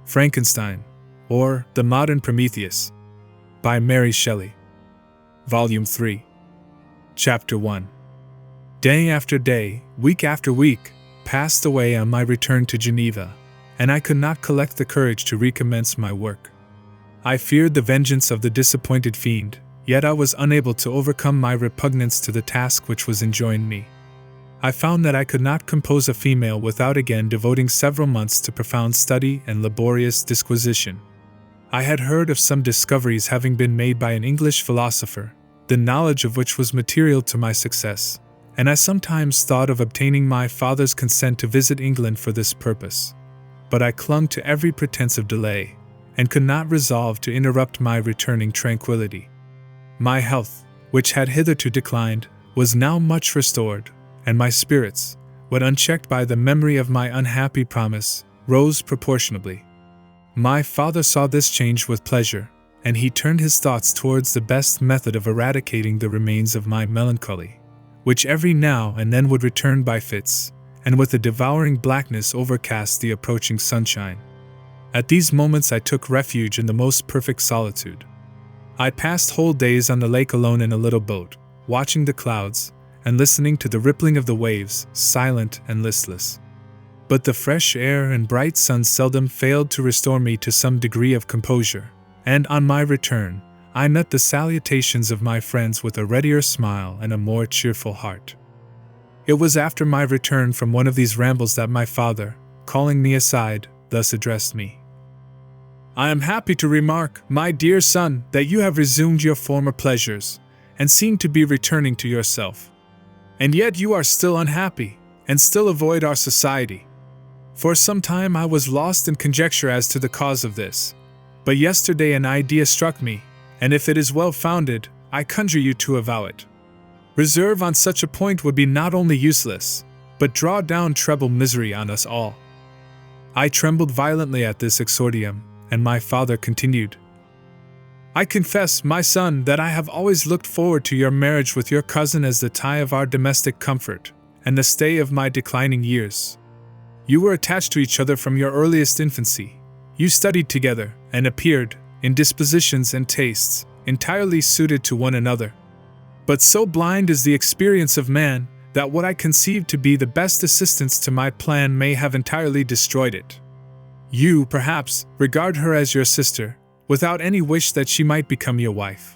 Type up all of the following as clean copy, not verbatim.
Frankenstein, or The Modern Prometheus, by Mary Shelley. Volume 3. Chapter 1. Day after day, week after week, passed away on my return to Geneva, and I could not collect the courage to recommence my work. I feared the vengeance of the disappointed fiend, yet I was unable to overcome my repugnance to the task which was enjoined me. I found that I could not compose a female without again devoting several months to profound study and laborious disquisition. I had heard of some discoveries having been made by an English philosopher, the knowledge of which was material to my success, and I sometimes thought of obtaining my father's consent to visit England for this purpose. But I clung to every pretense of delay, and could not resolve to interrupt my returning tranquility. My health, which had hitherto declined, was now much restored, and my spirits, when unchecked by the memory of my unhappy promise, rose proportionably. My father saw this change with pleasure, and he turned his thoughts towards the best method of eradicating the remains of my melancholy, which every now and then would return by fits, and with a devouring blackness overcast the approaching sunshine. At these moments I took refuge in the most perfect solitude. I passed whole days on the lake alone in a little boat, watching the clouds, and listening to the rippling of the waves, silent and listless. But the fresh air and bright sun seldom failed to restore me to some degree of composure, and on my return, I met the salutations of my friends with a readier smile and a more cheerful heart. It was after my return from one of these rambles that my father, calling me aside, thus addressed me. "I am happy to remark, my dear son, that you have resumed your former pleasures, and seem to be returning to yourself. And yet you are still unhappy, and still avoid our society. For some time I was lost in conjecture as to the cause of this, but yesterday an idea struck me, and if it is well founded, I conjure you to avow it. Reserve on such a point would be not only useless, but draw down treble misery on us all." I trembled violently at this exordium, and my father continued, "I confess, my son, that I have always looked forward to your marriage with your cousin as the tie of our domestic comfort, and the stay of my declining years. You were attached to each other from your earliest infancy. You studied together, and appeared, in dispositions and tastes, entirely suited to one another. But so blind is the experience of man, that what I conceived to be the best assistance to my plan may have entirely destroyed it. You, perhaps, regard her as your sister, without any wish that she might become your wife.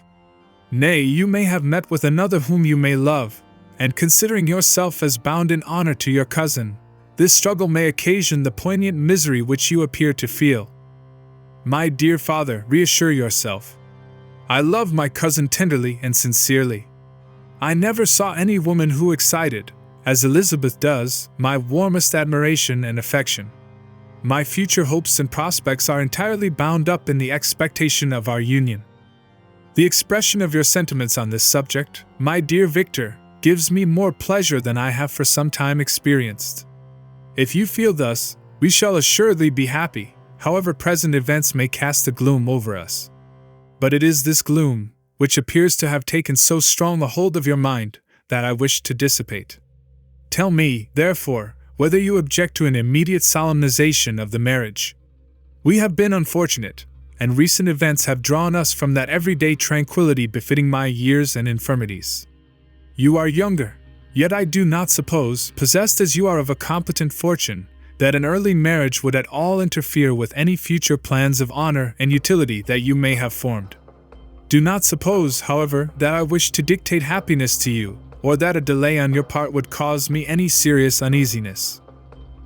Nay, you may have met with another whom you may love, and considering yourself as bound in honor to your cousin, this struggle may occasion the poignant misery which you appear to feel. My dear father, reassure yourself. I love my cousin tenderly and sincerely. I never saw any woman who excited, as Elizabeth does, my warmest admiration and affection. My future hopes and prospects are entirely bound up in the expectation of our union. The expression of your sentiments on this subject, my dear Victor, gives me more pleasure than I have for some time experienced. If you feel thus, we shall assuredly be happy, however present events may cast a gloom over us. But it is this gloom, which appears to have taken so strong a hold of your mind, that I wish to dissipate. Tell me, therefore, whether you object to an immediate solemnization of the marriage. We have been unfortunate, and recent events have drawn us from that everyday tranquility befitting my years and infirmities. You are younger, yet I do not suppose, possessed as you are of a competent fortune, that an early marriage would at all interfere with any future plans of honor and utility that you may have formed. Do not suppose, however, that I wish to dictate happiness to you, or that a delay on your part would cause me any serious uneasiness.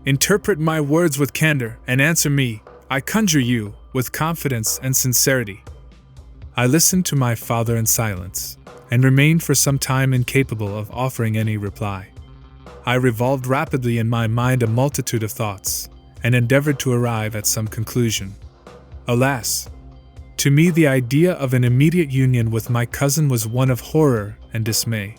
Interpret my words with candor, and answer me, I conjure you, with confidence and sincerity." I listened to my father in silence, and remained for some time incapable of offering any reply. I revolved rapidly in my mind a multitude of thoughts, and endeavored to arrive at some conclusion. Alas! To me the idea of an immediate union with my cousin was one of horror and dismay.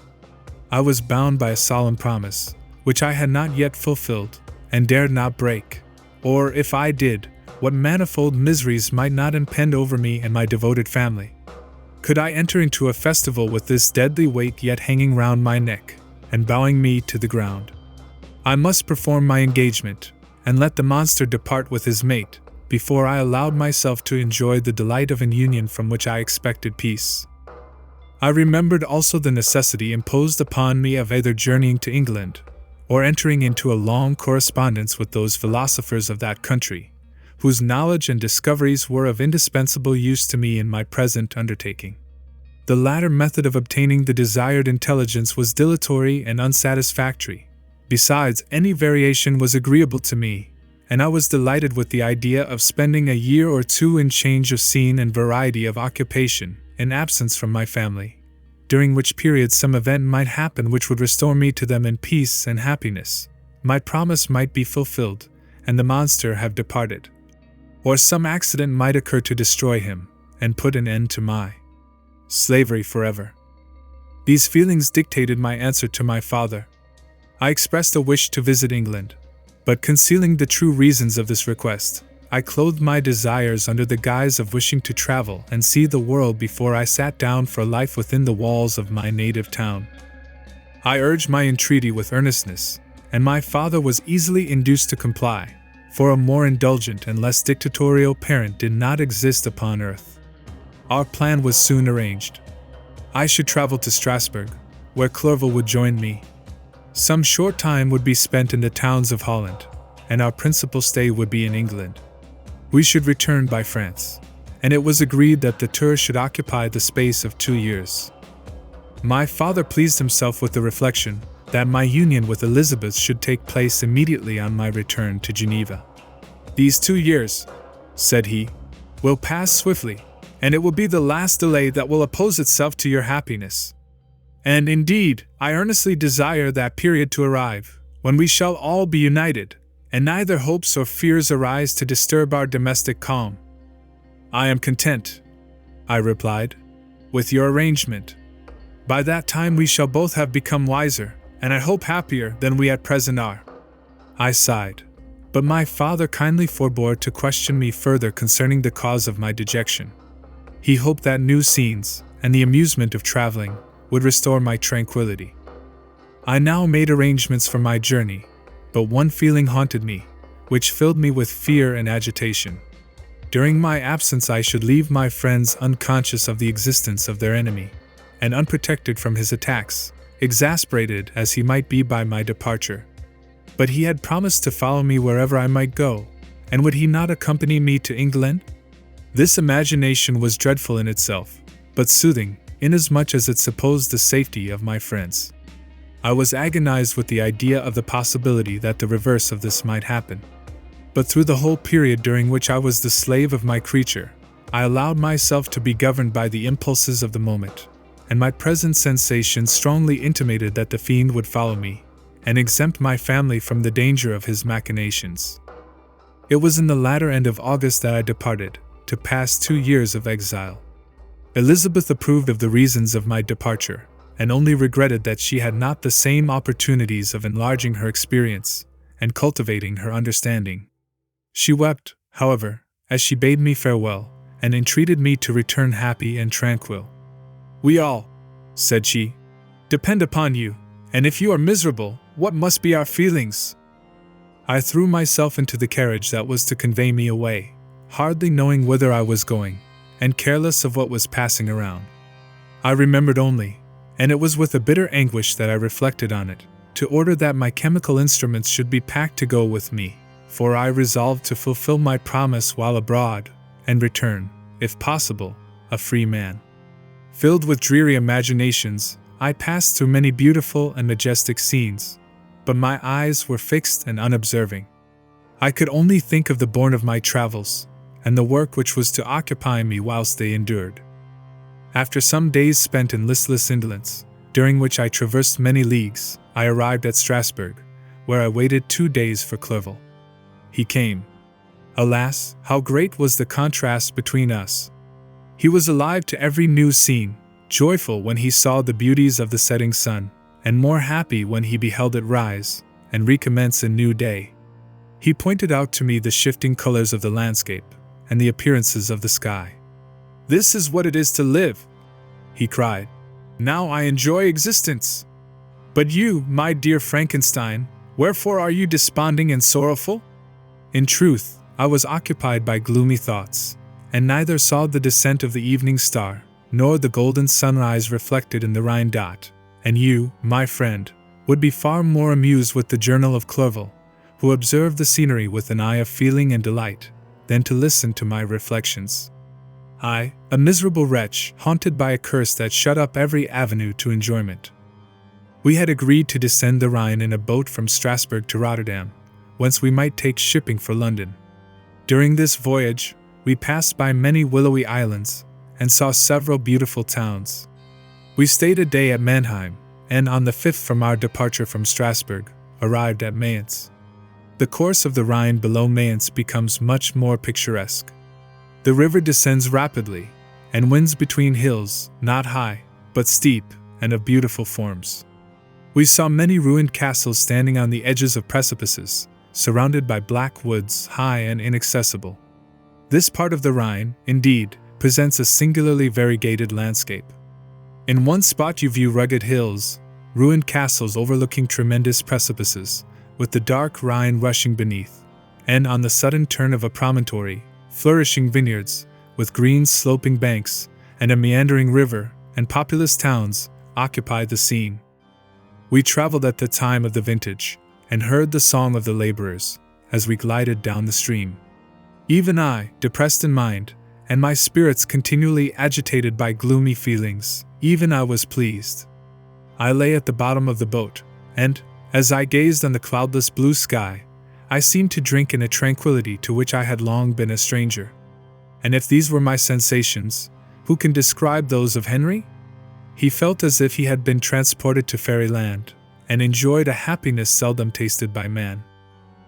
I was bound by a solemn promise, which I had not yet fulfilled, and dared not break, or if I did, what manifold miseries might not impend over me and my devoted family. Could I enter into a festival with this deadly weight yet hanging round my neck, and bowing me to the ground? I must perform my engagement, and let the monster depart with his mate, before I allowed myself to enjoy the delight of an union from which I expected peace. I remembered also the necessity imposed upon me of either journeying to England, or entering into a long correspondence with those philosophers of that country, whose knowledge and discoveries were of indispensable use to me in my present undertaking. The latter method of obtaining the desired intelligence was dilatory and unsatisfactory. Besides, any variation was agreeable to me, and I was delighted with the idea of spending a year or two in change of scene and variety of occupation, in absence from my family, during which period some event might happen which would restore me to them in peace and happiness. My promise might be fulfilled, and the monster have departed. Or some accident might occur to destroy him, and put an end to my slavery forever. These feelings dictated my answer to my father. I expressed a wish to visit England, but concealing the true reasons of this request, I clothed my desires under the guise of wishing to travel and see the world before I sat down for life within the walls of my native town. I urged my entreaty with earnestness, and my father was easily induced to comply, for a more indulgent and less dictatorial parent did not exist upon earth. Our plan was soon arranged. I should travel to Strasbourg, where Clerval would join me. Some short time would be spent in the towns of Holland, and our principal stay would be in England. We should return by France, and it was agreed that the tour should occupy the space of 2 years. My father pleased himself with the reflection that my union with Elizabeth should take place immediately on my return to Geneva. "These 2 years," said he, "will pass swiftly, and it will be the last delay that will oppose itself to your happiness. And indeed, I earnestly desire that period to arrive, when we shall all be united, and neither hopes or fears arise to disturb our domestic calm." "I am content," I replied, "with your arrangement. By that time we shall both have become wiser, and I hope happier than we at present are." I sighed, but my father kindly forbore to question me further concerning the cause of my dejection. He hoped that new scenes, and the amusement of traveling, would restore my tranquility. I now made arrangements for my journey, but one feeling haunted me, which filled me with fear and agitation. During my absence I should leave my friends unconscious of the existence of their enemy, and unprotected from his attacks, exasperated as he might be by my departure. But he had promised to follow me wherever I might go, and would he not accompany me to England? This imagination was dreadful in itself, but soothing, inasmuch as it supposed the safety of my friends. I was agonized with the idea of the possibility that the reverse of this might happen. But through the whole period during which I was the slave of my creature, I allowed myself to be governed by the impulses of the moment, and my present sensations strongly intimated that the fiend would follow me, and exempt my family from the danger of his machinations. It was in the latter end of August that I departed, to pass 2 years of exile. Elizabeth approved of the reasons of my departure, and only regretted that she had not the same opportunities of enlarging her experience and cultivating her understanding. She wept, however, as she bade me farewell, and entreated me to return happy and tranquil. "We all," said she, "depend upon you, and if you are miserable, what must be our feelings?" I threw myself into the carriage that was to convey me away, hardly knowing whither I was going, and careless of what was passing around. I remembered only, and it was with a bitter anguish that I reflected on it, to order that my chemical instruments should be packed to go with me, for I resolved to fulfill my promise while abroad, and return, if possible, a free man. Filled with dreary imaginations, I passed through many beautiful and majestic scenes, but my eyes were fixed and unobserving. I could only think of the bourne of my travels, and the work which was to occupy me whilst they endured. After some days spent in listless indolence, during which I traversed many leagues, I arrived at Strasbourg, where I waited 2 days for Clerval. He came. Alas, how great was the contrast between us! He was alive to every new scene, joyful when he saw the beauties of the setting sun, and more happy when he beheld it rise and recommence a new day. He pointed out to me the shifting colors of the landscape and the appearances of the sky. "This is what it is to live," he cried. "Now I enjoy existence. But you, my dear Frankenstein, wherefore are you desponding and sorrowful?" In truth, I was occupied by gloomy thoughts, and neither saw the descent of the evening star, nor the golden sunrise reflected in the Rhine dot, and you, my friend, would be far more amused with the journal of Clerval, who observed the scenery with an eye of feeling and delight, than to listen to my reflections. I, a miserable wretch, haunted by a curse that shut up every avenue to enjoyment. We had agreed to descend the Rhine in a boat from Strasbourg to Rotterdam, whence we might take shipping for London. During this voyage, we passed by many willowy islands, and saw several beautiful towns. We stayed a day at Mannheim, and on the 5th from our departure from Strasbourg, arrived at Mayence. The course of the Rhine below Mayence becomes much more picturesque. The river descends rapidly, and winds between hills, not high, but steep, and of beautiful forms. We saw many ruined castles standing on the edges of precipices, surrounded by black woods, high and inaccessible. This part of the Rhine, indeed, presents a singularly variegated landscape. In one spot you view rugged hills, ruined castles overlooking tremendous precipices, with the dark Rhine rushing beneath, and on the sudden turn of a promontory, flourishing vineyards, with green sloping banks, and a meandering river, and populous towns, occupy the scene. We traveled at the time of the vintage, and heard the song of the laborers, as we glided down the stream. Even I, depressed in mind, and my spirits continually agitated by gloomy feelings, even I was pleased. I lay at the bottom of the boat, and, as I gazed on the cloudless blue sky, I seemed to drink in a tranquility to which I had long been a stranger. And if these were my sensations, who can describe those of Henry? He felt as if he had been transported to fairyland, and enjoyed a happiness seldom tasted by man.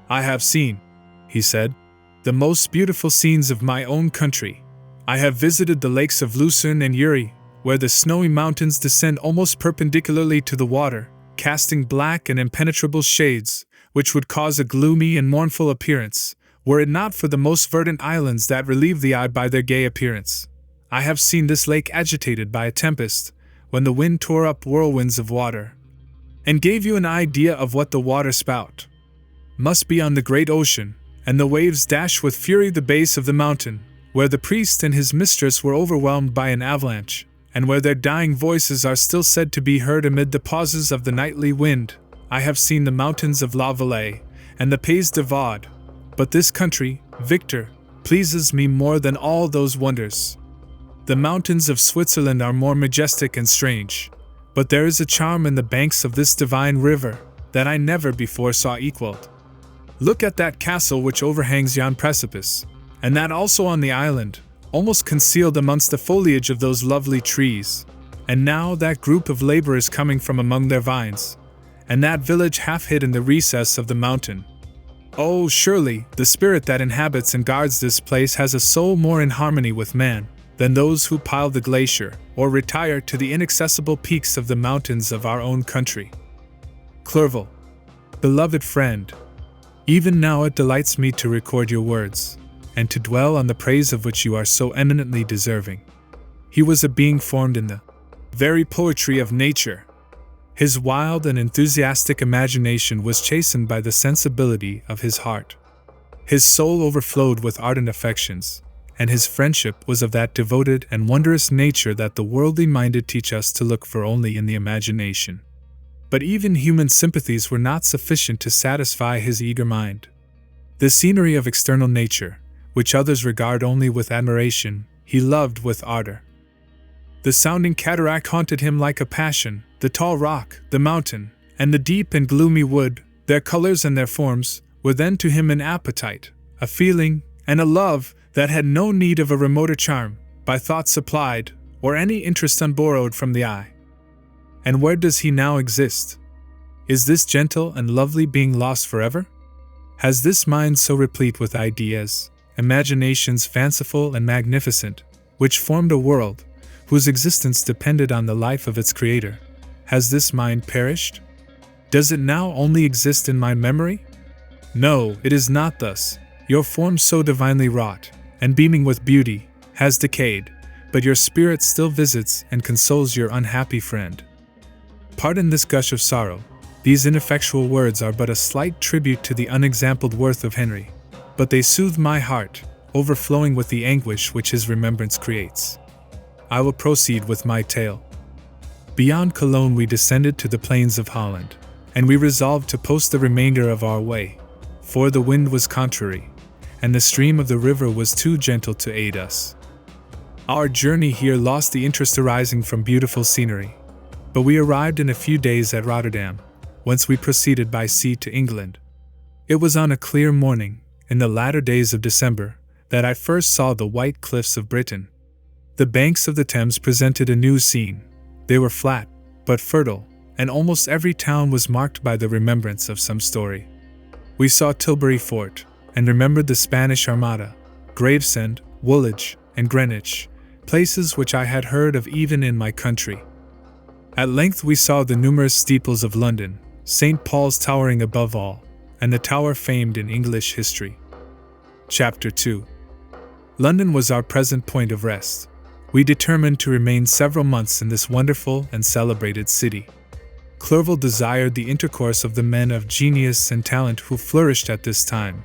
"I have seen," he said, "the most beautiful scenes of my own country. I have visited the lakes of Lucerne and Uri, where the snowy mountains descend almost perpendicularly to the water, casting black and impenetrable shades, which would cause a gloomy and mournful appearance, were it not for the most verdant islands that relieve the eye by their gay appearance. I have seen this lake agitated by a tempest, when the wind tore up whirlwinds of water, and gave you an idea of what the water spout must be on the great ocean, and the waves dash with fury the base of the mountain, where the priest and his mistress were overwhelmed by an avalanche, and where their dying voices are still said to be heard amid the pauses of the nightly wind. I have seen the mountains of La Valais, and the Pays de Vaud, but this country, Victor, pleases me more than all those wonders. The mountains of Switzerland are more majestic and strange, but there is a charm in the banks of this divine river that I never before saw equaled. Look at that castle which overhangs yon precipice, and that also on the island, almost concealed amongst the foliage of those lovely trees, and now that group of laborers coming from among their vines, and that village half hid in the recess of the mountain. Oh, surely, the spirit that inhabits and guards this place has a soul more in harmony with man than those who pile the glacier or retire to the inaccessible peaks of the mountains of our own country. Clerval, beloved friend, even now it delights me to record your words, and to dwell on the praise of which you are so eminently deserving. He was a being formed in the very poetry of nature. His wild and enthusiastic imagination was chastened by the sensibility of his heart. His soul overflowed with ardent affections, and his friendship was of that devoted and wondrous nature that the worldly minded teach us to look for only in the imagination. But even human sympathies were not sufficient to satisfy his eager mind. The scenery of external nature, which others regard only with admiration, he loved with ardor. The sounding cataract haunted him like a passion, the tall rock, the mountain, and the deep and gloomy wood, their colors and their forms, were then to him an appetite, a feeling, and a love that had no need of a remoter charm, by thought supplied, or any interest unborrowed from the eye. And where does he now exist? Is this gentle and lovely being lost forever? Has this mind so replete with ideas, imaginations fanciful and magnificent, which formed a world, whose existence depended on the life of its creator, has this mind perished? Does it now only exist in my memory? No, it is not thus. Your form so divinely wrought, and beaming with beauty, has decayed, but your spirit still visits and consoles your unhappy friend. Pardon this gush of sorrow. These ineffectual words are but a slight tribute to the unexampled worth of Henry, but they soothe my heart, overflowing with the anguish which his remembrance creates. I will proceed with my tale. Beyond Cologne we descended to the plains of Holland, and we resolved to post the remainder of our way, for the wind was contrary, and the stream of the river was too gentle to aid us. Our journey here lost the interest arising from beautiful scenery, but we arrived in a few days at Rotterdam, whence we proceeded by sea to England. It was on a clear morning, in the latter days of December, that I first saw the white cliffs of Britain. The banks of the Thames presented a new scene. They were flat, but fertile, and almost every town was marked by the remembrance of some story. We saw Tilbury Fort, and remembered the Spanish Armada, Gravesend, Woolwich, and Greenwich, places which I had heard of even in my country. At length we saw the numerous steeples of London, St. Paul's towering above all, and the tower famed in English history. Chapter 2. London was our present point of rest. We determined to remain several months in this wonderful and celebrated city. Clerval desired the intercourse of the men of genius and talent who flourished at this time,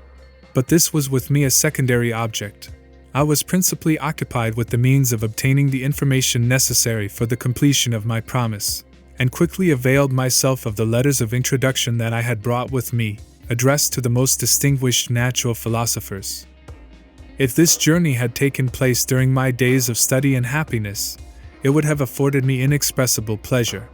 but this was with me a secondary object. I was principally occupied with the means of obtaining the information necessary for the completion of my promise, and quickly availed myself of the letters of introduction that I had brought with me, addressed to the most distinguished natural philosophers. If this journey had taken place during my days of study and happiness, it would have afforded me inexpressible pleasure.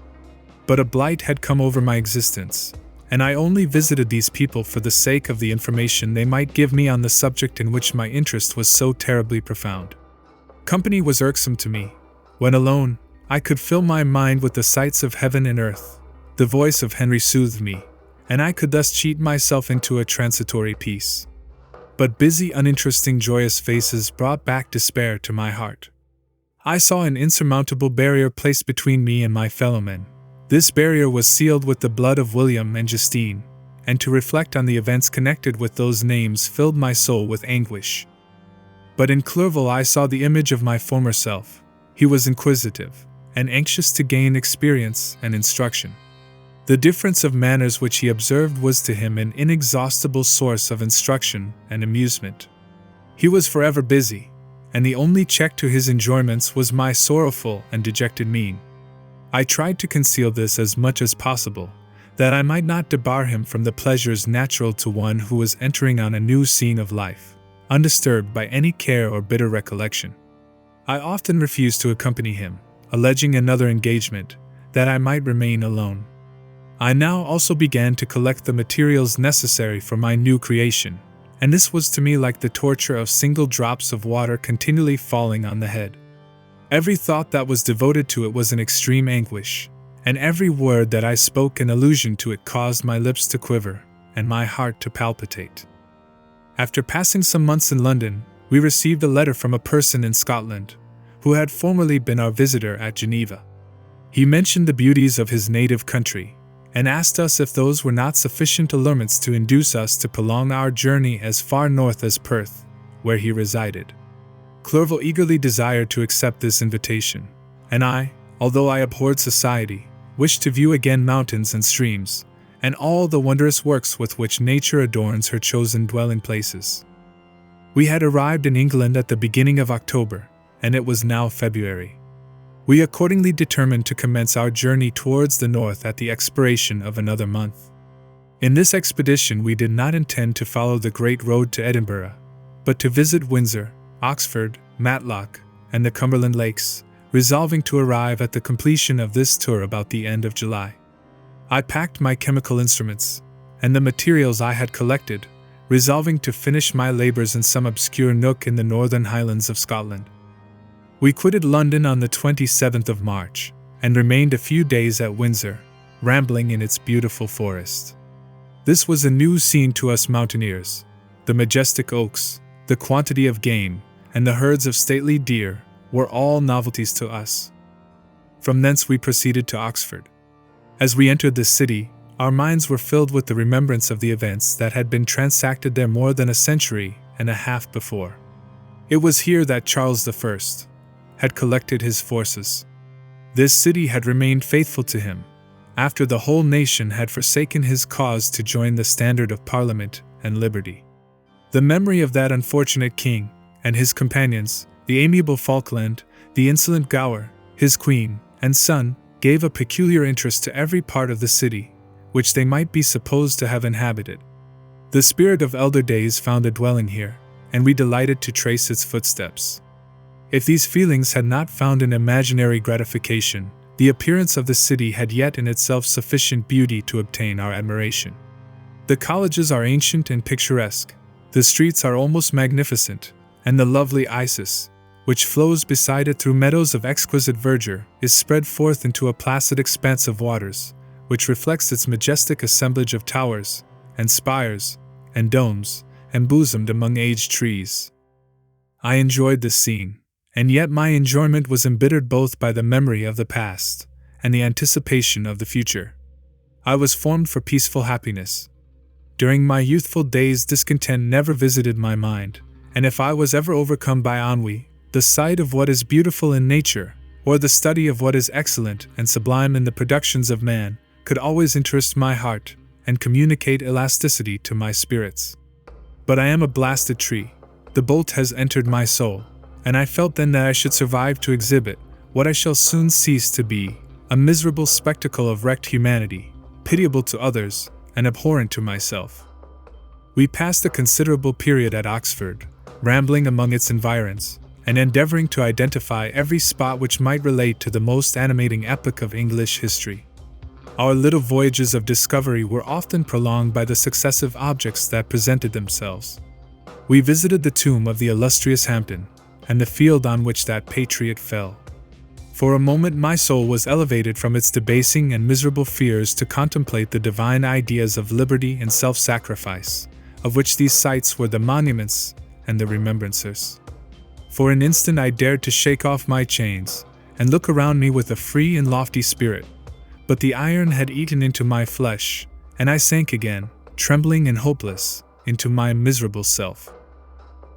But a blight had come over my existence, and I only visited these people for the sake of the information they might give me on the subject in which my interest was so terribly profound. Company was irksome to me. When alone, I could fill my mind with the sights of heaven and earth. The voice of Henry soothed me, and I could thus cheat myself into a transitory peace. But busy, uninteresting, joyous faces brought back despair to my heart. I saw an insurmountable barrier placed between me and my fellowmen. This barrier was sealed with the blood of William and Justine, and to reflect on the events connected with those names filled my soul with anguish. But in Clerval I saw the image of my former self. He was inquisitive, and anxious to gain experience and instruction. The difference of manners which he observed was to him an inexhaustible source of instruction and amusement. He was forever busy, and the only check to his enjoyments was my sorrowful and dejected mien. I tried to conceal this as much as possible, that I might not debar him from the pleasures natural to one who was entering on a new scene of life, undisturbed by any care or bitter recollection. I often refused to accompany him, alleging another engagement, that I might remain alone. I now also began to collect the materials necessary for my new creation, and this was to me like the torture of single drops of water continually falling on the head. Every thought that was devoted to it was an extreme anguish, and every word that I spoke in allusion to it caused my lips to quiver and my heart to palpitate. After passing some months in London, we received a letter from a person in Scotland, who had formerly been our visitor at Geneva. He mentioned the beauties of his native country, and asked us if those were not sufficient allurements to induce us to prolong our journey as far north as Perth, where he resided. Clerval eagerly desired to accept this invitation, and I, although I abhorred society, wished to view again mountains and streams, and all the wondrous works with which nature adorns her chosen dwelling places. We had arrived in England at the beginning of October, and it was now February. We accordingly determined to commence our journey towards the north at the expiration of another month. In this expedition we did not intend to follow the great road to Edinburgh, but to visit Windsor, Oxford, Matlock, and the Cumberland Lakes, resolving to arrive at the completion of this tour about the end of July. I packed my chemical instruments, and the materials I had collected, resolving to finish my labors in some obscure nook in the northern highlands of Scotland. We quitted London on the 27th of March, and remained a few days at Windsor, rambling in its beautiful forest. This was a new scene to us mountaineers. The majestic oaks, the quantity of game, and the herds of stately deer were all novelties to us. From thence we proceeded to Oxford. As we entered the city, our minds were filled with the remembrance of the events that had been transacted there more than a century and a half before. It was here that Charles I had collected his forces. This city had remained faithful to him, after the whole nation had forsaken his cause to join the standard of Parliament and liberty. The memory of that unfortunate king, and his companions, the amiable Falkland, the insolent Gower, his queen, and son, gave a peculiar interest to every part of the city, which they might be supposed to have inhabited. The spirit of elder days found a dwelling here, and we delighted to trace its footsteps. If these feelings had not found an imaginary gratification, the appearance of the city had yet in itself sufficient beauty to obtain our admiration. The colleges are ancient and picturesque, the streets are almost magnificent, and the lovely Isis, which flows beside it through meadows of exquisite verdure, is spread forth into a placid expanse of waters, which reflects its majestic assemblage of towers, and spires, and domes, embosomed among aged trees. I enjoyed this scene, and yet my enjoyment was embittered both by the memory of the past, and the anticipation of the future. I was formed for peaceful happiness. During my youthful days discontent never visited my mind, and if I was ever overcome by ennui, the sight of what is beautiful in nature, or the study of what is excellent and sublime in the productions of man, could always interest my heart, and communicate elasticity to my spirits. But I am a blasted tree. The bolt has entered my soul, and I felt then that I should survive to exhibit what I shall soon cease to be, a miserable spectacle of wrecked humanity, pitiable to others, and abhorrent to myself. We passed a considerable period at Oxford, rambling among its environs, and endeavoring to identify every spot which might relate to the most animating epoch of English history. Our little voyages of discovery were often prolonged by the successive objects that presented themselves. We visited the tomb of the illustrious Hampden, and the field on which that patriot fell. For a moment my soul was elevated from its debasing and miserable fears to contemplate the divine ideas of liberty and self-sacrifice, of which these sites were the monuments and the remembrancers. For an instant I dared to shake off my chains, and look around me with a free and lofty spirit, but the iron had eaten into my flesh, and I sank again, trembling and hopeless, into my miserable self.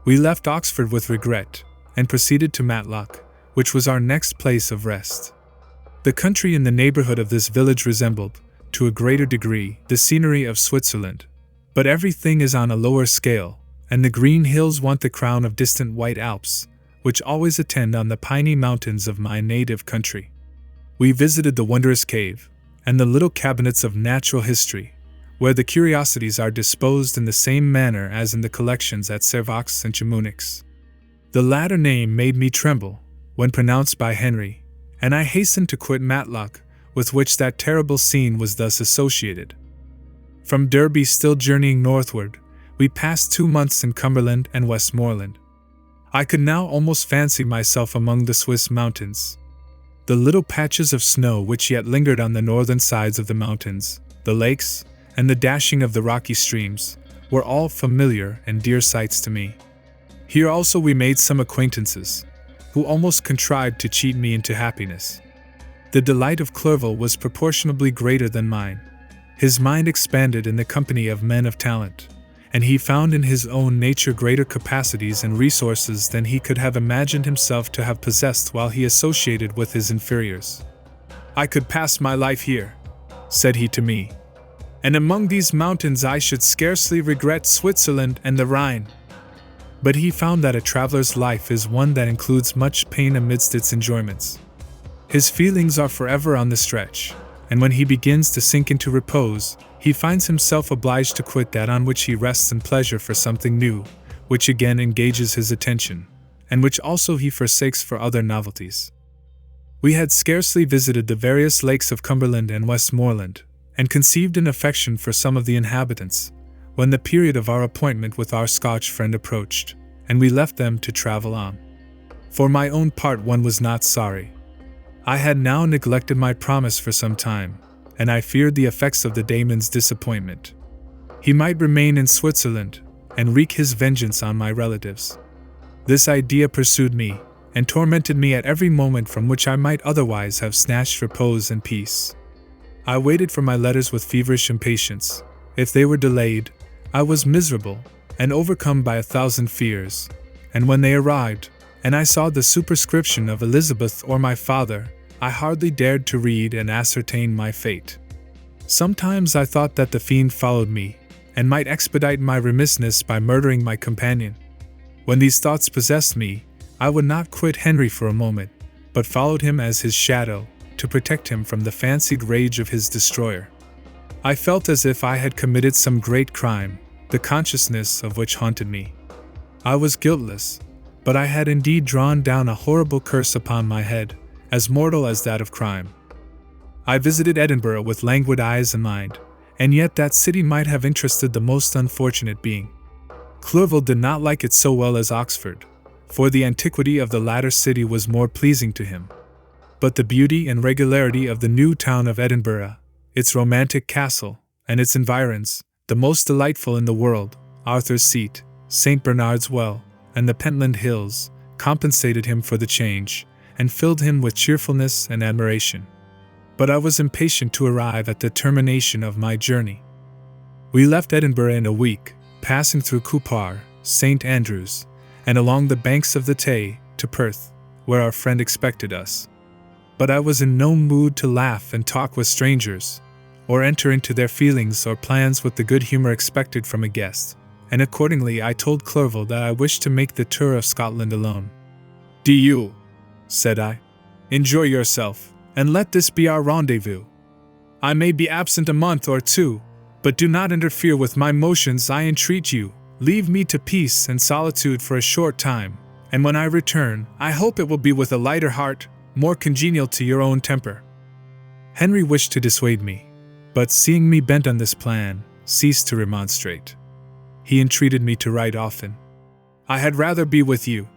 We left Oxford with regret, and proceeded to Matlock, which was our next place of rest. The country in the neighborhood of this village resembled, to a greater degree, the scenery of Switzerland, but everything is on a lower scale, and the green hills want the crown of distant white Alps, which always attend on the piney mountains of my native country. We visited the wondrous cave, and the little cabinets of natural history, where the curiosities are disposed in the same manner as in the collections at Servox and Chamonix. The latter name made me tremble, when pronounced by Henry, and I hastened to quit Matlock, with which that terrible scene was thus associated. From Derby, still journeying northward, we passed 2 months in Cumberland and Westmoreland. I could now almost fancy myself among the Swiss mountains. The little patches of snow which yet lingered on the northern sides of the mountains, the lakes, and the dashing of the rocky streams, were all familiar and dear sights to me. Here also we made some acquaintances, who almost contrived to cheat me into happiness. The delight of Clerval was proportionably greater than mine. His mind expanded in the company of men of talent, and he found in his own nature greater capacities and resources than he could have imagined himself to have possessed while he associated with his inferiors. "I could pass my life here," said he to me, "and among these mountains I should scarcely regret Switzerland and the Rhine." But he found that a traveler's life is one that includes much pain amidst its enjoyments. His feelings are forever on the stretch, and when he begins to sink into repose, he finds himself obliged to quit that on which he rests in pleasure for something new, which again engages his attention, and which also he forsakes for other novelties. We had scarcely visited the various lakes of Cumberland and Westmoreland, and conceived an affection for some of the inhabitants, when the period of our appointment with our Scotch friend approached, and we left them to travel on. For my own part, one was not sorry. I had now neglected my promise for some time, and I feared the effects of the Damon's disappointment. He might remain in Switzerland, and wreak his vengeance on my relatives. This idea pursued me, and tormented me at every moment from which I might otherwise have snatched repose and peace. I waited for my letters with feverish impatience. If they were delayed, I was miserable, and overcome by 1,000 fears, and when they arrived, and I saw the superscription of Elizabeth or my father, I hardly dared to read and ascertain my fate. Sometimes I thought that the fiend followed me, and might expedite my remissness by murdering my companion. When these thoughts possessed me, I would not quit Henry for a moment, but followed him as his shadow, to protect him from the fancied rage of his destroyer. I felt as if I had committed some great crime, the consciousness of which haunted me. I was guiltless, but I had indeed drawn down a horrible curse upon my head, as mortal as that of crime. I visited Edinburgh with languid eyes and mind, and yet that city might have interested the most unfortunate being. Clerval did not like it so well as Oxford, for the antiquity of the latter city was more pleasing to him. But the beauty and regularity of the new town of Edinburgh, its romantic castle, and its environs, the most delightful in the world, Arthur's Seat, St. Bernard's Well, and the Pentland Hills, compensated him for the change, and filled him with cheerfulness and admiration. But I was impatient to arrive at the termination of my journey. We left Edinburgh in a week, passing through Cupar, St. Andrews, and along the banks of the Tay, to Perth, where our friend expected us. But I was in no mood to laugh and talk with strangers, or enter into their feelings or plans with the good humor expected from a guest, and accordingly I told Clerval that I wished to make the tour of Scotland alone. "Do you," said I, "enjoy yourself, and let this be our rendezvous. I may be absent a month or two, but do not interfere with my motions, I entreat you. Leave me to peace and solitude for a short time, and when I return, I hope it will be with a lighter heart, more congenial to your own temper." Henry wished to dissuade me, but seeing me bent on this plan, ceased to remonstrate. He entreated me to write often. "I had rather be with you,"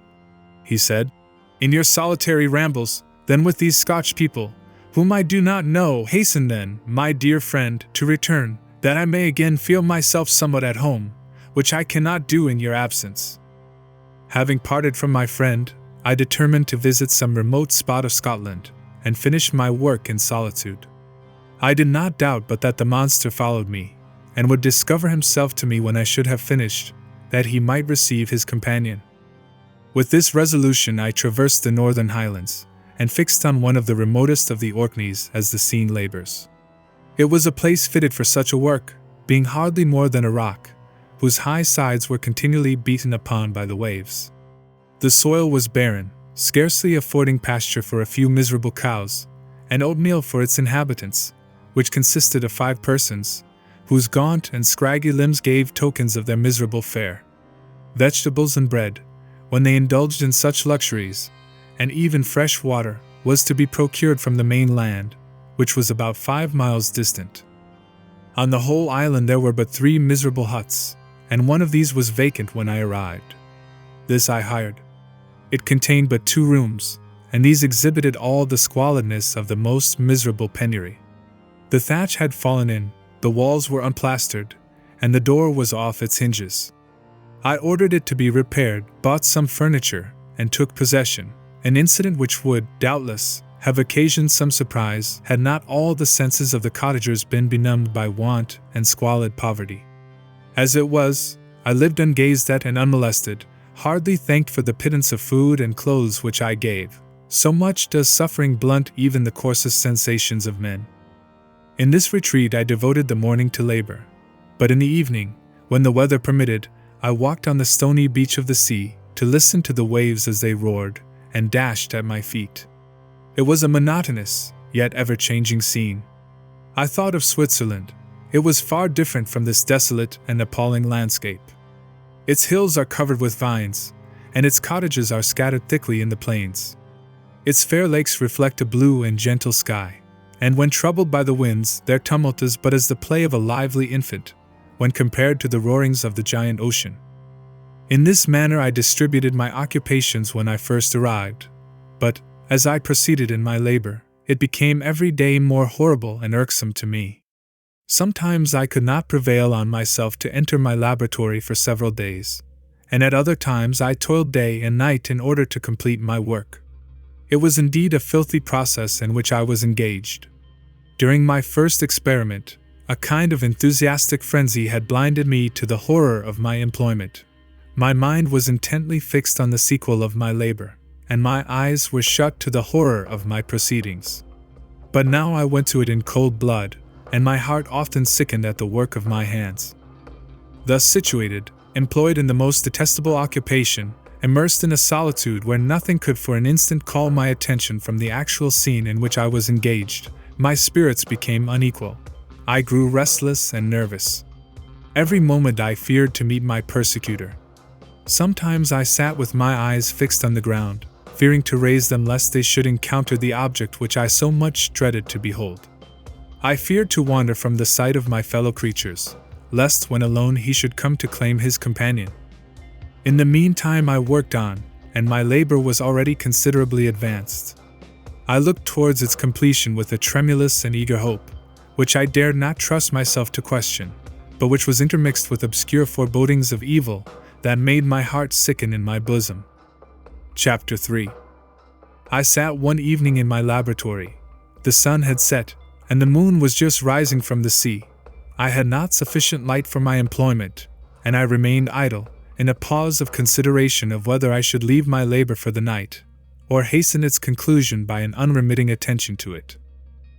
he said, "in your solitary rambles, than with these Scotch people, whom I do not know. Hasten then, my dear friend, to return, that I may again feel myself somewhat at home, which I cannot do in your absence." Having parted from my friend, I determined to visit some remote spot of Scotland, and finish my work in solitude. I did not doubt but that the monster followed me, and would discover himself to me when I should have finished, that he might receive his companion. With this resolution I traversed the northern highlands, and fixed on one of the remotest of the Orkneys as the scene labors. It was a place fitted for such a work, being hardly more than a rock, whose high sides were continually beaten upon by the waves. The soil was barren, scarcely affording pasture for a few miserable cows, and oatmeal for its inhabitants, which consisted of 5 persons, whose gaunt and scraggy limbs gave tokens of their miserable fare. Vegetables and bread, when they indulged in such luxuries, and even fresh water, was to be procured from the main land, which was about 5 miles distant. On the whole island there were but 3 miserable huts, and one of these was vacant when I arrived. This I hired. It contained but 2 rooms, and these exhibited all the squalidness of the most miserable penury. The thatch had fallen in, the walls were unplastered, and the door was off its hinges. I ordered it to be repaired, bought some furniture, and took possession, an incident which would, doubtless, have occasioned some surprise had not all the senses of the cottagers been benumbed by want and squalid poverty. As it was, I lived ungazed at and unmolested, hardly thanked for the pittance of food and clothes which I gave. So much does suffering blunt even the coarsest sensations of men. In this retreat I devoted the morning to labor, but in the evening, when the weather permitted, I walked on the stony beach of the sea to listen to the waves as they roared and dashed at my feet. It was a monotonous, yet ever-changing scene. I thought of Switzerland. It was far different from this desolate and appalling landscape. Its hills are covered with vines, and its cottages are scattered thickly in the plains. Its fair lakes reflect a blue and gentle sky, and when troubled by the winds, their tumult is but as the play of a lively infant, when compared to the roarings of the giant ocean. In this manner I distributed my occupations when I first arrived, but, as I proceeded in my labor, it became every day more horrible and irksome to me. Sometimes I could not prevail on myself to enter my laboratory for several days, and at other times I toiled day and night in order to complete my work. It was indeed a filthy process in which I was engaged. During my first experiment, a kind of enthusiastic frenzy had blinded me to the horror of my employment. My mind was intently fixed on the sequel of my labor, and my eyes were shut to the horror of my proceedings. But now I went to it in cold blood, and my heart often sickened at the work of my hands. Thus situated, employed in the most detestable occupation, immersed in a solitude where nothing could for an instant call my attention from the actual scene in which I was engaged, my spirits became unequal. I grew restless and nervous. Every moment I feared to meet my persecutor. Sometimes I sat with my eyes fixed on the ground, fearing to raise them lest they should encounter the object which I so much dreaded to behold. I feared to wander from the sight of my fellow creatures, lest when alone he should come to claim his companion. In the meantime I worked on, and my labor was already considerably advanced. I looked towards its completion with a tremulous and eager hope, which I dared not trust myself to question, but which was intermixed with obscure forebodings of evil that made my heart sicken in my bosom. Chapter 3. I sat one evening in my laboratory. The sun had set, and the moon was just rising from the sea. I had not sufficient light for my employment, and I remained idle, in a pause of consideration of whether I should leave my labor for the night, or hasten its conclusion by an unremitting attention to it.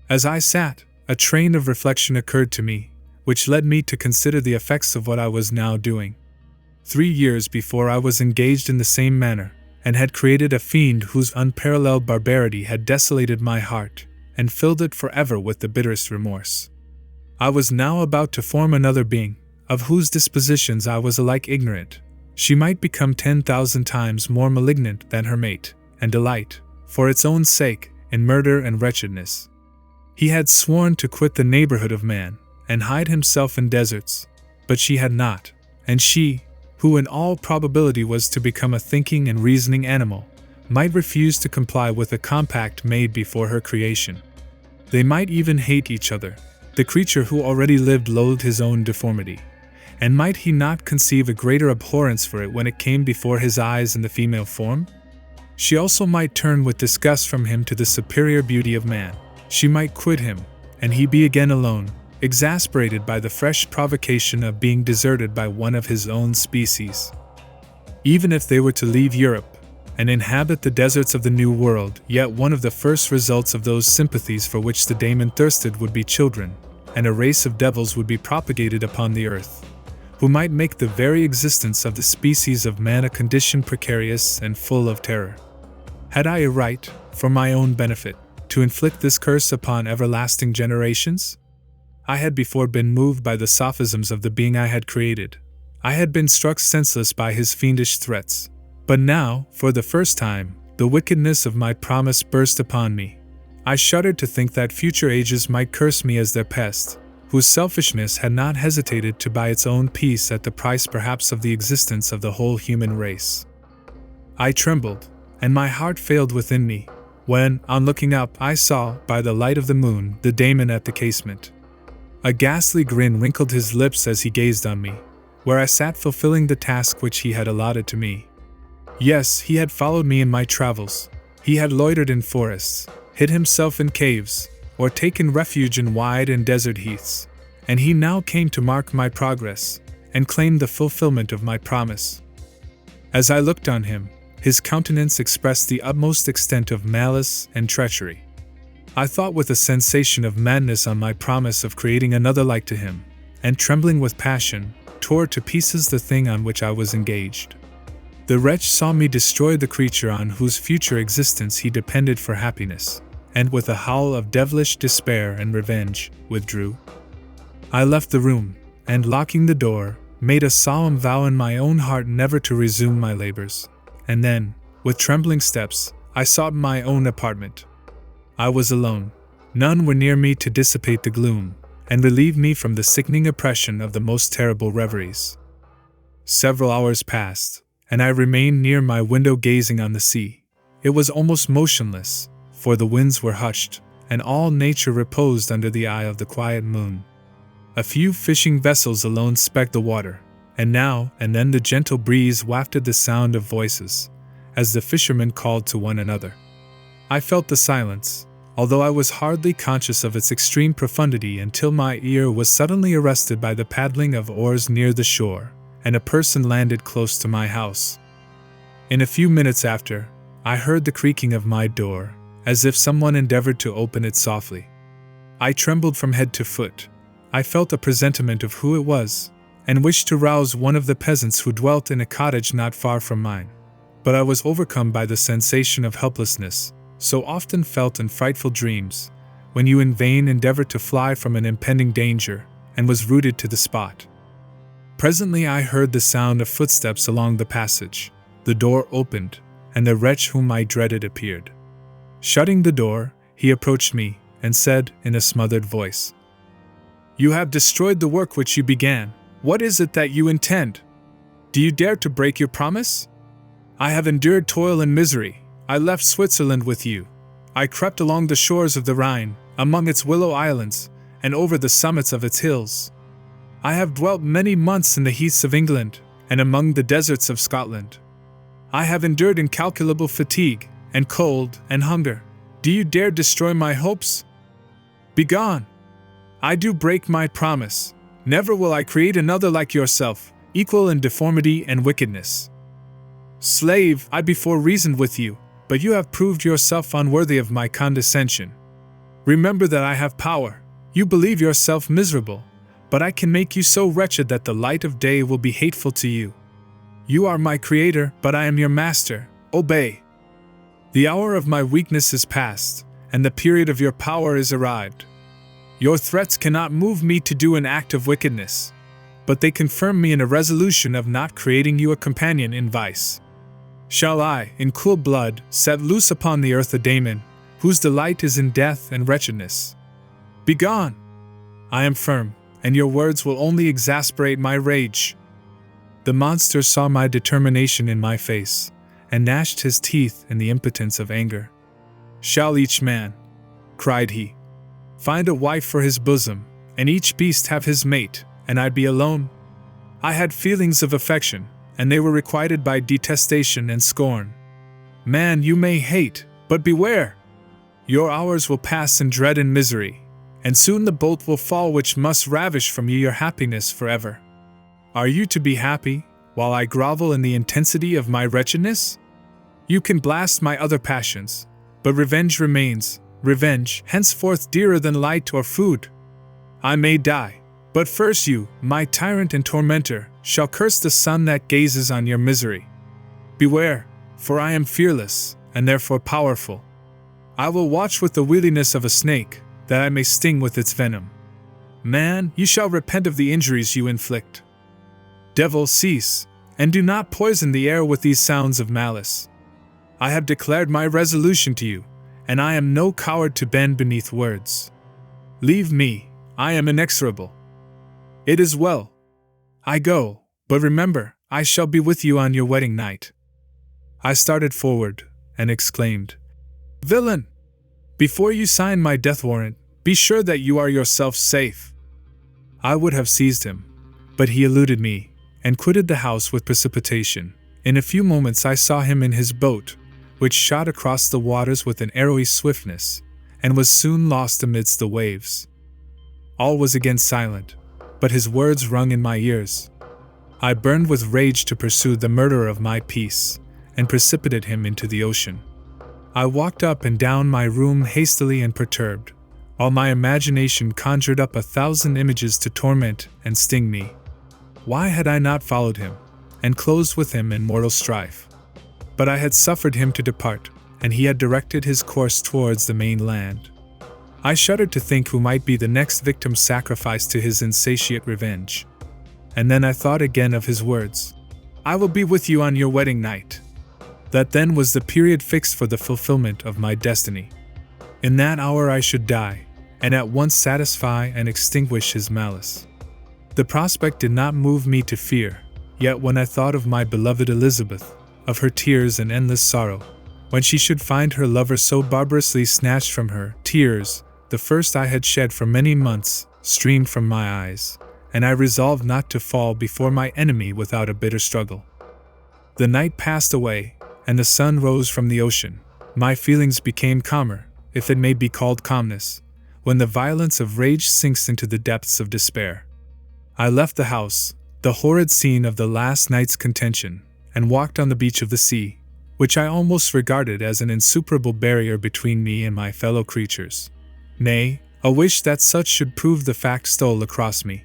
As I sat, a train of reflection occurred to me, which led me to consider the effects of what I was now doing. 3 years before I was engaged in the same manner, and had created a fiend whose unparalleled barbarity had desolated my heart, and filled it forever with the bitterest remorse. I was now about to form another being, of whose dispositions I was alike ignorant. She might become 10,000 times more malignant than her mate, and delight, for its own sake, in murder and wretchedness. He had sworn to quit the neighborhood of man, and hide himself in deserts, but she had not, and she, who in all probability was to become a thinking and reasoning animal, might refuse to comply with a compact made before her creation. They might even hate each other. The creature who already lived loathed his own deformity, and might he not conceive a greater abhorrence for it when it came before his eyes in the female form? She also might turn with disgust from him to the superior beauty of man. She might quit him, and he be again alone, exasperated by the fresh provocation of being deserted by one of his own species. Even if they were to leave Europe, and inhabit the deserts of the New World, yet one of the first results of those sympathies for which the daemon thirsted would be children, and a race of devils would be propagated upon the earth, who might make the very existence of the species of man a condition precarious and full of terror. Had I a right, for my own benefit, to inflict this curse upon everlasting generations? I had before been moved by the sophisms of the being I had created. I had been struck senseless by his fiendish threats. But now, for the first time, the wickedness of my promise burst upon me. I shuddered to think that future ages might curse me as their pest, whose selfishness had not hesitated to buy its own peace at the price perhaps of the existence of the whole human race. I trembled, and my heart failed within me, when, on looking up, I saw, by the light of the moon, the daemon at the casement. A ghastly grin wrinkled his lips as he gazed on me, where I sat fulfilling the task which he had allotted to me. Yes, he had followed me in my travels. He had loitered in forests, hid himself in caves, or taken refuge in wide and desert heaths, and he now came to mark my progress, and claimed the fulfillment of my promise. As I looked on him, his countenance expressed the utmost extent of malice and treachery. I thought with a sensation of madness on my promise of creating another like to him, and trembling with passion, tore to pieces the thing on which I was engaged. The wretch saw me destroy the creature on whose future existence he depended for happiness, and with a howl of devilish despair and revenge, withdrew. I left the room, and locking the door, made a solemn vow in my own heart never to resume my labors, and then, with trembling steps, I sought my own apartment. I was alone. None were near me to dissipate the gloom, and relieve me from the sickening oppression of the most terrible reveries. Several hours passed, and I remained near my window gazing on the sea. It was almost motionless, for the winds were hushed, and all nature reposed under the eye of the quiet moon. A few fishing vessels alone specked the water, and now and then the gentle breeze wafted the sound of voices, as the fishermen called to one another. I felt the silence, although I was hardly conscious of its extreme profundity until my ear was suddenly arrested by the paddling of oars near the shore, and a person landed close to my house. In a few minutes after, I heard the creaking of my door, as if someone endeavored to open it softly. I trembled from head to foot. I felt a presentiment of who it was, and wished to rouse one of the peasants who dwelt in a cottage not far from mine. But I was overcome by the sensation of helplessness, so often felt in frightful dreams, when you in vain endeavored to fly from an impending danger, and was rooted to the spot. Presently I heard the sound of footsteps along the passage. The door opened, and the wretch whom I dreaded appeared. Shutting the door, he approached me, and said in a smothered voice, "You have destroyed the work which you began. What is it that you intend? Do you dare to break your promise? I have endured toil and misery. I left Switzerland with you. I crept along the shores of the Rhine, among its willow islands, and over the summits of its hills. I have dwelt many months in the heaths of England, and among the deserts of Scotland. I have endured incalculable fatigue, and cold, and hunger. Do you dare destroy my hopes? Begone! I do break my promise. Never will I create another like yourself, equal in deformity and wickedness. Slave, I before reasoned with you, but you have proved yourself unworthy of my condescension. Remember that I have power. You believe yourself miserable, but I can make you so wretched that the light of day will be hateful to you. You are my creator, but I am your master. Obey. The hour of my weakness is past, and the period of your power is arrived. Your threats cannot move me to do an act of wickedness, but they confirm me in a resolution of not creating you a companion in vice. Shall I, in cool blood, set loose upon the earth a daemon, whose delight is in death and wretchedness? Begone! I am firm, and your words will only exasperate my rage." The monster saw my determination in my face, and gnashed his teeth in the impotence of anger. "Shall each man," cried he, "find a wife for his bosom, and each beast have his mate, and I be alone? I had feelings of affection, and they were requited by detestation and scorn. Man you may hate, but beware! Your hours will pass in dread and misery, and soon the bolt will fall which must ravish from you your happiness forever. Are you to be happy, while I grovel in the intensity of my wretchedness? You can blast my other passions, but revenge remains, revenge, henceforth dearer than light or food. I may die, but first you, my tyrant and tormentor, shall curse the sun that gazes on your misery. Beware, for I am fearless, and therefore powerful. I will watch with the wildness of a snake, that I may sting with its venom. Man, you shall repent of the injuries you inflict. Devil, cease, and do not poison the air with these sounds of malice. I have declared my resolution to you, and I am no coward to bend beneath words. Leave me, I am inexorable. It is well. I go, but remember, I shall be with you on your wedding night." I started forward, and exclaimed, "Villain! Before you sign my death warrant, be sure that you are yourself safe." I would have seized him, but he eluded me, and quitted the house with precipitation. In a few moments I saw him in his boat, which shot across the waters with an arrowy swiftness, and was soon lost amidst the waves. All was again silent, but his words rung in my ears. I burned with rage to pursue the murderer of my peace, and precipitate him into the ocean. I walked up and down my room hastily and perturbed, while my imagination conjured up 1,000 images to torment and sting me. Why had I not followed him, and closed with him in mortal strife? But I had suffered him to depart, and he had directed his course towards the mainland. I shuddered to think who might be the next victim sacrificed to his insatiate revenge. And then I thought again of his words, "I will be with you on your wedding night." That then was the period fixed for the fulfillment of my destiny. In that hour I should die, and at once satisfy and extinguish his malice. The prospect did not move me to fear, yet when I thought of my beloved Elizabeth, of her tears and endless sorrow, when she should find her lover so barbarously snatched from her, tears, the first I had shed for many months, streamed from my eyes, and I resolved not to fall before my enemy without a bitter struggle. The night passed away, and the sun rose from the ocean. My feelings became calmer, if it may be called calmness, when the violence of rage sinks into the depths of despair. I left the house, the horrid scene of the last night's contention, and walked on the beach of the sea, which I almost regarded as an insuperable barrier between me and my fellow creatures. Nay, a wish that such should prove the fact stole across me.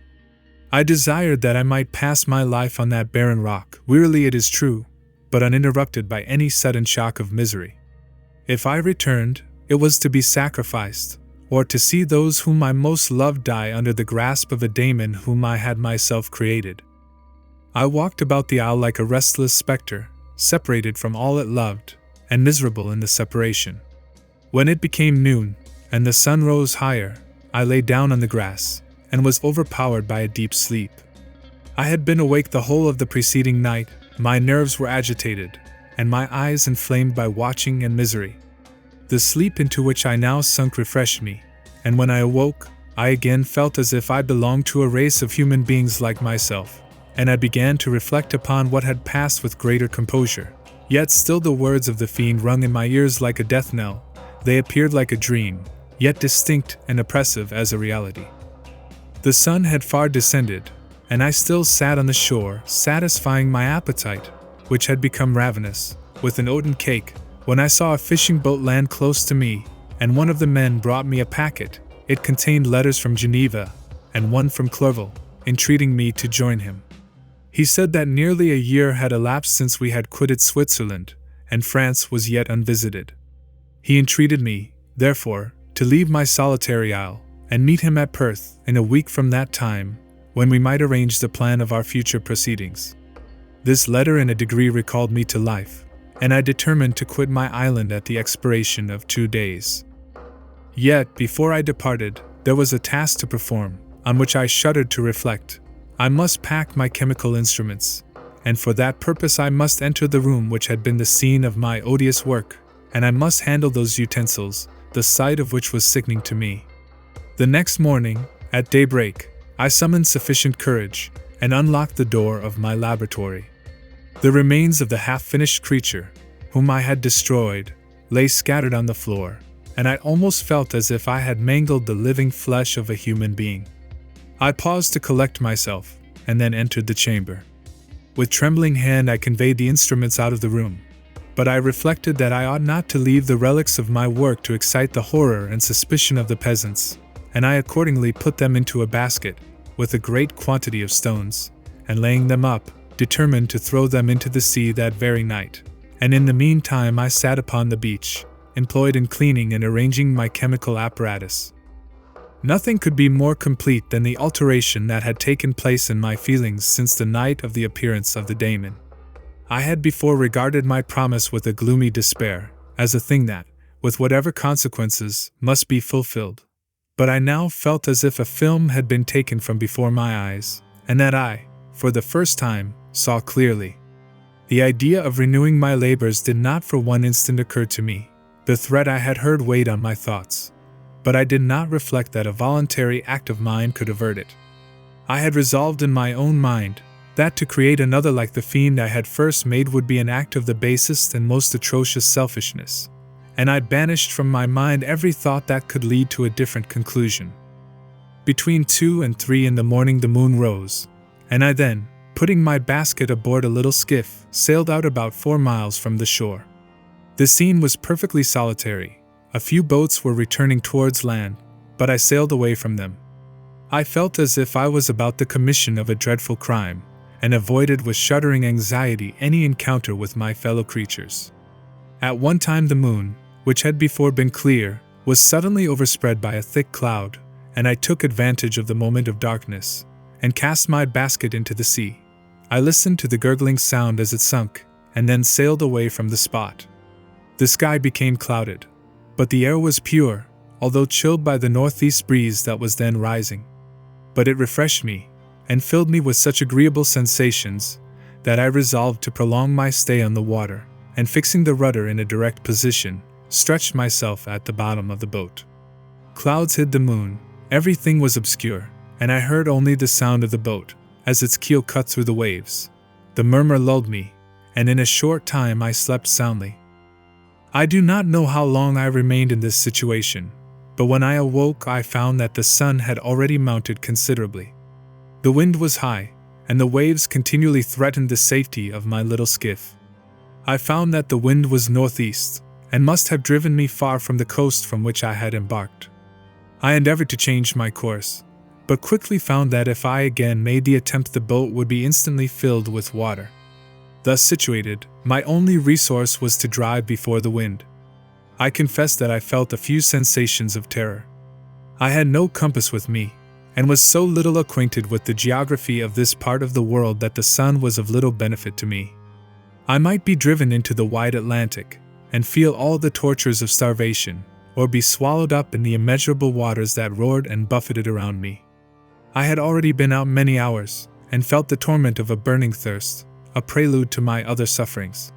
I desired that I might pass my life on that barren rock, wearily it is true, but uninterrupted by any sudden shock of misery. If I returned, it was to be sacrificed, or to see those whom I most loved die under the grasp of a daemon whom I had myself created. I walked about the isle like a restless spectre, separated from all it loved, and miserable in the separation. When it became noon, and the sun rose higher, I lay down on the grass, and was overpowered by a deep sleep. I had been awake the whole of the preceding night, my nerves were agitated, and my eyes inflamed by watching and misery. The sleep into which I now sunk refreshed me, and when I awoke, I again felt as if I belonged to a race of human beings like myself, and I began to reflect upon what had passed with greater composure. Yet still the words of the fiend rung in my ears like a death knell. They appeared like a dream, yet distinct and oppressive as a reality. The sun had far descended, and I still sat on the shore, satisfying my appetite, which had become ravenous, with an oaten cake, when I saw a fishing boat land close to me, and one of the men brought me a packet. It contained letters from Geneva, and one from Clerval, entreating me to join him. He said that nearly a year had elapsed since we had quitted Switzerland, and France was yet unvisited. He entreated me, therefore, to leave my solitary isle, and meet him at Perth in a week from that time, when we might arrange the plan of our future proceedings. This letter in a degree recalled me to life, and I determined to quit my island at the expiration of 2 days. Yet, before I departed, there was a task to perform, on which I shuddered to reflect. I must pack my chemical instruments, and for that purpose I must enter the room which had been the scene of my odious work, and I must handle those utensils, the sight of which was sickening to me. The next morning, at daybreak, I summoned sufficient courage, and unlocked the door of my laboratory. The remains of the half-finished creature, whom I had destroyed, lay scattered on the floor, and I almost felt as if I had mangled the living flesh of a human being. I paused to collect myself, and then entered the chamber. With trembling hand I conveyed the instruments out of the room, but I reflected that I ought not to leave the relics of my work to excite the horror and suspicion of the peasants, and I accordingly put them into a basket, with a great quantity of stones, and laying them up, determined to throw them into the sea that very night, and in the meantime I sat upon the beach, employed in cleaning and arranging my chemical apparatus. Nothing could be more complete than the alteration that had taken place in my feelings since the night of the appearance of the daemon. I had before regarded my promise with a gloomy despair, as a thing that, with whatever consequences, must be fulfilled. But I now felt as if a film had been taken from before my eyes, and that I, for the first time, saw clearly. The idea of renewing my labors did not for one instant occur to me. The threat I had heard weighed on my thoughts, but I did not reflect that a voluntary act of mine could avert it. I had resolved in my own mind that to create another like the fiend I had first made would be an act of the basest and most atrocious selfishness, and I banished from my mind every thought that could lead to a different conclusion. Between 2 and 3 in the morning the moon rose, and I then, putting my basket aboard a little skiff, sailed out about 4 miles from the shore. The scene was perfectly solitary. A few boats were returning towards land, but I sailed away from them. I felt as if I was about the commission of a dreadful crime, and avoided with shuddering anxiety any encounter with my fellow creatures. At one time the moon, which had before been clear, was suddenly overspread by a thick cloud, and I took advantage of the moment of darkness, and cast my basket into the sea. I listened to the gurgling sound as it sunk, and then sailed away from the spot. The sky became clouded, but the air was pure, although chilled by the northeast breeze that was then rising. But it refreshed me, and filled me with such agreeable sensations, that I resolved to prolong my stay on the water, and fixing the rudder in a direct position, stretched myself at the bottom of the boat. Clouds hid the moon, everything was obscure, and I heard only the sound of the boat, as its keel cut through the waves. The murmur lulled me, and in a short time I slept soundly. I do not know how long I remained in this situation, but when I awoke I found that the sun had already mounted considerably. The wind was high, and the waves continually threatened the safety of my little skiff. I found that the wind was northeast, and must have driven me far from the coast from which I had embarked. I endeavored to change my course, but quickly found that if I again made the attempt, the boat would be instantly filled with water. Thus situated, my only resource was to drive before the wind. I confess that I felt a few sensations of terror. I had no compass with me, and was so little acquainted with the geography of this part of the world that the sun was of little benefit to me. I might be driven into the wide Atlantic, and feel all the tortures of starvation, or be swallowed up in the immeasurable waters that roared and buffeted around me. I had already been out many hours, and felt the torment of a burning thirst, a prelude to my other sufferings.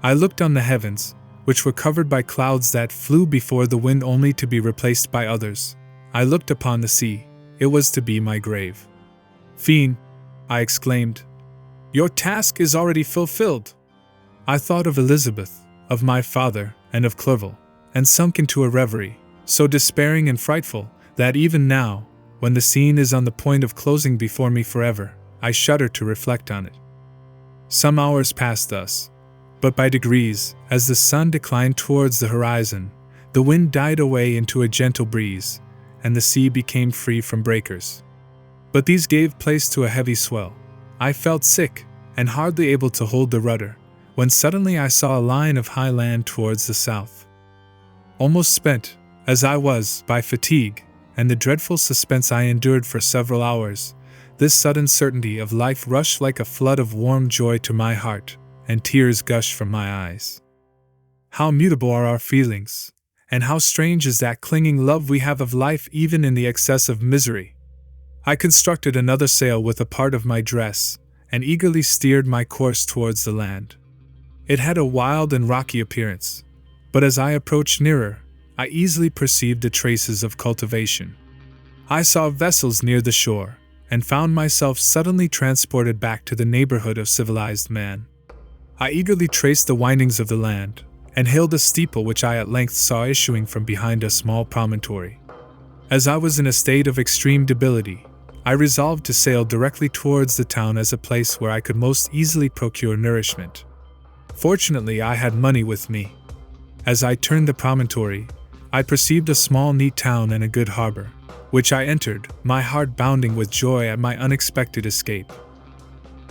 I looked on the heavens, which were covered by clouds that flew before the wind only to be replaced by others. I looked upon the sea. It was to be my grave. "Fiend," I exclaimed, "your task is already fulfilled." I thought of Elizabeth, of my father, and of Clerval, and sunk into a reverie, so despairing and frightful, that even now, when the scene is on the point of closing before me forever, I shudder to reflect on it. Some hours passed thus, but by degrees, as the sun declined towards the horizon, the wind died away into a gentle breeze, and the sea became free from breakers. But these gave place to a heavy swell. I felt sick, and hardly able to hold the rudder, when suddenly I saw a line of high land towards the south. Almost spent, as I was, by fatigue, and the dreadful suspense I endured for several hours, this sudden certainty of life rushed like a flood of warm joy to my heart, and tears gushed from my eyes. How mutable are our feelings, and how strange is that clinging love we have of life even in the excess of misery! I constructed another sail with a part of my dress, and eagerly steered my course towards the land. It had a wild and rocky appearance, but as I approached nearer, I easily perceived the traces of cultivation. I saw vessels near the shore, and found myself suddenly transported back to the neighborhood of civilized man. I eagerly traced the windings of the land, and hailed a steeple which I at length saw issuing from behind a small promontory. As I was in a state of extreme debility, I resolved to sail directly towards the town as a place where I could most easily procure nourishment. Fortunately, I had money with me. As I turned the promontory, I perceived a small neat town and a good harbor, which I entered, my heart bounding with joy at my unexpected escape.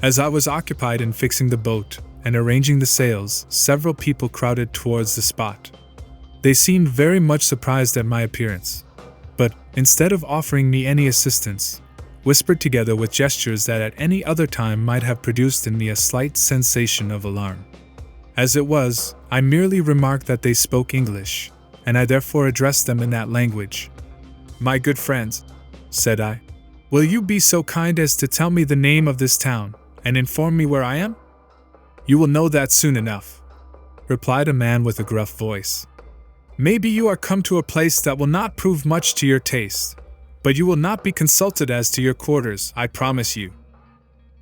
As I was occupied in fixing the boat and arranging the sails, several people crowded towards the spot. They seemed very much surprised at my appearance, but, instead of offering me any assistance, whispered together with gestures that at any other time might have produced in me a slight sensation of alarm. As it was, I merely remarked that they spoke English, and I therefore addressed them in that language. "My good friends," said I, "will you be so kind as to tell me the name of this town, and inform me where I am?" "You will know that soon enough," replied a man with a gruff voice. "Maybe you are come to a place that will not prove much to your taste, but you will not be consulted as to your quarters, I promise you."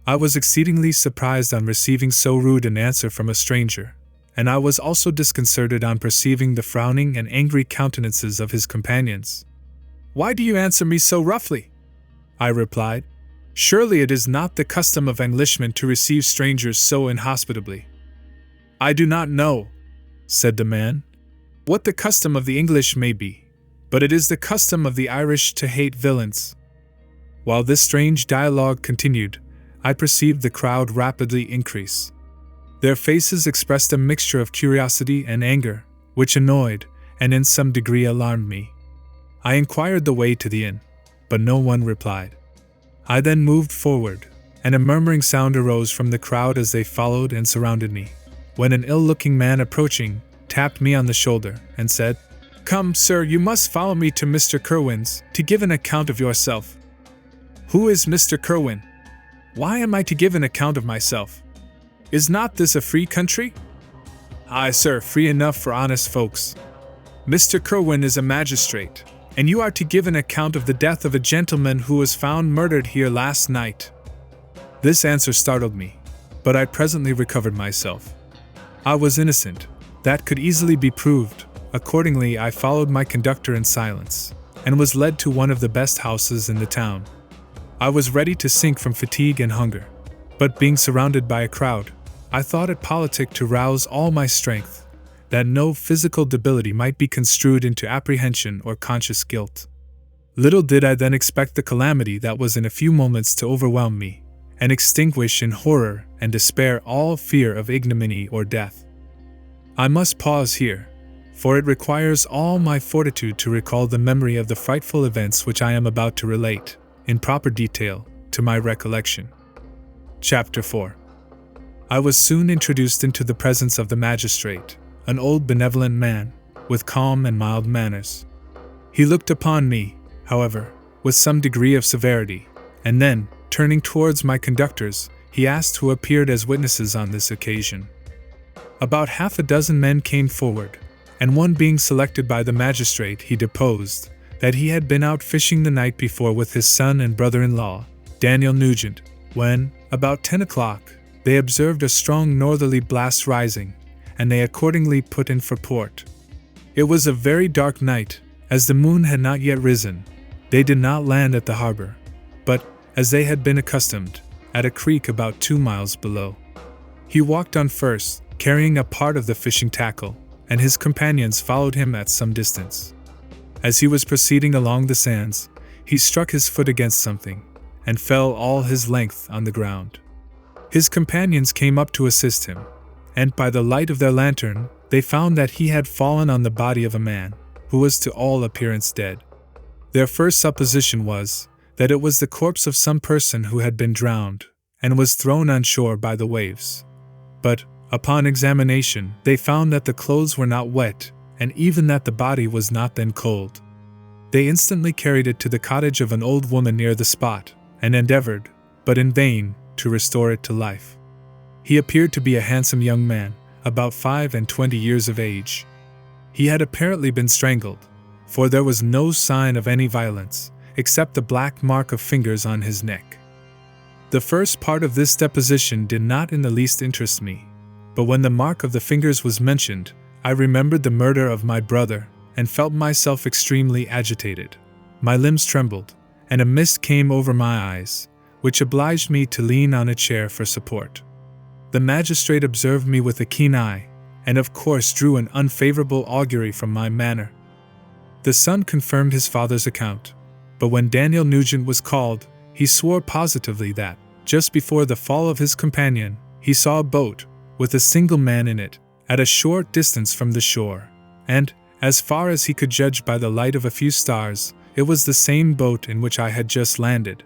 I was exceedingly surprised on receiving so rude an answer from a stranger, and I was also disconcerted on perceiving the frowning and angry countenances of his companions. "Why do you answer me so roughly?" I replied. "Surely it is not the custom of Englishmen to receive strangers so inhospitably." "I do not know," said the man, "what the custom of the English may be, but it is the custom of the Irish to hate villains." While this strange dialogue continued, I perceived the crowd rapidly increase. Their faces expressed a mixture of curiosity and anger, which annoyed, and in some degree alarmed me. I inquired the way to the inn, but no one replied. I then moved forward, and a murmuring sound arose from the crowd as they followed and surrounded me, when an ill-looking man approaching, tapped me on the shoulder, and said, "Come, sir, you must follow me to Mr. Kerwin's, to give an account of yourself." "Who is Mr. Kerwin? Why am I to give an account of myself? Is not this a free country?" "Aye, sir, free enough for honest folks. Mr. Kerwin is a magistrate, and you are to give an account of the death of a gentleman who was found murdered here last night." This answer startled me, but I presently recovered myself. I was innocent. That could easily be proved. Accordingly, I followed my conductor in silence, and was led to one of the best houses in the town. I was ready to sink from fatigue and hunger, but being surrounded by a crowd, I thought it politic to rouse all my strength, that no physical debility might be construed into apprehension or conscious guilt. Little did I then expect the calamity that was in a few moments to overwhelm me, and extinguish in horror and despair all fear of ignominy or death. I must pause here, for it requires all my fortitude to recall the memory of the frightful events which I am about to relate, in proper detail, to my recollection. Chapter 4. I was soon introduced into the presence of the magistrate, an old benevolent man, with calm and mild manners. He looked upon me, however, with some degree of severity, and then, turning towards my conductors, he asked who appeared as witnesses on this occasion. About half a dozen men came forward, and one being selected by the magistrate, he deposed that he had been out fishing the night before with his son and brother-in-law, Daniel Nugent, when, about 10 o'clock, they observed a strong northerly blast rising, and they accordingly put in for port. It was a very dark night, as the moon had not yet risen. They did not land at the harbor, but, as they had been accustomed, at a creek about 2 miles below. He walked on first, carrying a part of the fishing tackle, and his companions followed him at some distance. As he was proceeding along the sands, he struck his foot against something, and fell all his length on the ground. His companions came up to assist him, and by the light of their lantern, they found that he had fallen on the body of a man, who was to all appearance dead. Their first supposition was that it was the corpse of some person who had been drowned, and was thrown on shore by the waves. But, upon examination, they found that the clothes were not wet, and even that the body was not then cold. They instantly carried it to the cottage of an old woman near the spot, and endeavored, but in vain, to restore it to life. He appeared to be a handsome young man, about 25 years of age. He had apparently been strangled, for there was no sign of any violence, except the black mark of fingers on his neck. The first part of this deposition did not in the least interest me, but when the mark of the fingers was mentioned, I remembered the murder of my brother, and felt myself extremely agitated. My limbs trembled, and a mist came over my eyes, which obliged me to lean on a chair for support. The magistrate observed me with a keen eye, and of course drew an unfavorable augury from my manner. The son confirmed his father's account, but when Daniel Nugent was called, he swore positively that, just before the fall of his companion, he saw a boat, with a single man in it, at a short distance from the shore, and, as far as he could judge by the light of a few stars, it was the same boat in which I had just landed.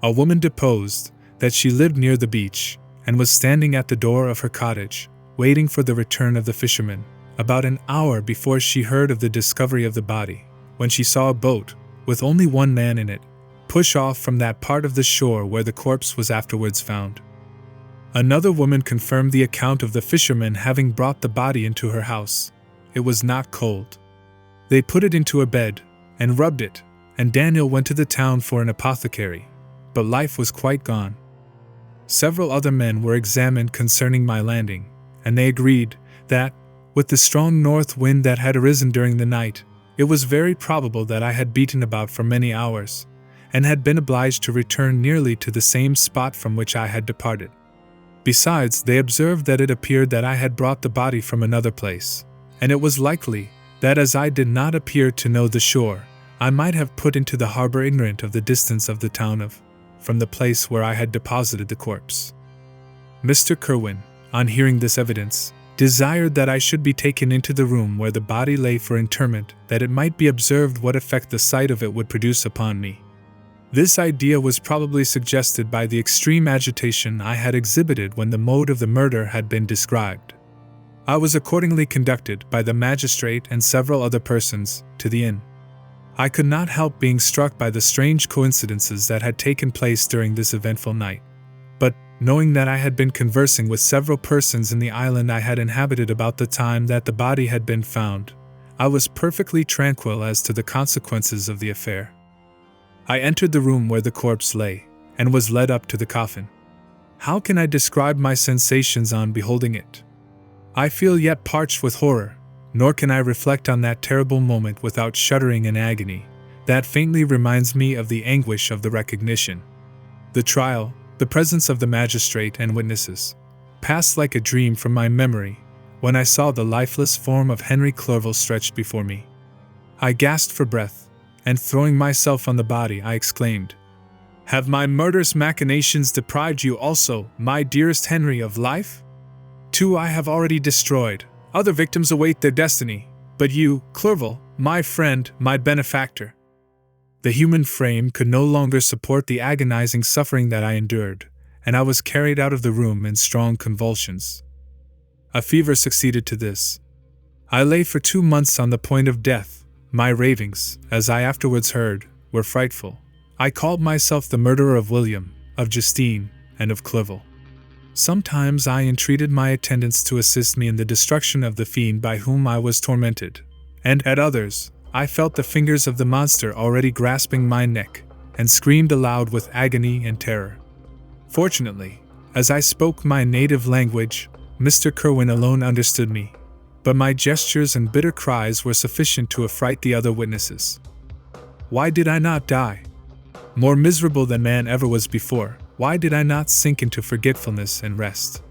A woman deposed that she lived near the beach, and was standing at the door of her cottage, waiting for the return of the fishermen, about an hour before she heard of the discovery of the body, when she saw a boat, with only one man in it, push off from that part of the shore where the corpse was afterwards found. Another woman confirmed the account of the fishermen having brought the body into her house. It was not cold. They put it into a bed, and rubbed it, and Daniel went to the town for an apothecary, but life was quite gone. Several other men were examined concerning my landing, and they agreed that, with the strong north wind that had arisen during the night, it was very probable that I had beaten about for many hours, and had been obliged to return nearly to the same spot from which I had departed. Besides, they observed that it appeared that I had brought the body from another place, and it was likely that as I did not appear to know the shore, I might have put into the harbor ignorant of the distance of the town from the place where I had deposited the corpse. Mr. Kerwin, on hearing this evidence, desired that I should be taken into the room where the body lay for interment, that it might be observed what effect the sight of it would produce upon me. This idea was probably suggested by the extreme agitation I had exhibited when the mode of the murder had been described. I was accordingly conducted by the magistrate and several other persons to the inn. I could not help being struck by the strange coincidences that had taken place during this eventful night, but, knowing that I had been conversing with several persons in the island I had inhabited about the time that the body had been found, I was perfectly tranquil as to the consequences of the affair. I entered the room where the corpse lay, and was led up to the coffin. How can I describe my sensations on beholding it? I feel yet parched with horror, nor can I reflect on that terrible moment without shuddering in agony, that faintly reminds me of the anguish of the recognition. The trial, the presence of the magistrate and witnesses, passed like a dream from my memory, when I saw the lifeless form of Henry Clerval stretched before me. I gasped for breath, and throwing myself on the body, I exclaimed, "Have my murderous machinations deprived you also, my dearest Henry, of life? 2 I have already destroyed, other victims await their destiny, but you, Clerval, my friend, my benefactor." The human frame could no longer support the agonizing suffering that I endured, and I was carried out of the room in strong convulsions. A fever succeeded to this. I lay for 2 months on the point of death. My ravings, as I afterwards heard, were frightful. I called myself the murderer of William, of Justine, and of Clerval. Sometimes I entreated my attendants to assist me in the destruction of the fiend by whom I was tormented, and at others, I felt the fingers of the monster already grasping my neck, and screamed aloud with agony and terror. Fortunately, as I spoke my native language, Mr. Kerwin alone understood me, but my gestures and bitter cries were sufficient to affright the other witnesses. Why did I not die? More miserable than man ever was before, why did I not sink into forgetfulness and rest?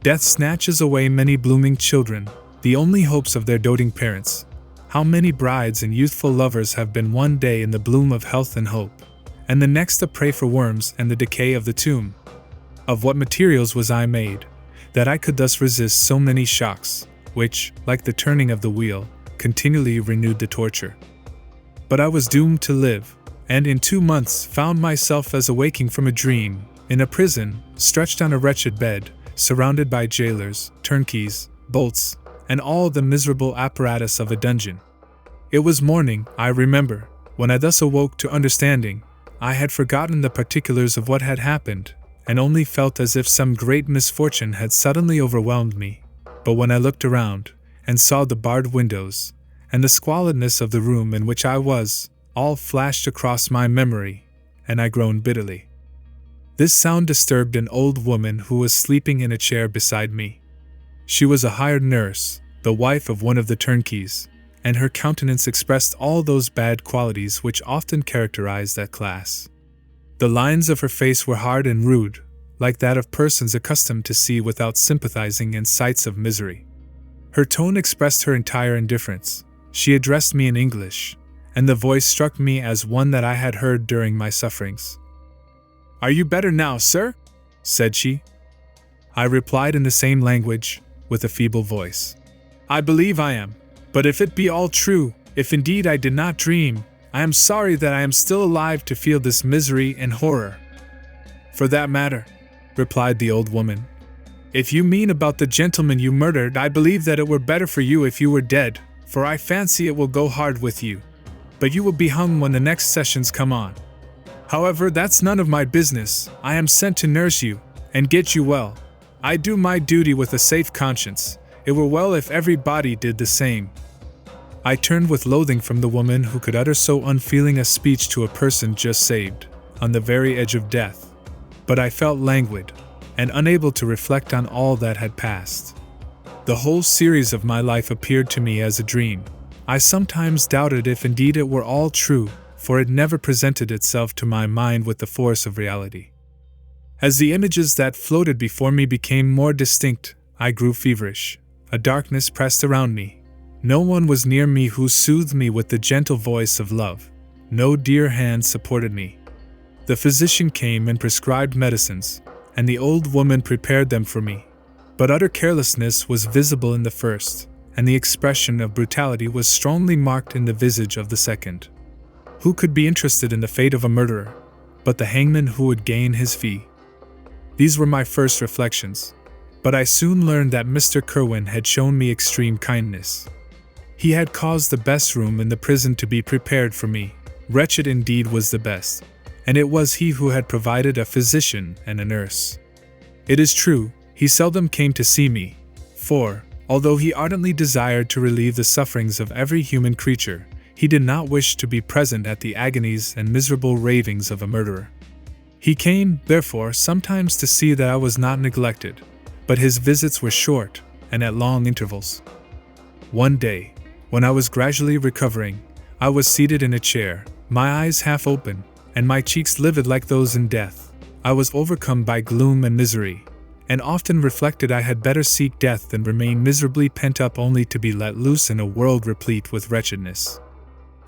Death snatches away many blooming children, the only hopes of their doting parents. How many brides and youthful lovers have been one day in the bloom of health and hope, and the next a prey for worms and the decay of the tomb? Of what materials was I made, that I could thus resist so many shocks, which, like the turning of the wheel, continually renewed the torture? But I was doomed to live, and in 2 months found myself as awaking from a dream, in a prison, stretched on a wretched bed, surrounded by jailers, turnkeys, bolts, and all the miserable apparatus of a dungeon. It was morning, I remember, when I thus awoke to understanding. I had forgotten the particulars of what had happened, and only felt as if some great misfortune had suddenly overwhelmed me. But when I looked around, and saw the barred windows, and the squalidness of the room in which I was, all flashed across my memory, and I groaned bitterly. This sound disturbed an old woman who was sleeping in a chair beside me. She was a hired nurse, the wife of one of the turnkeys, and her countenance expressed all those bad qualities which often characterize that class. The lines of her face were hard and rude, like that of persons accustomed to see without sympathizing in sights of misery. Her tone expressed her entire indifference. She addressed me in English, and the voice struck me as one that I had heard during my sufferings. "Are you better now, sir?" said she. I replied in the same language, with a feeble voice. "I believe I am, but if it be all true, if indeed I did not dream, I am sorry that I am still alive to feel this misery and horror." "For that matter," replied the old woman, "if you mean about the gentleman you murdered, I believe that it were better for you if you were dead, for I fancy it will go hard with you. But you will be hung when the next sessions come on. However, that's none of my business. I am sent to nurse you, and get you well. I do my duty with a safe conscience. It were well if everybody did the same." I turned with loathing from the woman who could utter so unfeeling a speech to a person just saved, on the very edge of death. But I felt languid, and unable to reflect on all that had passed. The whole series of my life appeared to me as a dream. I sometimes doubted if indeed it were all true, for it never presented itself to my mind with the force of reality. As the images that floated before me became more distinct, I grew feverish. A darkness pressed around me. No one was near me who soothed me with the gentle voice of love. No dear hand supported me. The physician came and prescribed medicines, and the old woman prepared them for me. But utter carelessness was visible in the first, and the expression of brutality was strongly marked in the visage of the second. Who could be interested in the fate of a murderer, but the hangman who would gain his fee? These were my first reflections, but I soon learned that Mr. Kerwin had shown me extreme kindness. He had caused the best room in the prison to be prepared for me. Wretched indeed was the best, and it was he who had provided a physician and a nurse. It is true, he seldom came to see me, for, although he ardently desired to relieve the sufferings of every human creature, he did not wish to be present at the agonies and miserable ravings of a murderer. He came, therefore, sometimes to see that I was not neglected, but his visits were short and at long intervals. One day, when I was gradually recovering, I was seated in a chair, my eyes half open, and my cheeks livid like those in death. I was overcome by gloom and misery, and often reflected I had better seek death than remain miserably pent up only to be let loose in a world replete with wretchedness.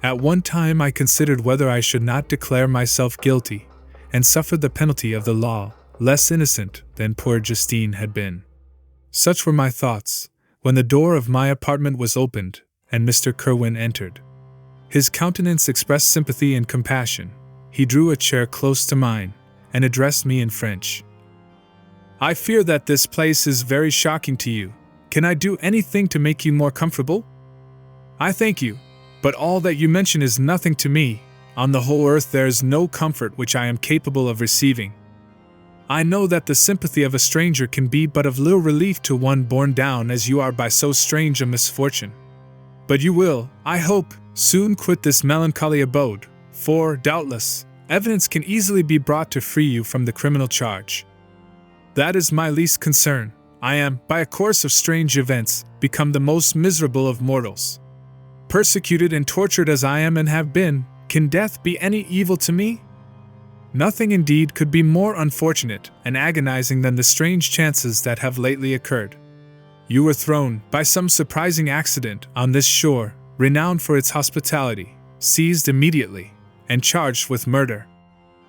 At one time I considered whether I should not declare myself guilty and suffer the penalty of the law, less innocent than poor Justine had been. Such were my thoughts, when the door of my apartment was opened, and Mr. Kerwin entered. His countenance expressed sympathy and compassion. He drew a chair close to mine, and addressed me in French. "I fear that this place is very shocking to you. Can I do anything to make you more comfortable?" "I thank you, but all that you mention is nothing to me. On the whole earth there is no comfort which I am capable of receiving. I know that the sympathy of a stranger can be but of little relief to one borne down as you are by so strange a misfortune. But you will, I hope, soon quit this melancholy abode, for, doubtless, evidence can easily be brought to free you from the criminal charge. That is my least concern. I am, by a course of strange events, become the most miserable of mortals. Persecuted and tortured as I am and have been, can death be any evil to me? Nothing indeed could be more unfortunate and agonizing than the strange chances that have lately occurred. You were thrown, by some surprising accident, on this shore, renowned for its hospitality, seized immediately, and charged with murder.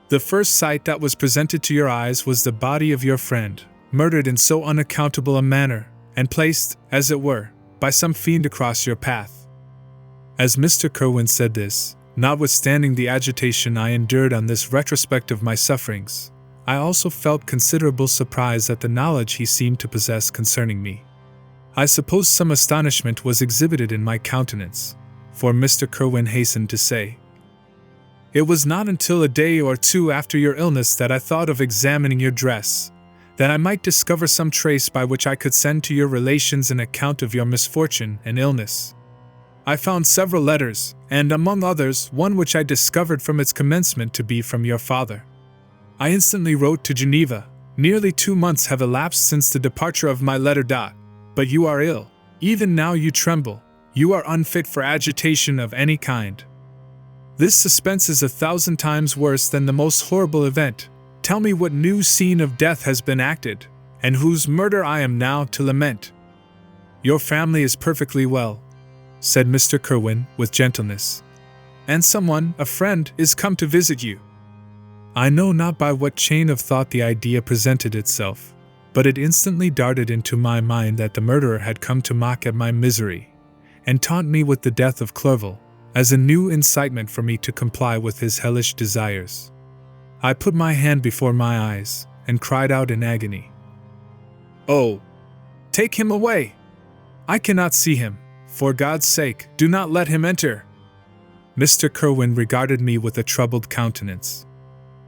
The first sight that was presented to your eyes was the body of your friend, murdered in so unaccountable a manner, and placed, as it were, by some fiend across your path." As Mr. Kerwin said this, notwithstanding the agitation I endured on this retrospect of my sufferings, I also felt considerable surprise at the knowledge he seemed to possess concerning me. I suppose some astonishment was exhibited in my countenance, for Mr. Kerwin hastened to say, "It was not until a day or two after your illness that I thought of examining your dress, that I might discover some trace by which I could send to your relations an account of your misfortune and illness. I found several letters, and among others one which I discovered from its commencement to be from your father. I instantly wrote to Geneva. Nearly 2 months have elapsed since the departure of my letter. But you are ill. Even now you tremble. You are unfit for agitation of any kind. This suspense is 1,000 times worse than the most horrible event. Tell me what new scene of death has been acted, and whose murder I am now to lament." "Your family is perfectly well," said Mr. Kerwin with gentleness, "and someone, a friend, is come to visit you." I know not by what chain of thought the idea presented itself, but it instantly darted into my mind that the murderer had come to mock at my misery, and taunt me with the death of Clerval, as a new incitement for me to comply with his hellish desires. I put my hand before my eyes, and cried out in agony, "Oh, take him away! I cannot see him. For God's sake, do not let him enter." Mr. Kerwin regarded me with a troubled countenance.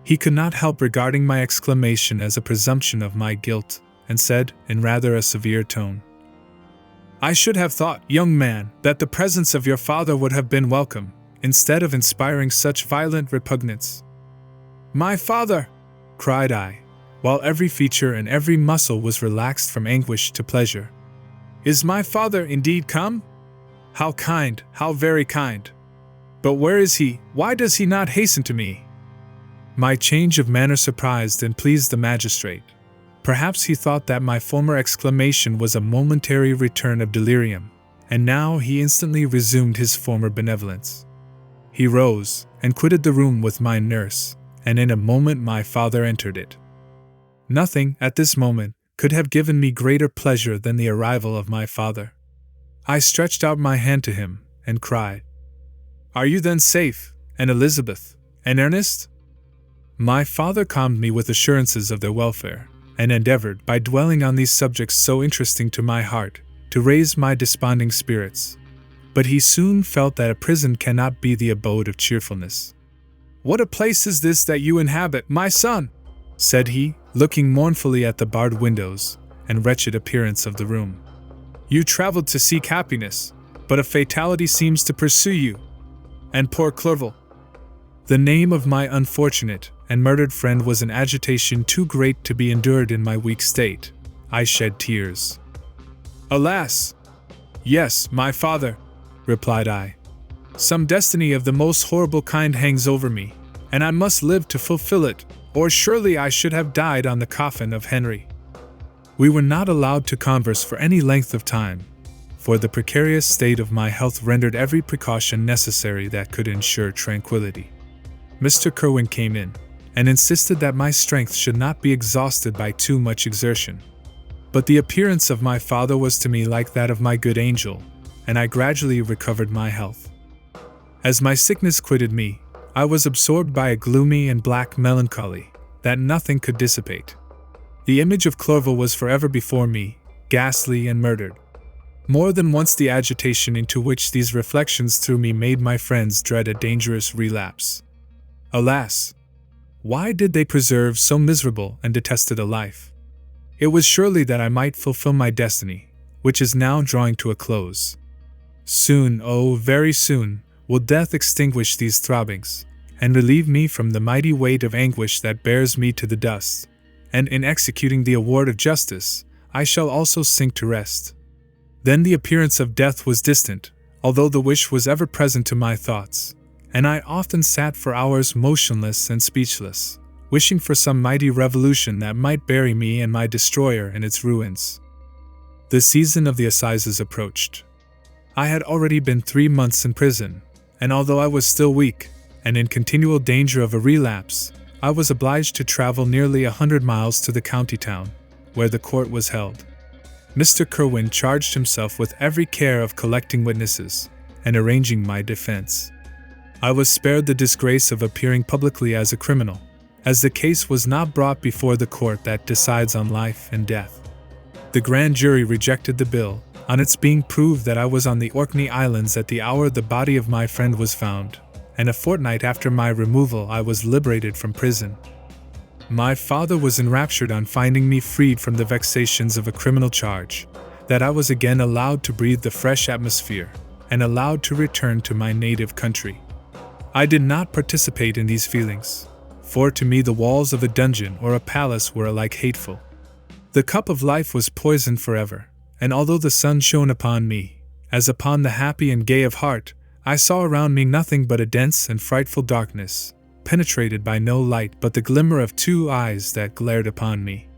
He could not help regarding my exclamation as a presumption of my guilt, and said, in rather a severe tone, "I should have thought, young man, that the presence of your father would have been welcome, instead of inspiring such violent repugnance." "My father!" cried I, while every feature and every muscle was relaxed from anguish to pleasure. "Is my father indeed come? How kind, how very kind! But where is he? Why does he not hasten to me?" My change of manner surprised and pleased the magistrate. Perhaps he thought that my former exclamation was a momentary return of delirium, and now he instantly resumed his former benevolence. He rose and quitted the room with my nurse, and in a moment my father entered it. Nothing, at this moment, could have given me greater pleasure than the arrival of my father. I stretched out my hand to him, and cried, "Are you then safe, and Elizabeth, and Ernest?" My father calmed me with assurances of their welfare, and endeavored, by dwelling on these subjects so interesting to my heart, to raise my desponding spirits. But he soon felt that a prison cannot be the abode of cheerfulness. "What a place is this that you inhabit, my son?" said he, looking mournfully at the barred windows and wretched appearance of the room. "You traveled to seek happiness, but a fatality seems to pursue you. And poor Clerval." The name of my unfortunate and murdered friend was an agitation too great to be endured in my weak state. I shed tears. "Alas! Yes, my father," replied I. "Some destiny of the most horrible kind hangs over me, and I must live to fulfill it, or surely I should have died on the coffin of Henry." We were not allowed to converse for any length of time, for the precarious state of my health rendered every precaution necessary that could ensure tranquility. Mr. Kerwin came in, and insisted that my strength should not be exhausted by too much exertion. But the appearance of my father was to me like that of my good angel, and I gradually recovered my health. As my sickness quitted me, I was absorbed by a gloomy and black melancholy that nothing could dissipate. The image of Clerval was forever before me, ghastly and murdered. More than once the agitation into which these reflections threw me made my friends dread a dangerous relapse. Alas! Why did they preserve so miserable and detested a life? It was surely that I might fulfill my destiny, which is now drawing to a close. Soon, oh, very soon, will death extinguish these throbbings, and relieve me from the mighty weight of anguish that bears me to the dust, and in executing the award of justice, I shall also sink to rest. Then the appearance of death was distant, although the wish was ever present to my thoughts, and I often sat for hours motionless and speechless, wishing for some mighty revolution that might bury me and my destroyer in its ruins. The season of the assizes approached. I had already been 3 months in prison, and although I was still weak, and in continual danger of a relapse, I was obliged to travel nearly 100 miles to the county town, where the court was held. Mr. Kerwin charged himself with every care of collecting witnesses, and arranging my defense. I was spared the disgrace of appearing publicly as a criminal, as the case was not brought before the court that decides on life and death. The grand jury rejected the bill, on its being proved that I was on the Orkney Islands at the hour the body of my friend was found, and a fortnight after my removal I was liberated from prison. My father was enraptured on finding me freed from the vexations of a criminal charge, that I was again allowed to breathe the fresh atmosphere, and allowed to return to my native country. I did not participate in these feelings, for to me the walls of a dungeon or a palace were alike hateful. The cup of life was poisoned forever, and although the sun shone upon me, as upon the happy and gay of heart, I saw around me nothing but a dense and frightful darkness, penetrated by no light but the glimmer of 2 eyes that glared upon me.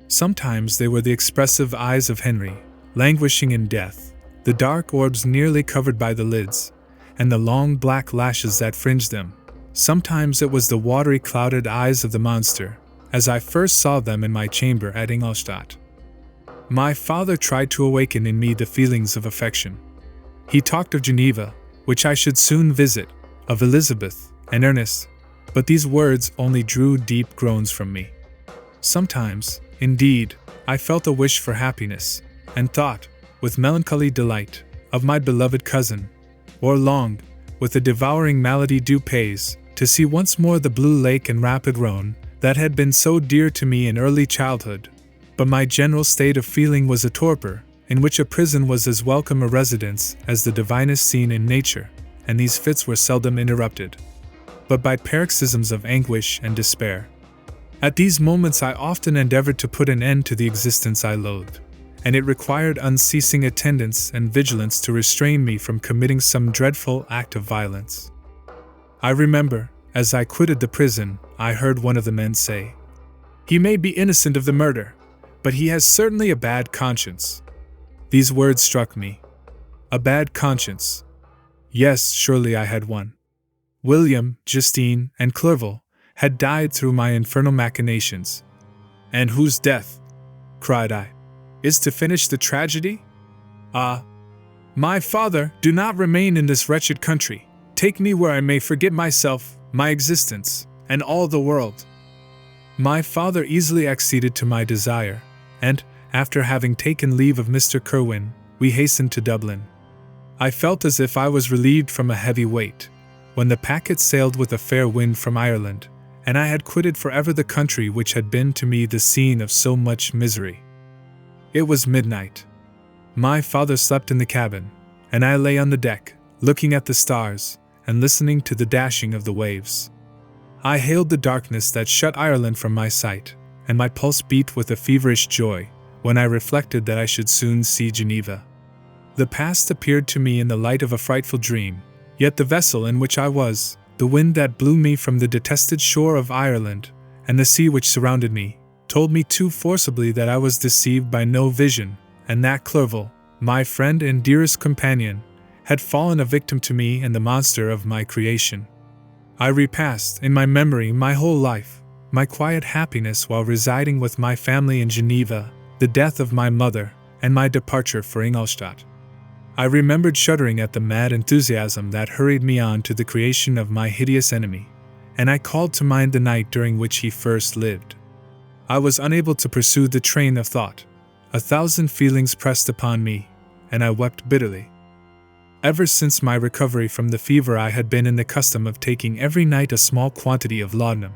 Sometimes they were the expressive eyes of Henry, languishing in death, the dark orbs nearly covered by the lids, and the long black lashes that fringed them. Sometimes it was the watery clouded eyes of the monster, as I first saw them in my chamber at Ingolstadt. My father tried to awaken in me the feelings of affection. He talked of Geneva, which I should soon visit, of Elizabeth, and Ernest, but these words only drew deep groans from me. Sometimes, indeed, I felt a wish for happiness, and thought, with melancholy delight, of my beloved cousin, or longed, with a devouring malady du pays, to see once more the blue lake and rapid Rhone that had been so dear to me in early childhood. But my general state of feeling was a torpor, in which a prison was as welcome a residence as the divinest scene in nature, and these fits were seldom interrupted, but by paroxysms of anguish and despair. At these moments I often endeavored to put an end to the existence I loathed, and it required unceasing attendance and vigilance to restrain me from committing some dreadful act of violence. I remember, as I quitted the prison, I heard one of the men say, "He may be innocent of the murder, but he has certainly a bad conscience." These words struck me. A bad conscience. Yes, surely I had one. William, Justine, and Clerval had died through my infernal machinations. "And whose death," cried I, "is to finish the tragedy? Ah, my father, do not remain in this wretched country. Take me where I may forget myself, my existence, and all the world." My father easily acceded to my desire, and, after having taken leave of Mr. Kerwin, we hastened to Dublin. I felt as if I was relieved from a heavy weight, when the packet sailed with a fair wind from Ireland, and I had quitted forever the country which had been to me the scene of so much misery. It was midnight. My father slept in the cabin, and I lay on the deck, looking at the stars, and listening to the dashing of the waves. I hailed the darkness that shut Ireland from my sight, and my pulse beat with a feverish joy, when I reflected that I should soon see Geneva. The past appeared to me in the light of a frightful dream, yet the vessel in which I was, the wind that blew me from the detested shore of Ireland, and the sea which surrounded me, told me too forcibly that I was deceived by no vision, and that Clerval, my friend and dearest companion, had fallen a victim to me and the monster of my creation. I repassed, in my memory, my whole life, my quiet happiness while residing with my family in Geneva, the death of my mother, and my departure for Ingolstadt. I remembered shuddering at the mad enthusiasm that hurried me on to the creation of my hideous enemy, and I called to mind the night during which he first lived. I was unable to pursue the train of thought. 1,000 feelings pressed upon me, and I wept bitterly. Ever since my recovery from the fever, I had been in the custom of taking every night a small quantity of laudanum,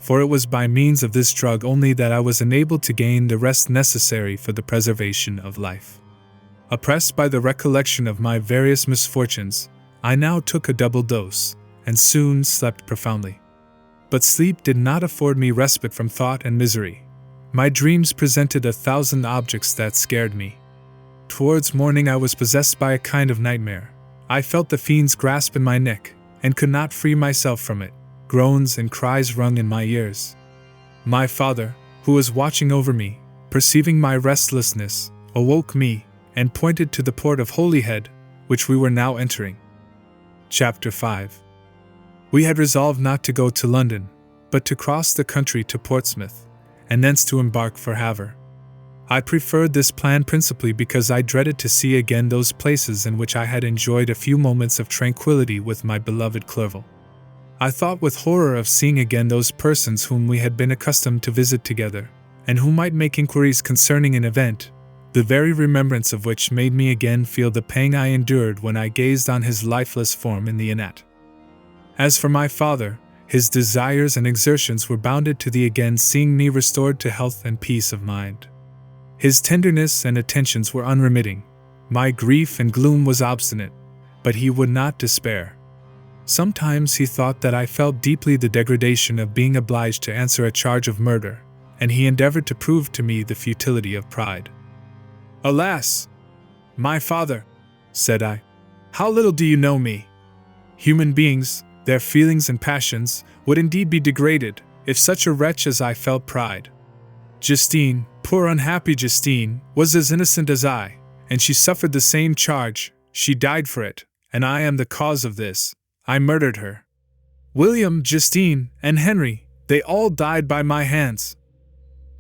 for it was by means of this drug only that I was enabled to gain the rest necessary for the preservation of life. Oppressed by the recollection of my various misfortunes, I now took a double dose, and soon slept profoundly. But sleep did not afford me respite from thought and misery. My dreams presented 1,000 objects that scared me. Towards morning I was possessed by a kind of nightmare. I felt the fiend's grasp in my neck, and could not free myself from it. Groans and cries rung in my ears. My father, who was watching over me, perceiving my restlessness, awoke me, and pointed to the port of Holyhead, which we were now entering. Chapter 5. We had resolved not to go to London, but to cross the country to Portsmouth, and thence to embark for Havre. I preferred this plan principally because I dreaded to see again those places in which I had enjoyed a few moments of tranquility with my beloved Clerval. I thought with horror of seeing again those persons whom we had been accustomed to visit together, and who might make inquiries concerning an event, the very remembrance of which made me again feel the pang I endured when I gazed on his lifeless form in the Annette. As for my father, his desires and exertions were bounded to the again seeing me restored to health and peace of mind. His tenderness and attentions were unremitting. My grief and gloom was obstinate, but he would not despair. Sometimes he thought that I felt deeply the degradation of being obliged to answer a charge of murder, and he endeavored to prove to me the futility of pride. "Alas, my father," said I, "how little do you know me! Human beings, their feelings and passions, would indeed be degraded, if such a wretch as I felt pride. Justine, poor unhappy Justine, was as innocent as I, and she suffered the same charge. She died for it, and I am the cause of this. I murdered her. William, Justine, and Henry, they all died by my hands."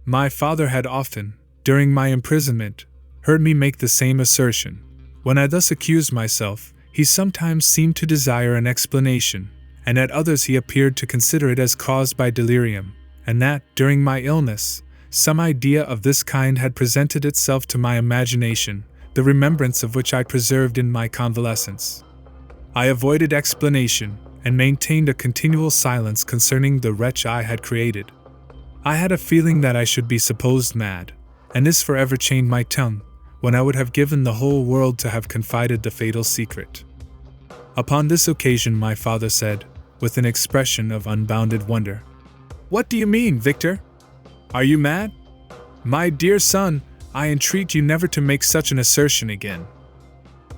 My father had often, during my imprisonment, heard me make the same assertion. When I thus accused myself, he sometimes seemed to desire an explanation, and at others he appeared to consider it as caused by delirium, and that, during my illness, some idea of this kind had presented itself to my imagination, the remembrance of which I preserved in my convalescence. I avoided explanation, and maintained a continual silence concerning the wretch I had created. I had a feeling that I should be supposed mad, and this forever chained my tongue, when I would have given the whole world to have confided the fatal secret. Upon this occasion my father said, with an expression of unbounded wonder, "What do you mean, Victor? Are you mad? My dear son, I entreat you never to make such an assertion again."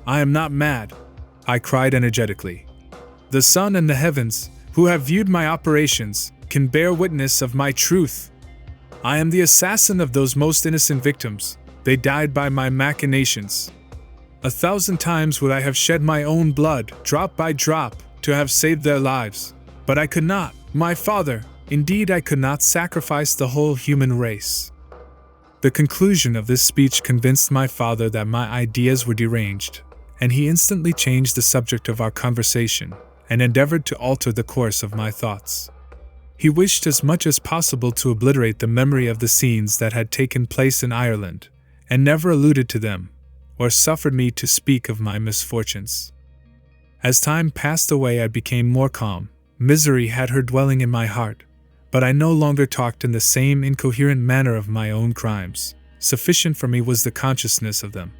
"I am not mad," I cried energetically. "The sun and the heavens, who have viewed my operations, can bear witness of my truth. I am the assassin of those most innocent victims. They died by my machinations. 1,000 times would I have shed my own blood, drop by drop, to have saved their lives. But I could not, my father, indeed I could not sacrifice the whole human race." The conclusion of this speech convinced my father that my ideas were deranged, and he instantly changed the subject of our conversation, and endeavored to alter the course of my thoughts. He wished as much as possible to obliterate the memory of the scenes that had taken place in Ireland, and never alluded to them, or suffered me to speak of my misfortunes. As time passed away I became more calm. Misery had her dwelling in my heart, but I no longer talked in the same incoherent manner of my own crimes. Sufficient for me was the consciousness of them.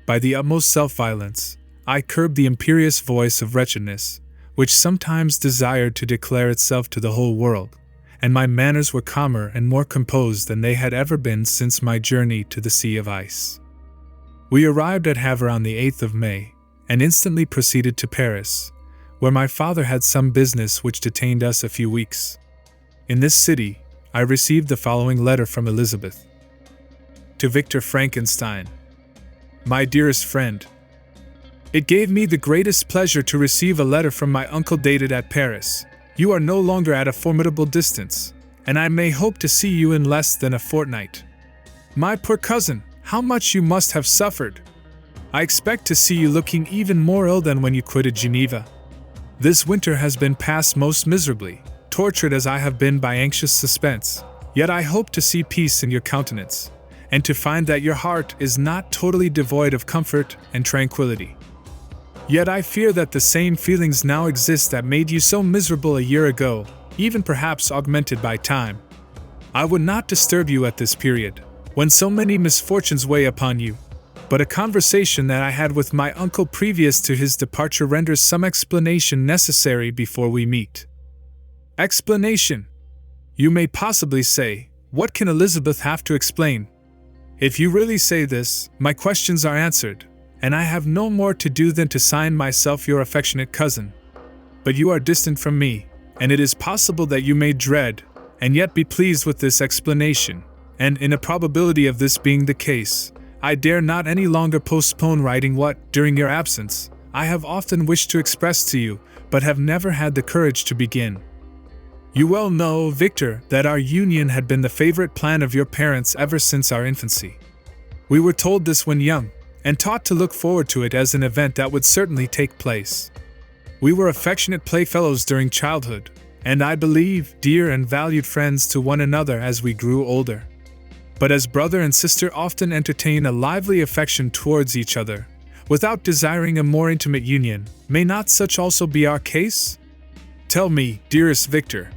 By the utmost self-violence, I curbed the imperious voice of wretchedness, which sometimes desired to declare itself to the whole world, and my manners were calmer and more composed than they had ever been since my journey to the Sea of Ice. We arrived at Havre on the 8th of May, and instantly proceeded to Paris, where my father had some business which detained us a few weeks. In this city, I received the following letter from Elizabeth. To Victor Frankenstein. my dearest friend. It gave me the greatest pleasure to receive a letter from my uncle dated at Paris. You are no longer at a formidable distance, and I may hope to see you in less than a fortnight. My poor cousin, how much you must have suffered! I expect to see you looking even more ill than when you quitted Geneva. This winter has been passed most miserably, tortured as I have been by anxious suspense, yet I hope to see peace in your countenance, and to find that your heart is not totally devoid of comfort and tranquility. Yet I fear that the same feelings now exist that made you so miserable a year ago, even perhaps augmented by time. I would not disturb you at this period, when so many misfortunes weigh upon you, but a conversation that I had with my uncle previous to his departure renders some explanation necessary before we meet. Explanation. You may possibly say, what can Elizabeth have to explain? If you really say this, my questions are answered, and I have no more to do than to sign myself your affectionate cousin. But you are distant from me, and it is possible that you may dread, and yet be pleased with this explanation, and in a probability of this being the case, I dare not any longer postpone writing what, during your absence, I have often wished to express to you, but have never had the courage to begin. You well know, Victor, that our union had been the favorite plan of your parents ever since our infancy. We were told this when young, and taught to look forward to it as an event that would certainly take place. We were affectionate playfellows during childhood, and I believe, dear and valued friends to one another as we grew older. But as brother and sister often entertain a lively affection towards each other, without desiring a more intimate union, may not such also be our case? Tell me, dearest Victor.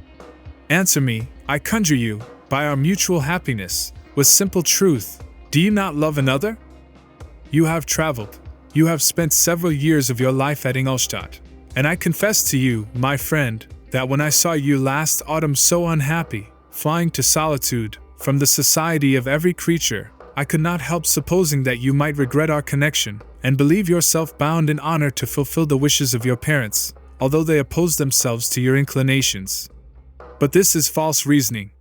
Answer me, I conjure you, by our mutual happiness, with simple truth, do you not love another? You have traveled, you have spent several years of your life at Ingolstadt, and I confess to you, my friend, that when I saw you last autumn so unhappy, flying to solitude, from the society of every creature, I could not help supposing that you might regret our connection, and believe yourself bound in honor to fulfill the wishes of your parents, although they oppose themselves to your inclinations. But this is false reasoning.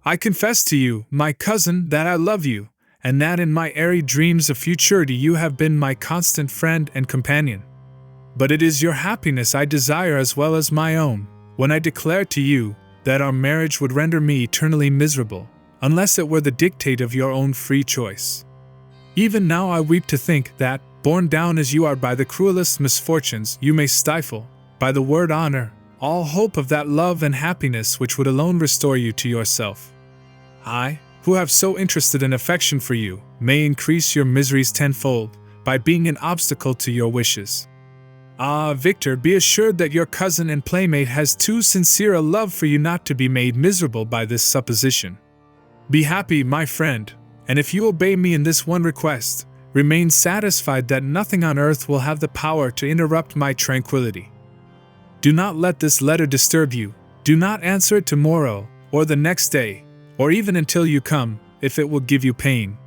I confess to you, my cousin, that I love you, and that in my airy dreams of futurity you have been my constant friend and companion. But it is your happiness I desire as well as my own, when I declare to you that our marriage would render me eternally miserable, unless it were the dictate of your own free choice. Even now I weep to think that, borne down as you are by the cruelest misfortunes, you may stifle, by the word honor, all hope of that love and happiness which would alone restore you to yourself. I, who have so interested an affection for you, may increase your miseries tenfold, by being an obstacle to your wishes. Ah, Victor, be assured that your cousin and playmate has too sincere a love for you not to be made miserable by this supposition. Be happy, my friend, and if you obey me in this one request, remain satisfied that nothing on earth will have the power to interrupt my tranquility. Do not let this letter disturb you, do not answer it tomorrow, or the next day, or even until you come, if it will give you pain.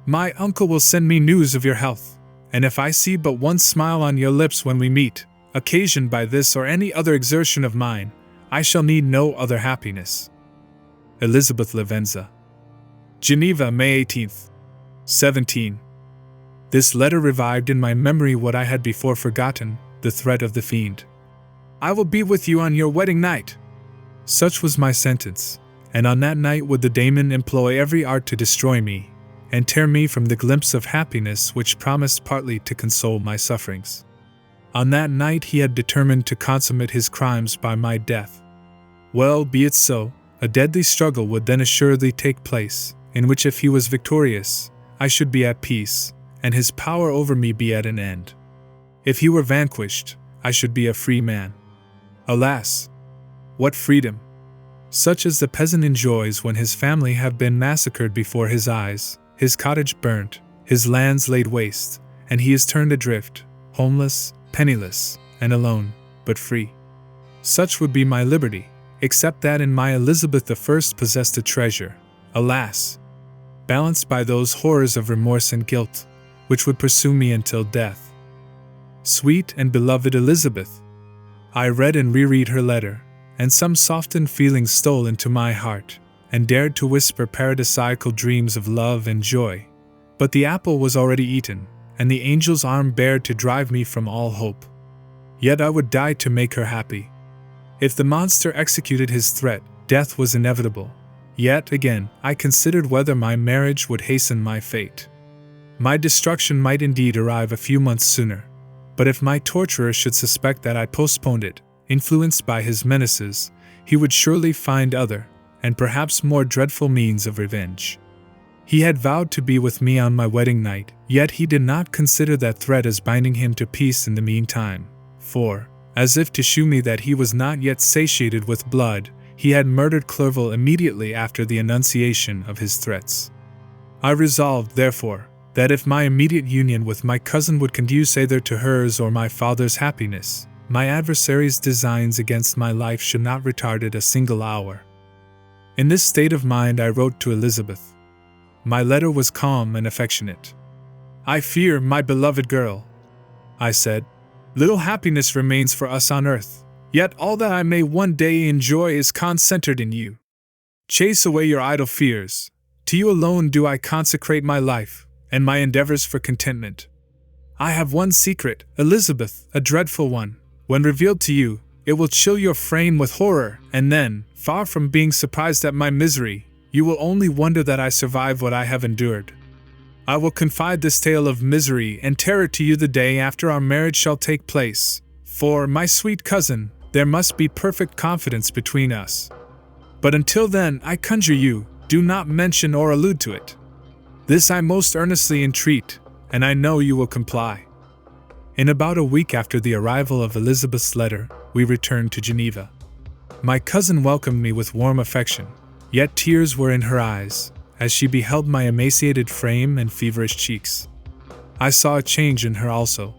My uncle will send me news of your health, and if I see but one smile on your lips when we meet, occasioned by this or any other exertion of mine, I shall need no other happiness. Elizabeth Lavenza. Geneva, May 18th. 17. This letter revived in my memory what I had before forgotten, the threat of the fiend. I will be with you on your wedding night. Such was my sentence. And on that night would the daemon employ every art to destroy me, and tear me from the glimpse of happiness which promised partly to console my sufferings. On that night he had determined to consummate his crimes by my death. Well, be it so, a deadly struggle would then assuredly take place, in which if he was victorious, I should be at peace, and his power over me be at an end. If he were vanquished, I should be a free man. Alas! What freedom! Such as the peasant enjoys when his family have been massacred before his eyes, his cottage burnt, his lands laid waste, and he is turned adrift, homeless, penniless, and alone, but free. Such would be my liberty, except that in my Elizabeth I possessed a treasure, alas! Balanced by those horrors of remorse and guilt, which would pursue me until death. Sweet and beloved Elizabeth! I read and reread her letter, and some softened feelings stole into my heart, and dared to whisper paradisiacal dreams of love and joy. But the apple was already eaten, and the angel's arm bared to drive me from all hope. Yet I would die to make her happy. If the monster executed his threat, death was inevitable. Yet again, I considered whether my marriage would hasten my fate. My destruction might indeed arrive a few months sooner, but if my torturer should suspect that I postponed it, influenced by his menaces, he would surely find other, and perhaps more dreadful means of revenge. He had vowed to be with me on my wedding night, yet he did not consider that threat as binding him to peace in the meantime, for, as if to shew me that he was not yet satiated with blood, he had murdered Clerval immediately after the enunciation of his threats. I resolved, therefore, that if my immediate union with my cousin would conduce either to hers or my father's happiness, my adversary's designs against my life should not retard it a single hour. In this state of mind I wrote to Elizabeth. My letter was calm and affectionate. "I fear, my beloved girl," I said, "little happiness remains for us on earth, yet all that I may one day enjoy is concentered in you. Chase away your idle fears. To you alone do I consecrate my life, and my endeavors for contentment. I have one secret, Elizabeth, a dreadful one. When revealed to you, it will chill your frame with horror, and then, far from being surprised at my misery, you will only wonder that I survive what I have endured. I will confide this tale of misery and terror to you the day after our marriage shall take place, for, my sweet cousin, there must be perfect confidence between us. But until then, I conjure you, do not mention or allude to it. This I most earnestly entreat, and I know you will comply." In about a week after the arrival of Elizabeth's letter, we returned to Geneva. My cousin welcomed me with warm affection, yet tears were in her eyes, as she beheld my emaciated frame and feverish cheeks. I saw a change in her also.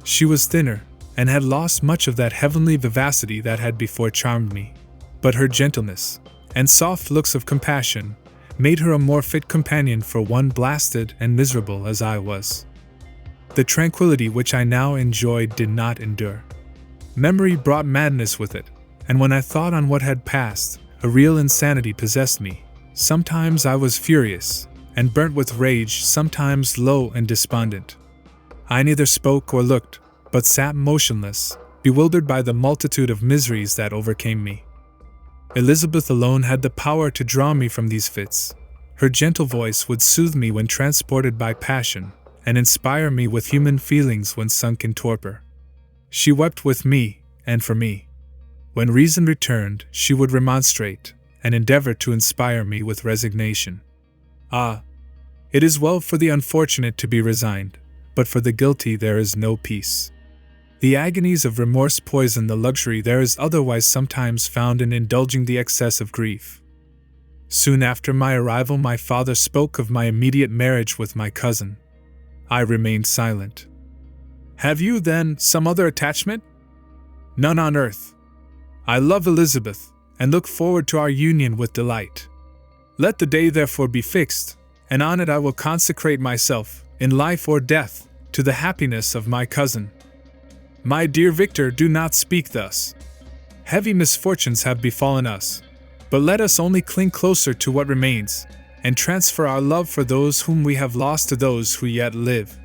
She was thinner, and had lost much of that heavenly vivacity that had before charmed me. But her gentleness, and soft looks of compassion, made her a more fit companion for one blasted and miserable as I was. The tranquility which I now enjoyed did not endure. Memory brought madness with it, and when I thought on what had passed, a real insanity possessed me. Sometimes I was furious, and burnt with rage, sometimes low and despondent. I neither spoke or looked, but sat motionless, bewildered by the multitude of miseries that overcame me. Elizabeth alone had the power to draw me from these fits. Her gentle voice would soothe me when transported by passion, and inspire me with human feelings when sunk in torpor. She wept with me, and for me. When reason returned, she would remonstrate, and endeavor to inspire me with resignation. Ah, it is well for the unfortunate to be resigned, but for the guilty there is no peace. The agonies of remorse poison the luxury there is otherwise sometimes found in indulging the excess of grief. Soon after my arrival, my father spoke of my immediate marriage with my cousin. I remained silent. "Have you, then, some other attachment?" "None on earth. I love Elizabeth, and look forward to our union with delight. Let the day therefore be fixed, and on it I will consecrate myself, in life or death, to the happiness of my cousin." "My dear Victor, do not speak thus. Heavy misfortunes have befallen us, but let us only cling closer to what remains, and transfer our love for those whom we have lost to those who yet live.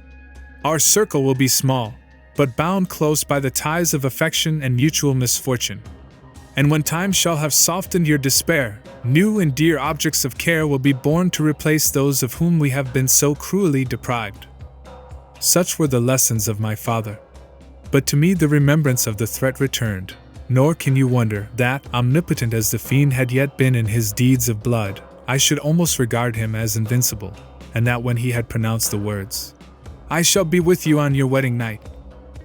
Our circle will be small, but bound close by the ties of affection and mutual misfortune. And when time shall have softened your despair, new and dear objects of care will be born to replace those of whom we have been so cruelly deprived." Such were the lessons of my father. But to me the remembrance of the threat returned, nor can you wonder that, omnipotent as the fiend had yet been in his deeds of blood, I should almost regard him as invincible, and that when he had pronounced the words, "I shall be with you on your wedding night,"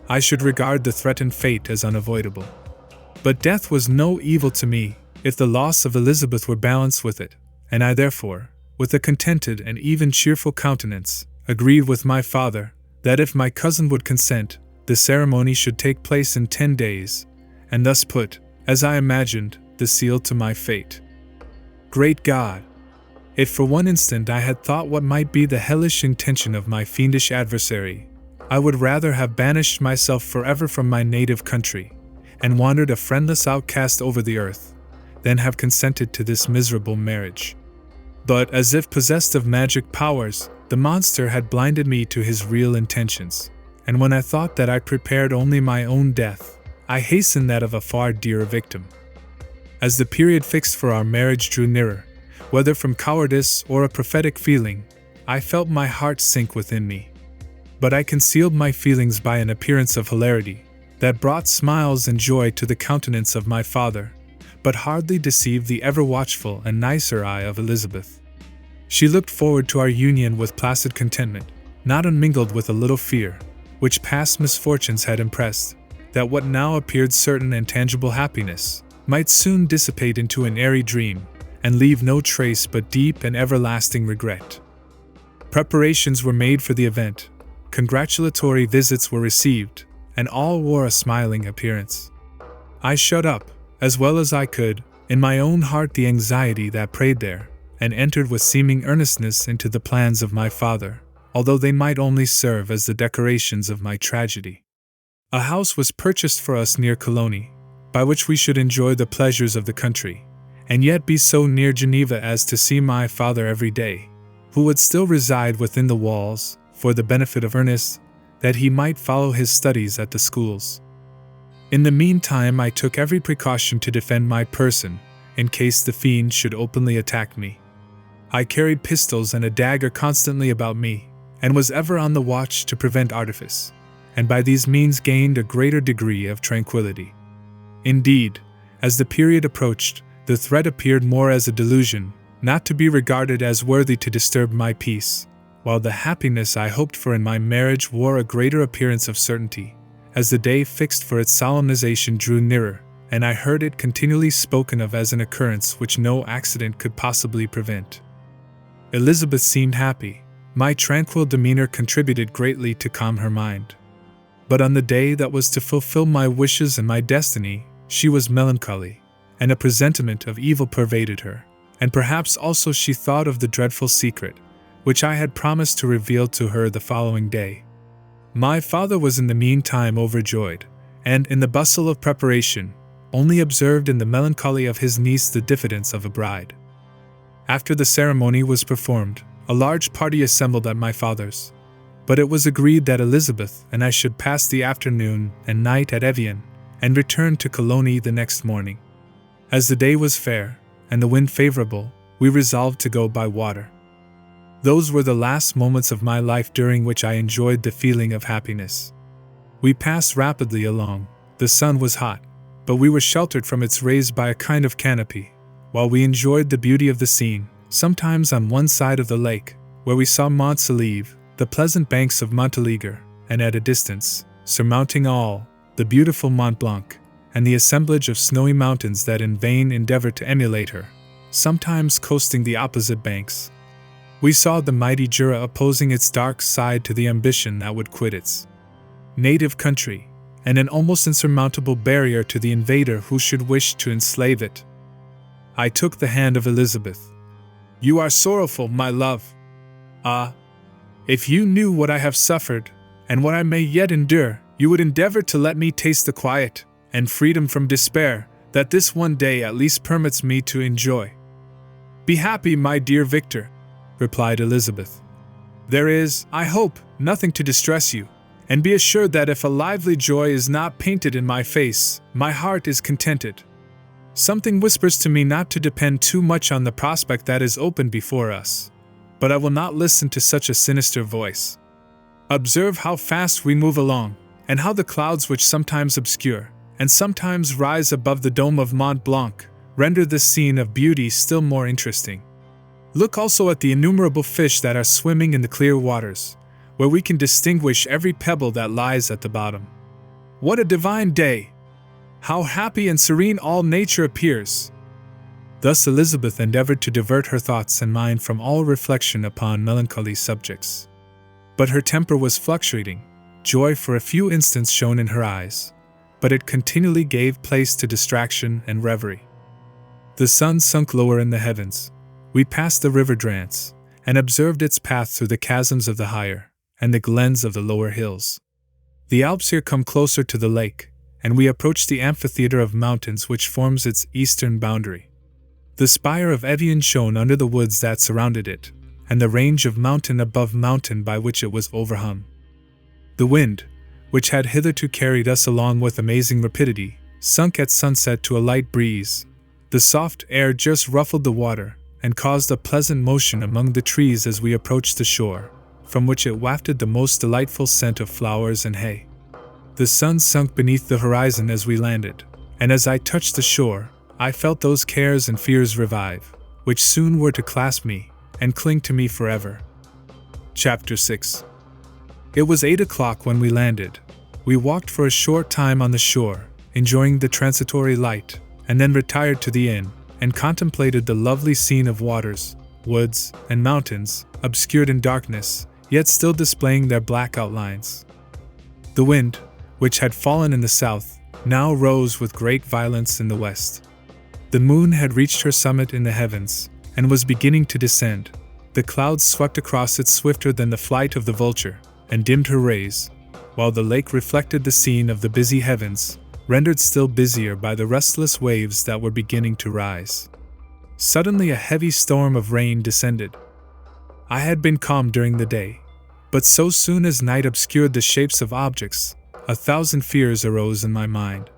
I should regard the threatened fate as unavoidable. But death was no evil to me, if the loss of Elizabeth were balanced with it, and I therefore, with a contented and even cheerful countenance, agreed with my father, that if my cousin would consent, the ceremony should take place in 10 days, and thus put, as I imagined, the seal to my fate. Great God! If for one instant I had thought what might be the hellish intention of my fiendish adversary, I would rather have banished myself forever from my native country, and wandered a friendless outcast over the earth, than have consented to this miserable marriage. But, as if possessed of magic powers, The monster had blinded me to his real intentions, and when I thought that I prepared only my own death, I hastened that of a far dearer victim. As the period fixed for our marriage drew nearer, whether from cowardice or a prophetic feeling, I felt my heart sink within me. But I concealed my feelings by an appearance of hilarity that brought smiles and joy to the countenance of my father, but hardly deceived the ever-watchful and nicer eye of Elizabeth. She looked forward to our union with placid contentment, not unmingled with a little fear, which past misfortunes had impressed, that what now appeared certain and tangible happiness might soon dissipate into an airy dream, and leave no trace but deep and everlasting regret. Preparations were made for the event, congratulatory visits were received, and all wore a smiling appearance. I shut up, as well as I could, in my own heart the anxiety that preyed there, and entered with seeming earnestness into the plans of my father, although they might only serve as the decorations of my tragedy. A house was purchased for us near Cologne, by which we should enjoy the pleasures of the country, and yet be so near Geneva as to see my father every day, who would still reside within the walls, for the benefit of Ernest, that he might follow his studies at the schools. In the meantime I took every precaution to defend my person, in case the fiend should openly attack me. I carried pistols and a dagger constantly about me, and was ever on the watch to prevent artifice, and by these means gained a greater degree of tranquility. Indeed, as the period approached, the threat appeared more as a delusion, not to be regarded as worthy to disturb my peace, while the happiness I hoped for in my marriage wore a greater appearance of certainty, as the day fixed for its solemnization drew nearer, and I heard it continually spoken of as an occurrence which no accident could possibly prevent. Elizabeth seemed happy. My tranquil demeanor contributed greatly to calm her mind. But on the day that was to fulfill my wishes and my destiny, she was melancholy, and a presentiment of evil pervaded her, and perhaps also she thought of the dreadful secret, which I had promised to reveal to her the following day. My father was in the meantime overjoyed, and in the bustle of preparation, only observed in the melancholy of his niece the diffidence of a bride. After the ceremony was performed, a large party assembled at my father's, but it was agreed that Elizabeth and I should pass the afternoon and night at Evian, and return to Cologne the next morning. As the day was fair, and the wind favorable, we resolved to go by water. Those were the last moments of my life during which I enjoyed the feeling of happiness. We passed rapidly along. The sun was hot, but we were sheltered from its rays by a kind of canopy, while we enjoyed the beauty of the scene, sometimes on one side of the lake, where we saw Mont Saleve, the pleasant banks of Montélimar, and at a distance, surmounting all, the beautiful Mont Blanc, and the assemblage of snowy mountains that in vain endeavored to emulate her, sometimes coasting the opposite banks. We saw the mighty Jura opposing its dark side to the ambition that would quit its native country, and an almost insurmountable barrier to the invader who should wish to enslave it. I took the hand of Elizabeth. "You are sorrowful, my love. Ah, if you knew what I have suffered, and what I may yet endure, you would endeavor to let me taste the quiet and freedom from despair that this one day at least permits me to enjoy." "Be happy, my dear Victor," replied Elizabeth. "There is, I hope, nothing to distress you, and be assured that if a lively joy is not painted in my face, my heart is contented. Something whispers to me not to depend too much on the prospect that is open before us, but I will not listen to such a sinister voice. Observe how fast we move along, and how the clouds which sometimes obscure, and sometimes rise above the dome of Mont Blanc, render this scene of beauty still more interesting. Look also at the innumerable fish that are swimming in the clear waters, where we can distinguish every pebble that lies at the bottom. What a divine day! How happy and serene all nature appears!" Thus Elizabeth endeavored to divert her thoughts and mind from all reflection upon melancholy subjects. But her temper was fluctuating. Joy for a few instants shone in her eyes, but it continually gave place to distraction and reverie. The sun sunk lower in the heavens. We passed the river Drance, and observed its path through the chasms of the higher, and the glens of the lower hills. The Alps here come closer to the lake, and we approached the amphitheater of mountains which forms its eastern boundary. The spire of Evian shone under the woods that surrounded it, and the range of mountain above mountain by which it was overhung. The wind, which had hitherto carried us along with amazing rapidity, sunk at sunset to a light breeze. The soft air just ruffled the water, and caused a pleasant motion among the trees as we approached the shore, from which it wafted the most delightful scent of flowers and hay. The sun sunk beneath the horizon as we landed, and as I touched the shore, I felt those cares and fears revive, which soon were to clasp me and cling to me forever. Chapter 6. It was 8 o'clock when we landed. We walked for a short time on the shore, enjoying the transitory light, and then retired to the inn, and contemplated the lovely scene of waters, woods, and mountains, obscured in darkness, yet still displaying their black outlines. The wind, which had fallen in the south, now rose with great violence in the west. The moon had reached her summit in the heavens, and was beginning to descend. The clouds swept across it swifter than the flight of the vulture, and dimmed her rays, while the lake reflected the scene of the busy heavens, rendered still busier by the restless waves that were beginning to rise. Suddenly a heavy storm of rain descended. I had been calm during the day, but so soon as night obscured the shapes of objects, 1,000 fears arose in my mind.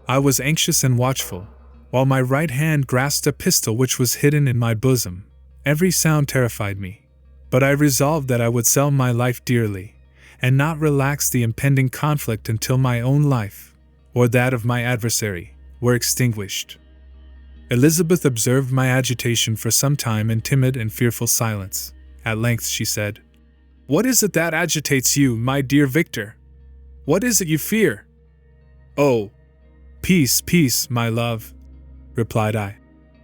I was anxious and watchful, while my right hand grasped a pistol which was hidden in my bosom. Every sound terrified me, but I resolved that I would sell my life dearly, and not relax the impending conflict until my own life, or that of my adversary, were extinguished. Elizabeth observed my agitation for some time in timid and fearful silence. At length she said, "What is it that agitates you, my dear Victor? What is it you fear?" "Oh, peace, peace, my love," replied I.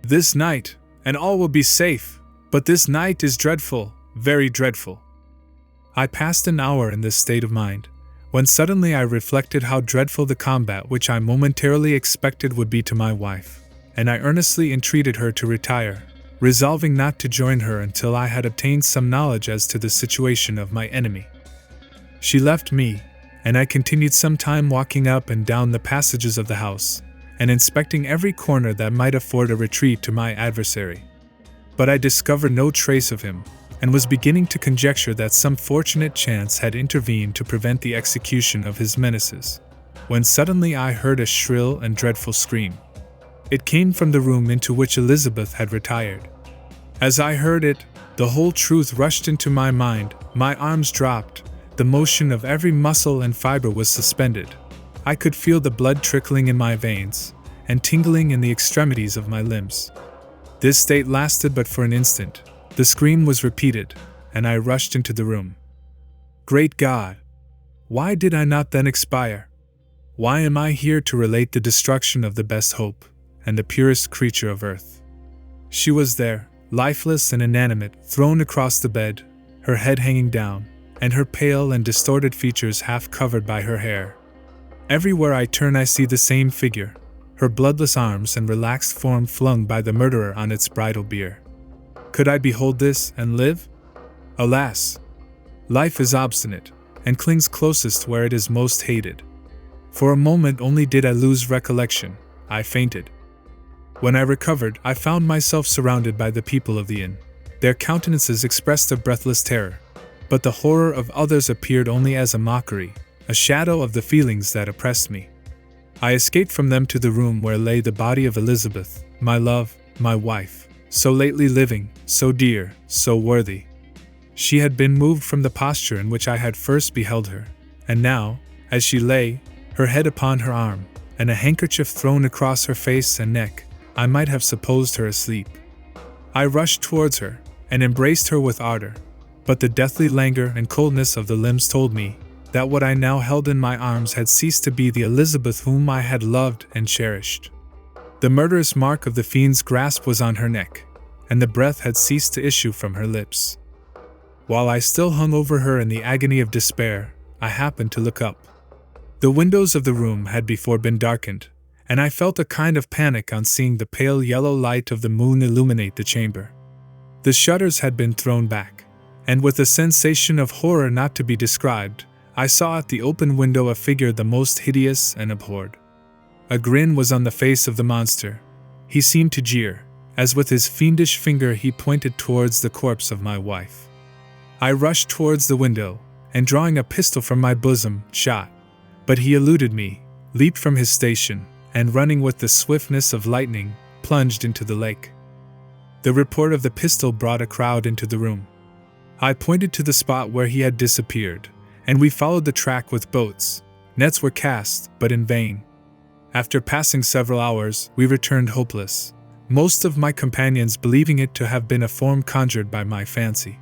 "This night, and all will be safe, but this night is dreadful, very dreadful." I passed an hour in this state of mind, when suddenly I reflected how dreadful the combat which I momentarily expected would be to my wife, and I earnestly entreated her to retire, resolving not to join her until I had obtained some knowledge as to the situation of my enemy. She left me, and I continued some time walking up and down the passages of the house, and inspecting every corner that might afford a retreat to my adversary. But I discovered no trace of him, and was beginning to conjecture that some fortunate chance had intervened to prevent the execution of his menaces, when suddenly I heard a shrill and dreadful scream. It came from the room into which Elizabeth had retired. As I heard it, the whole truth rushed into my mind, my arms dropped, the motion of every muscle and fiber was suspended. I could feel the blood trickling in my veins, and tingling in the extremities of my limbs. This state lasted but for an instant. The scream was repeated, and I rushed into the room. Great God! Why did I not then expire? Why am I here to relate the destruction of the best hope, and the purest creature of earth? She was there, lifeless and inanimate, thrown across the bed, her head hanging down, and her pale and distorted features half covered by her hair. Everywhere I turn I see the same figure, her bloodless arms and relaxed form flung by the murderer on its bridal bier. Could I behold this and live? Alas! Life is obstinate, and clings closest where it is most hated. For a moment only did I lose recollection. I fainted. When I recovered, I found myself surrounded by the people of the inn. Their countenances expressed a breathless terror, but the horror of others appeared only as a mockery, a shadow of the feelings that oppressed me. I escaped from them to the room where lay the body of Elizabeth, my love, my wife, so lately living, so dear, so worthy. She had been moved from the posture in which I had first beheld her, and now, as she lay, her head upon her arm, and a handkerchief thrown across her face and neck, I might have supposed her asleep. I rushed towards her, and embraced her with ardor, but the deathly languor and coldness of the limbs told me that what I now held in my arms had ceased to be the Elizabeth whom I had loved and cherished. The murderous mark of the fiend's grasp was on her neck, and the breath had ceased to issue from her lips. While I still hung over her in the agony of despair, I happened to look up. The windows of the room had before been darkened, and I felt a kind of panic on seeing the pale yellow light of the moon illuminate the chamber. The shutters had been thrown back, and with a sensation of horror not to be described, I saw at the open window a figure the most hideous and abhorred. A grin was on the face of the monster. He seemed to jeer, as with his fiendish finger he pointed towards the corpse of my wife. I rushed towards the window, and drawing a pistol from my bosom, shot. But he eluded me, leaped from his station, and running with the swiftness of lightning, plunged into the lake. The report of the pistol brought a crowd into the room. I pointed to the spot where he had disappeared, and we followed the track with boats. Nets were cast, but in vain. After passing several hours, we returned hopeless, most of my companions believing it to have been a form conjured by my fancy.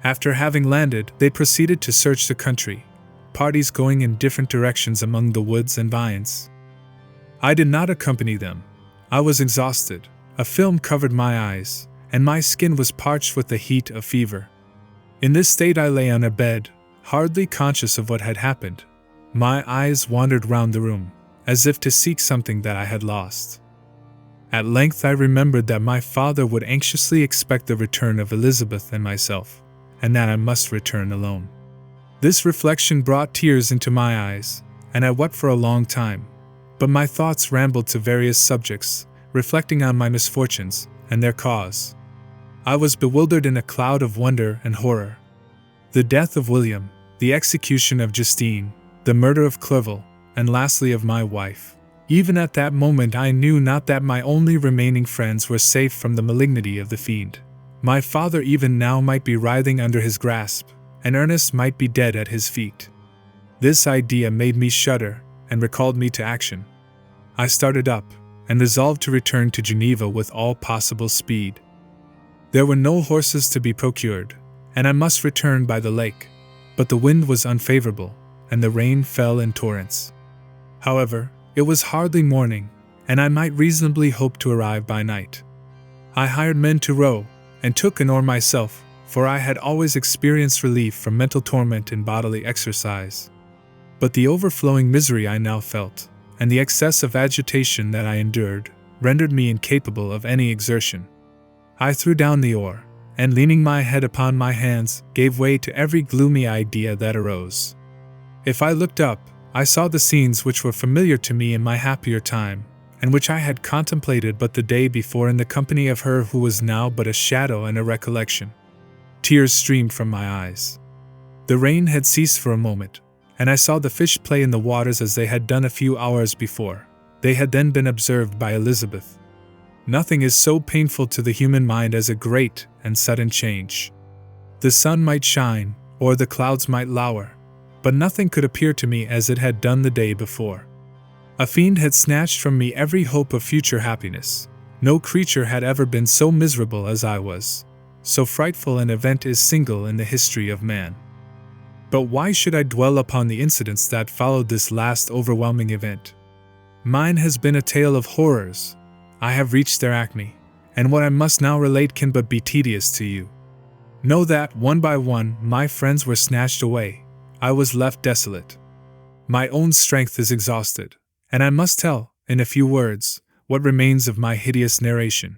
After having landed, they proceeded to search the country, parties going in different directions among the woods and vines. I did not accompany them. I was exhausted, a film covered my eyes, and my skin was parched with the heat of fever. In this state I lay on a bed, hardly conscious of what had happened. My eyes wandered round the room, as if to seek something that I had lost. At length I remembered that my father would anxiously expect the return of Elizabeth and myself, and that I must return alone. This reflection brought tears into my eyes, and I wept for a long time, but my thoughts rambled to various subjects, reflecting on my misfortunes and their cause. I was bewildered in a cloud of wonder and horror. The death of William, the execution of Justine, the murder of Clerval, and lastly of my wife. Even at that moment I knew not that my only remaining friends were safe from the malignity of the fiend. My father even now might be writhing under his grasp, and Ernest might be dead at his feet. This idea made me shudder and recalled me to action. I started up, and resolved to return to Geneva with all possible speed. There were no horses to be procured, and I must return by the lake, but the wind was unfavorable, and the rain fell in torrents. However, it was hardly morning, and I might reasonably hope to arrive by night. I hired men to row, and took an oar myself, for I had always experienced relief from mental torment in bodily exercise. But the overflowing misery I now felt, and the excess of agitation that I endured, rendered me incapable of any exertion. I threw down the oar, and leaning my head upon my hands, gave way to every gloomy idea that arose. If I looked up, I saw the scenes which were familiar to me in my happier time, and which I had contemplated but the day before in the company of her who was now but a shadow and a recollection. Tears streamed from my eyes. The rain had ceased for a moment, and I saw the fish play in the waters as they had done a few hours before. They had then been observed by Elizabeth. Nothing is so painful to the human mind as a great and sudden change. The sun might shine, or the clouds might lower, but nothing could appear to me as it had done the day before. A fiend had snatched from me every hope of future happiness. No creature had ever been so miserable as I was. So frightful an event is single in the history of man. But why should I dwell upon the incidents that followed this last overwhelming event? Mine has been a tale of horrors. I have reached their acme, and what I must now relate can but be tedious to you. Know that, one by one, my friends were snatched away. I was left desolate. My own strength is exhausted, and I must tell, in a few words, what remains of my hideous narration.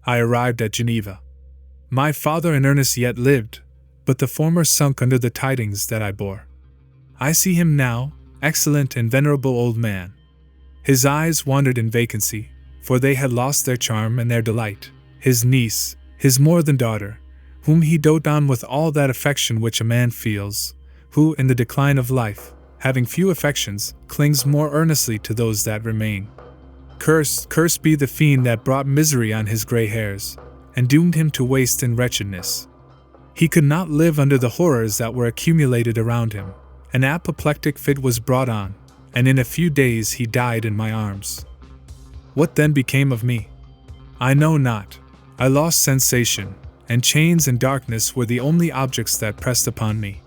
I arrived at Geneva. My father and Ernest yet lived, but the former sunk under the tidings that I bore. I see him now, excellent and venerable old man. His eyes wandered in vacancy, for they had lost their charm and their delight. His niece, his more than daughter, whom he doted on with all that affection which a man feels, who, in the decline of life, having few affections, clings more earnestly to those that remain. Cursed be the fiend that brought misery on his gray hairs, and doomed him to waste in wretchedness. He could not live under the horrors that were accumulated around him. An apoplectic fit was brought on, and in a few days he died in my arms. What then became of me? I know not. I lost sensation, and chains and darkness were the only objects that pressed upon me.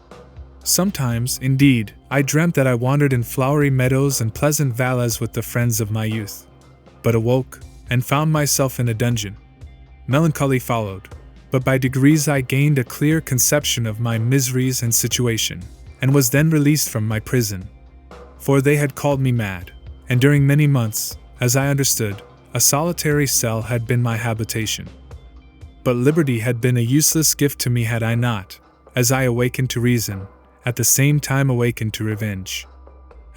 Sometimes, indeed, I dreamt that I wandered in flowery meadows and pleasant valleys with the friends of my youth, but awoke, and found myself in a dungeon. Melancholy followed, but by degrees I gained a clear conception of my miseries and situation, and was then released from my prison. For they had called me mad, and during many months, as I understood, a solitary cell had been my habitation. But liberty had been a useless gift to me had I not, as I awakened to reason, at the same time awakened to revenge.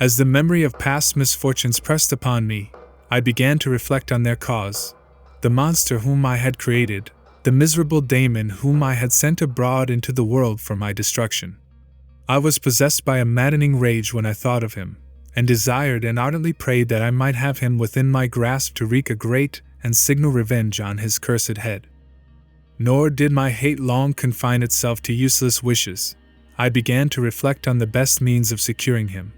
As the memory of past misfortunes pressed upon me, I began to reflect on their cause, the monster whom I had created, the miserable daemon whom I had sent abroad into the world for my destruction. I was possessed by a maddening rage when I thought of him, and desired and ardently prayed that I might have him within my grasp to wreak a great and signal revenge on his cursed head. Nor did my hate long confine itself to useless wishes. I began to reflect on the best means of securing him,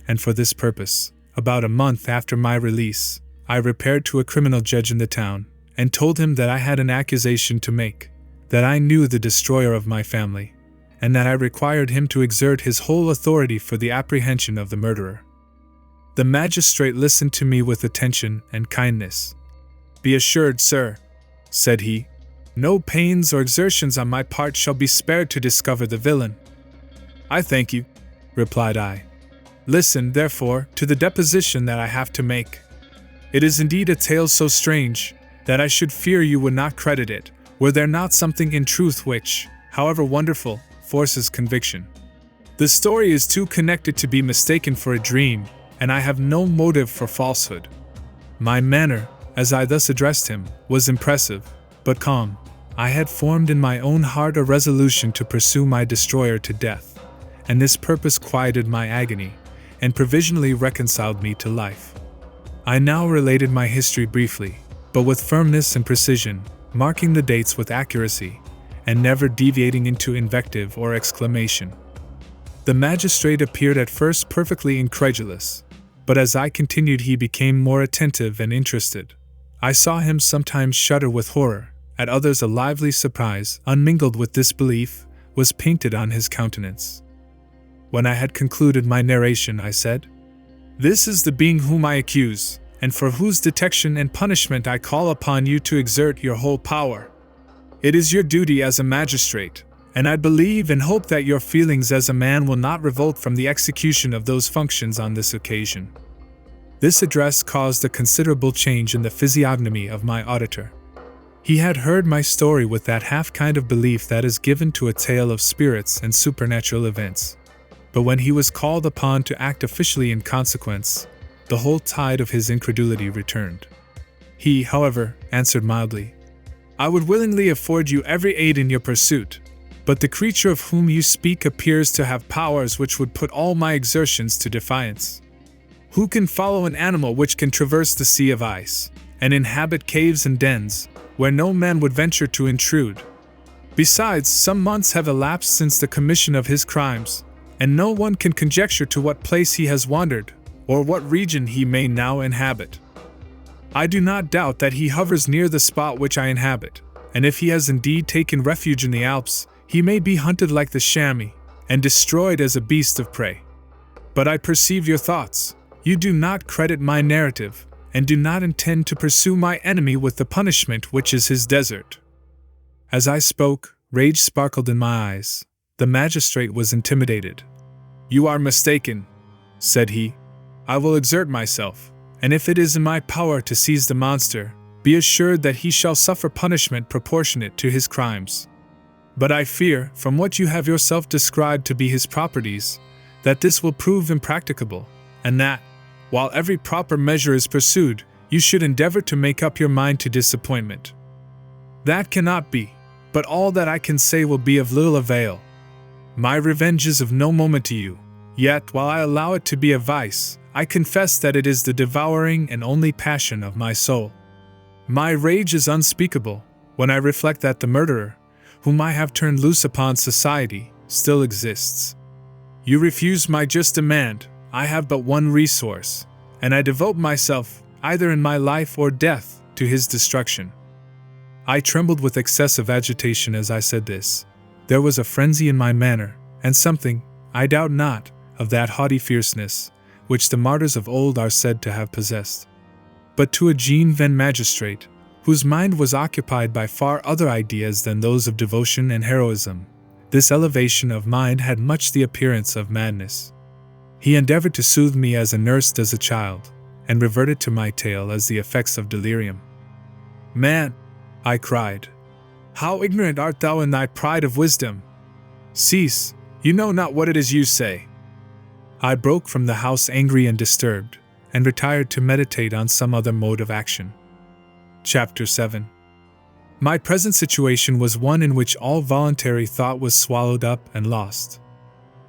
and for this purpose, about a month after my release, I repaired to a criminal judge in the town, and told him that I had an accusation to make, that I knew the destroyer of my family, and that I required him to exert his whole authority for the apprehension of the murderer. The magistrate listened to me with attention and kindness. "Be assured, sir," said he, "no pains or exertions on my part shall be spared to discover the villain." "I thank you," replied I. "Listen, therefore, to the deposition that I have to make. It is indeed a tale so strange that I should fear you would not credit it, were there not something in truth which, however wonderful, forces conviction. The story is too connected to be mistaken for a dream, and I have no motive for falsehood." My manner, as I thus addressed him, was impressive, but calm. I had formed in my own heart a resolution to pursue my destroyer to death, and this purpose quieted my agony, and provisionally reconciled me to life. I now related my history briefly, but with firmness and precision, marking the dates with accuracy, and never deviating into invective or exclamation. The magistrate appeared at first perfectly incredulous, but as I continued he became more attentive and interested. I saw him sometimes shudder with horror, at others a lively surprise, unmingled with disbelief, was painted on his countenance. When I had concluded my narration, I said, "This is the being whom I accuse, and for whose detection and punishment I call upon you to exert your whole power. It is your duty as a magistrate, and I believe and hope that your feelings as a man will not revolt from the execution of those functions on this occasion." This address caused a considerable change in the physiognomy of my auditor. He had heard my story with that half kind of belief that is given to a tale of spirits and supernatural events. But when he was called upon to act officially in consequence, the whole tide of his incredulity returned. He, however, answered mildly, "I would willingly afford you every aid in your pursuit, but the creature of whom you speak appears to have powers which would put all my exertions to defiance. Who can follow an animal which can traverse the sea of ice, and inhabit caves and dens, where no man would venture to intrude? Besides, some months have elapsed since the commission of his crimes, and no one can conjecture to what place he has wandered, or what region he may now inhabit. I do not doubt that he hovers near the spot which I inhabit, and if he has indeed taken refuge in the Alps, he may be hunted like the chamois, and destroyed as a beast of prey. But I perceive your thoughts. You do not credit my narrative, and do not intend to pursue my enemy with the punishment which is his desert." As I spoke, rage sparkled in my eyes. The magistrate was intimidated. "You are mistaken," said he. "I will exert myself, and if it is in my power to seize the monster, be assured that he shall suffer punishment proportionate to his crimes. But I fear, from what you have yourself described to be his properties, that this will prove impracticable, and that, while every proper measure is pursued, you should endeavor to make up your mind to disappointment. That cannot be, but all that I can say will be of little avail. My revenge is of no moment to you, yet while I allow it to be a vice, I confess that it is the devouring and only passion of my soul. My rage is unspeakable when I reflect that the murderer, whom I have turned loose upon society, still exists. You refuse my just demand. I have but one resource, and I devote myself, either in my life or death, to his destruction." I trembled with excessive agitation as I said this. There was a frenzy in my manner, and something, I doubt not, of that haughty fierceness, which the martyrs of old are said to have possessed. But to a genuine magistrate, whose mind was occupied by far other ideas than those of devotion and heroism, this elevation of mind had much the appearance of madness. He endeavored to soothe me as a nurse does a child, and reverted to my tale as the effects of delirium. "Man," I cried, "how ignorant art thou in thy pride of wisdom! Cease, you know not what it is you say." I broke from the house angry and disturbed, and retired to meditate on some other mode of action. Chapter 7. My present situation was one in which all voluntary thought was swallowed up and lost.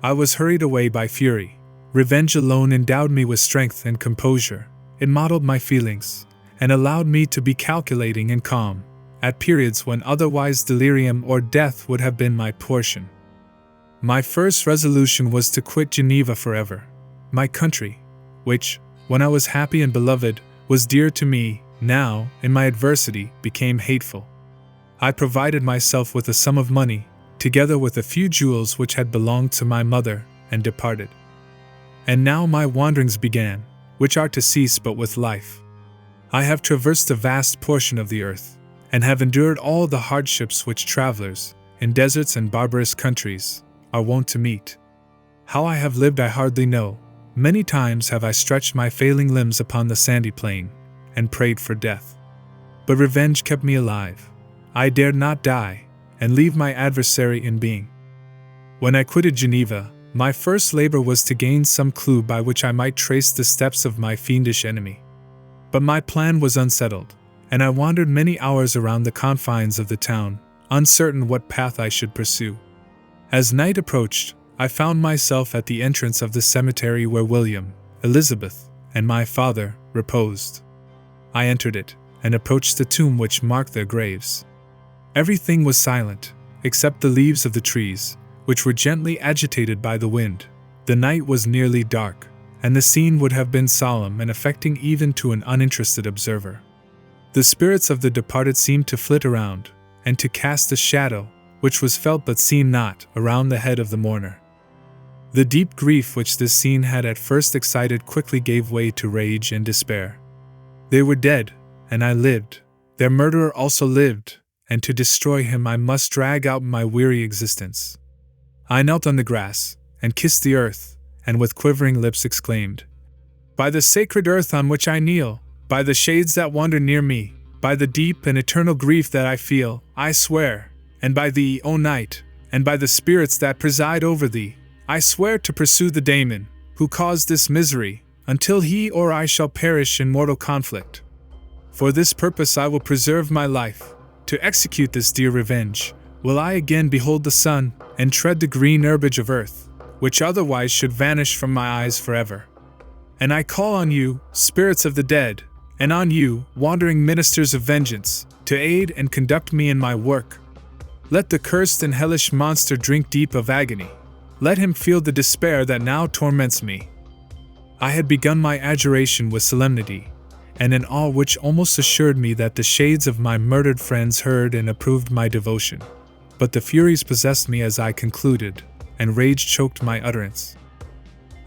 I was hurried away by fury. Revenge alone endowed me with strength and composure. It modeled my feelings, and allowed me to be calculating and calm, at periods when otherwise delirium or death would have been my portion. My first resolution was to quit Geneva forever, my country, which, when I was happy and beloved, was dear to me, now, in my adversity, became hateful. I provided myself with a sum of money, together with a few jewels which had belonged to my mother, and departed. And now my wanderings began, which are to cease but with life. I have traversed a vast portion of the earth, and have endured all the hardships which travelers, in deserts and barbarous countries, are wont to meet. How I have lived I hardly know. Many times have I stretched my failing limbs upon the sandy plain, and prayed for death. But revenge kept me alive. I dared not die, and leave my adversary in being. When I quitted Geneva, my first labor was to gain some clue by which I might trace the steps of my fiendish enemy. But my plan was unsettled, and I wandered many hours around the confines of the town, uncertain what path I should pursue. As night approached, I found myself at the entrance of the cemetery where William, Elizabeth, and my father reposed. I entered it, and approached the tomb which marked their graves. Everything was silent, except the leaves of the trees, which were gently agitated by the wind. The night was nearly dark, and the scene would have been solemn and affecting even to an uninterested observer. The spirits of the departed seemed to flit around, and to cast a shadow, which was felt but seen not, around the head of the mourner. The deep grief which this scene had at first excited quickly gave way to rage and despair. They were dead, and I lived. Their murderer also lived, and to destroy him I must drag out my weary existence. I knelt on the grass, and kissed the earth, and with quivering lips exclaimed, "By the sacred earth on which I kneel, by the shades that wander near me, by the deep and eternal grief that I feel, I swear, and by thee, O night, and by the spirits that preside over thee, I swear to pursue the daemon, who caused this misery, until he or I shall perish in mortal conflict. For this purpose I will preserve my life. To execute this dear revenge, will I again behold the sun, and tread the green herbage of earth, which otherwise should vanish from my eyes forever. And I call on you, spirits of the dead, and on you, wandering ministers of vengeance, to aid and conduct me in my work. Let the cursed and hellish monster drink deep of agony. Let him feel the despair that now torments me." I had begun my adjuration with solemnity, and an awe which almost assured me that the shades of my murdered friends heard and approved my devotion. But the furies possessed me as I concluded, and rage choked my utterance.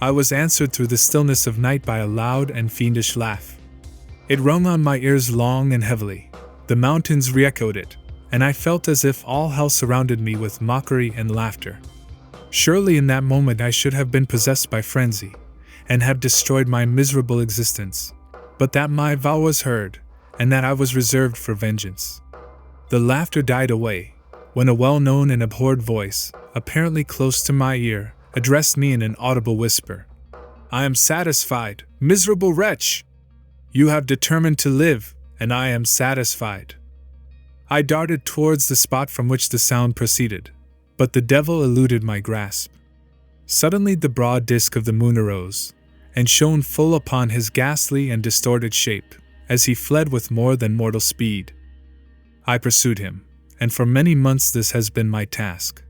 I was answered through the stillness of night by a loud and fiendish laugh. It rung on my ears long and heavily. The mountains re-echoed it, and I felt as if all hell surrounded me with mockery and laughter. Surely in that moment I should have been possessed by frenzy, and have destroyed my miserable existence, but that my vow was heard, and that I was reserved for vengeance. The laughter died away, when a well-known and abhorred voice, apparently close to my ear, addressed me in an audible whisper. "I am satisfied, miserable wretch! You have determined to live, and I am satisfied." I darted towards the spot from which the sound proceeded, but the devil eluded my grasp. Suddenly the broad disk of the moon arose, and shone full upon his ghastly and distorted shape, as he fled with more than mortal speed. I pursued him, and for many months this has been my task.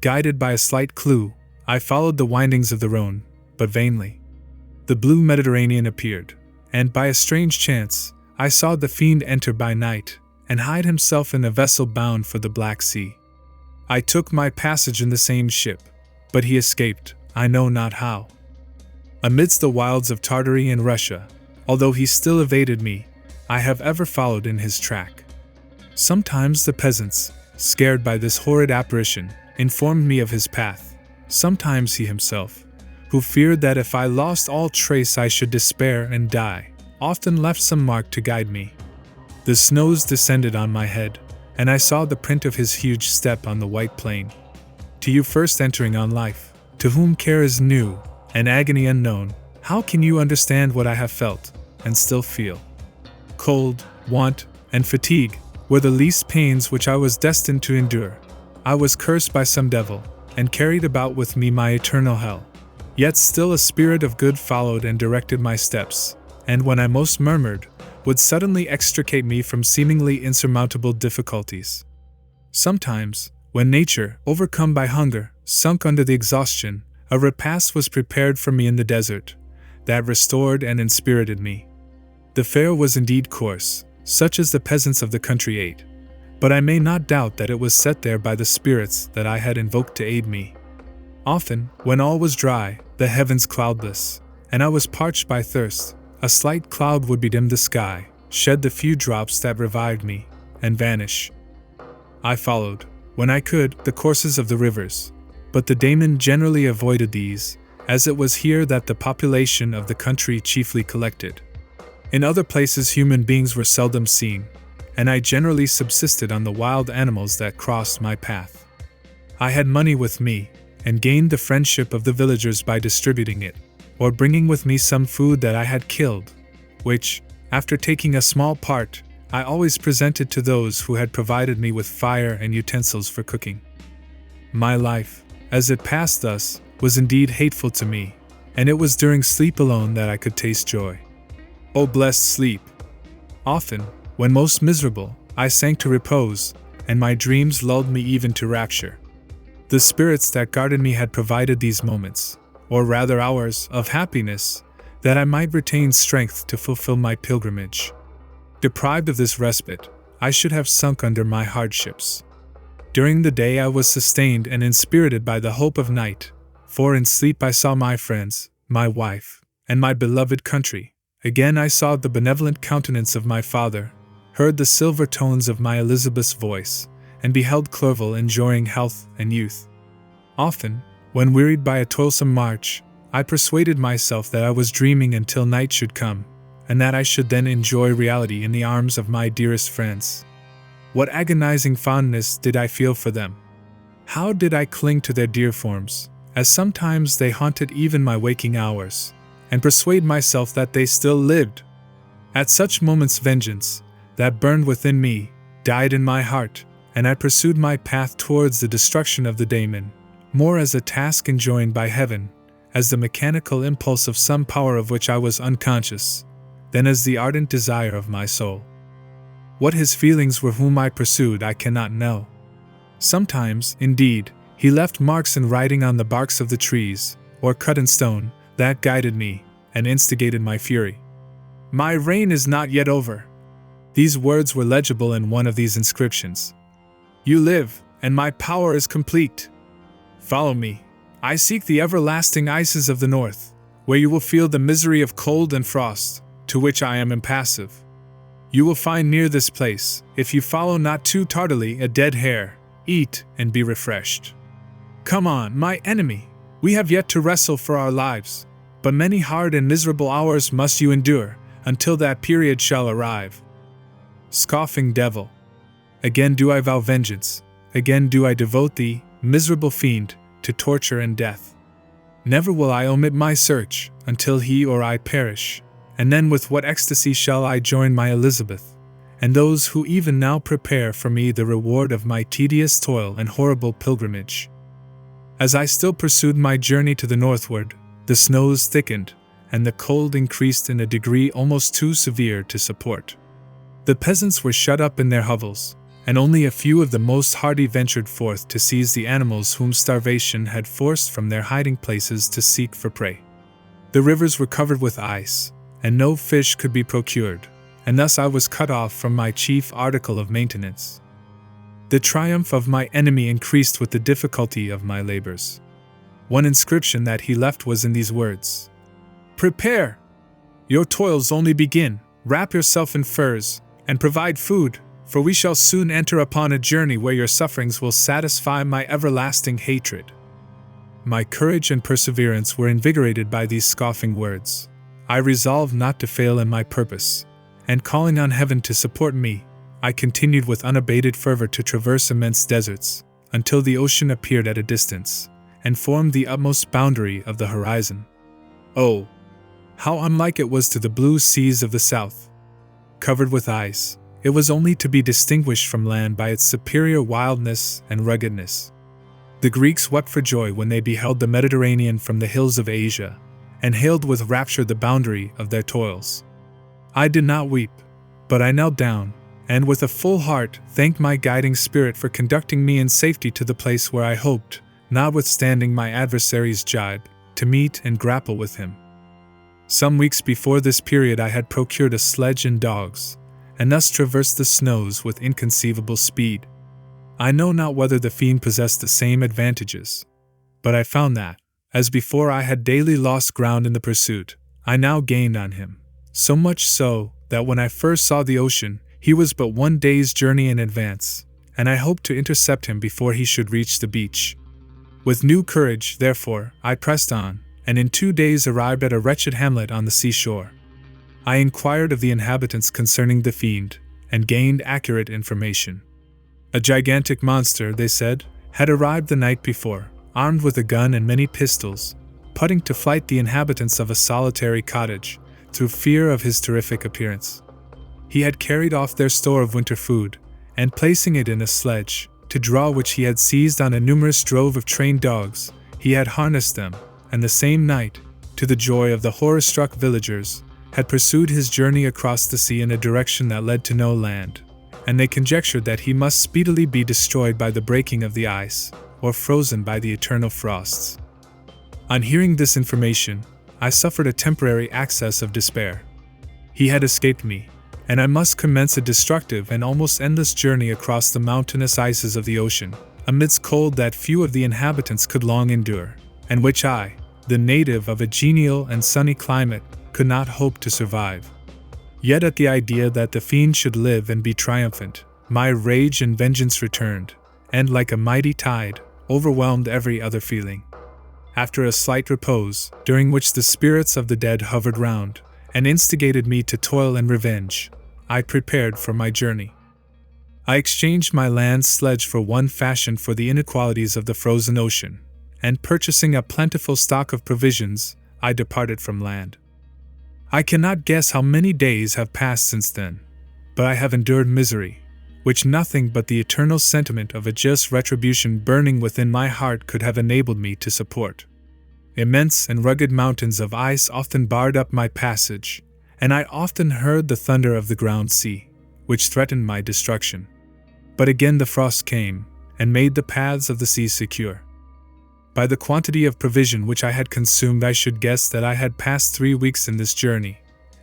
Guided by a slight clue, I followed the windings of the Rhone, but vainly. The blue Mediterranean appeared, and by a strange chance, I saw the fiend enter by night, and hide himself in a vessel bound for the Black Sea. I took my passage in the same ship, but he escaped, I know not how. Amidst the wilds of Tartary and Russia, although he still evaded me, I have ever followed in his track. Sometimes the peasants, scared by this horrid apparition, informed me of his path. Sometimes he himself, who feared that if I lost all trace I should despair and die, often left some mark to guide me. The snows descended on my head, and I saw the print of his huge step on the white plain. To you first entering on life, to whom care is new, and agony unknown, how can you understand what I have felt, and still feel? Cold, want, and fatigue were the least pains which I was destined to endure. I was cursed by some devil, and carried about with me my eternal hell. Yet still a spirit of good followed and directed my steps, and when I most murmured, would suddenly extricate me from seemingly insurmountable difficulties. Sometimes, when nature, overcome by hunger, sunk under the exhaustion, a repast was prepared for me in the desert, that restored and inspirited me. The fare was indeed coarse, such as the peasants of the country ate, but I may not doubt that it was set there by the spirits that I had invoked to aid me. Often, when all was dry, the heavens cloudless, and I was parched by thirst, a slight cloud would bedim the sky, shed the few drops that revived me, and vanish. I followed, when I could, the courses of the rivers, but the daemon generally avoided these, as it was here that the population of the country chiefly collected. In other places human beings were seldom seen, and I generally subsisted on the wild animals that crossed my path. I had money with me, and gained the friendship of the villagers by distributing it, or bringing with me some food that I had killed, which, after taking a small part, I always presented to those who had provided me with fire and utensils for cooking. My life, as it passed thus, was indeed hateful to me, and it was during sleep alone that I could taste joy. O blessed sleep! Often, when most miserable, I sank to repose, and my dreams lulled me even to rapture. The spirits that guarded me had provided these moments, or rather hours, of happiness, that I might retain strength to fulfill my pilgrimage. Deprived of this respite, I should have sunk under my hardships. During the day I was sustained and inspirited by the hope of night, for in sleep I saw my friends, my wife, and my beloved country. Again I saw the benevolent countenance of my father, heard the silver tones of my Elizabeth's voice, and beheld Clerval enjoying health and youth. Often, when wearied by a toilsome march, I persuaded myself that I was dreaming until night should come, and that I should then enjoy reality in the arms of my dearest friends. What agonizing fondness did I feel for them! How did I cling to their dear forms, as sometimes they haunted even my waking hours, and persuade myself that they still lived! At such moments vengeance, that burned within me, died in my heart, and I pursued my path towards the destruction of the daemon, more as a task enjoined by heaven, as the mechanical impulse of some power of which I was unconscious, than as the ardent desire of my soul. What his feelings were whom I pursued I cannot know. Sometimes, indeed, he left marks in writing on the barks of the trees, or cut in stone, that guided me, and instigated my fury. "My reign is not yet over." These words were legible in one of these inscriptions. "You live, and my power is complete. Follow me. I seek the everlasting ices of the north, where you will feel the misery of cold and frost, to which I am impassive. You will find near this place, if you follow not too tardily, a dead hare. Eat and be refreshed. Come on, my enemy. We have yet to wrestle for our lives, but many hard and miserable hours must you endure, until that period shall arrive. Scoffing devil! Again do I vow vengeance, again do I devote thee, miserable fiend, to torture and death. Never will I omit my search, until he or I perish, and then with what ecstasy shall I join my Elizabeth, and those who even now prepare for me the reward of my tedious toil and horrible pilgrimage. As I still pursued my journey to the northward, the snows thickened, and the cold increased in a degree almost too severe to support. The peasants were shut up in their hovels, and only a few of the most hardy ventured forth to seize the animals whom starvation had forced from their hiding places to seek for prey. The rivers were covered with ice, and no fish could be procured, and thus I was cut off from my chief article of maintenance. The triumph of my enemy increased with the difficulty of my labors. One inscription that he left was in these words: "Prepare! Your toils only begin. Wrap yourself in furs, and provide food, for we shall soon enter upon a journey where your sufferings will satisfy my everlasting hatred." My courage and perseverance were invigorated by these scoffing words. I resolved not to fail in my purpose, and calling on heaven to support me, I continued with unabated fervor to traverse immense deserts, until the ocean appeared at a distance, and formed the utmost boundary of the horizon. Oh, how unlike it was to the blue seas of the south! Covered with ice, it was only to be distinguished from land by its superior wildness and ruggedness. The Greeks wept for joy when they beheld the Mediterranean from the hills of Asia, and hailed with rapture the boundary of their toils. I did not weep, but I knelt down, and with a full heart thanked my guiding spirit for conducting me in safety to the place where I hoped, notwithstanding my adversary's jibe, to meet and grapple with him. Some weeks before this period I had procured a sledge and dogs, and thus traversed the snows with inconceivable speed. I know not whether the fiend possessed the same advantages, but I found that, as before I had daily lost ground in the pursuit, I now gained on him, so much so that when I first saw the ocean, he was but 1 day's journey in advance, and I hoped to intercept him before he should reach the beach. With new courage, therefore, I pressed on, and in 2 days arrived at a wretched hamlet on the seashore. I inquired of the inhabitants concerning the fiend, and gained accurate information. A gigantic monster, they said, had arrived the night before, armed with a gun and many pistols, putting to flight the inhabitants of a solitary cottage, through fear of his terrific appearance. He had carried off their store of winter food, and placing it in a sledge, to draw which he had seized on a numerous drove of trained dogs, he had harnessed them, and the same night, to the joy of the horror-struck villagers, had pursued his journey across the sea in a direction that led to no land, and they conjectured that he must speedily be destroyed by the breaking of the ice, or frozen by the eternal frosts. On hearing this information, I suffered a temporary access of despair. He had escaped me, and I must commence a destructive and almost endless journey across the mountainous ices of the ocean, amidst cold that few of the inhabitants could long endure, and which I, the native of a genial and sunny climate, could not hope to survive. Yet at the idea that the fiend should live and be triumphant, my rage and vengeance returned, and like a mighty tide, overwhelmed every other feeling. After a slight repose, during which the spirits of the dead hovered round, and instigated me to toil and revenge, I prepared for my journey. I exchanged my land sledge for one fashioned for the inequalities of the frozen ocean, and purchasing a plentiful stock of provisions, I departed from land. I cannot guess how many days have passed since then, but I have endured misery, which nothing but the eternal sentiment of a just retribution burning within my heart could have enabled me to support. Immense and rugged mountains of ice often barred up my passage, and I often heard the thunder of the ground sea, which threatened my destruction. But again the frost came, and made the paths of the sea secure. By the quantity of provision which I had consumed, I should guess that I had passed 3 weeks in this journey,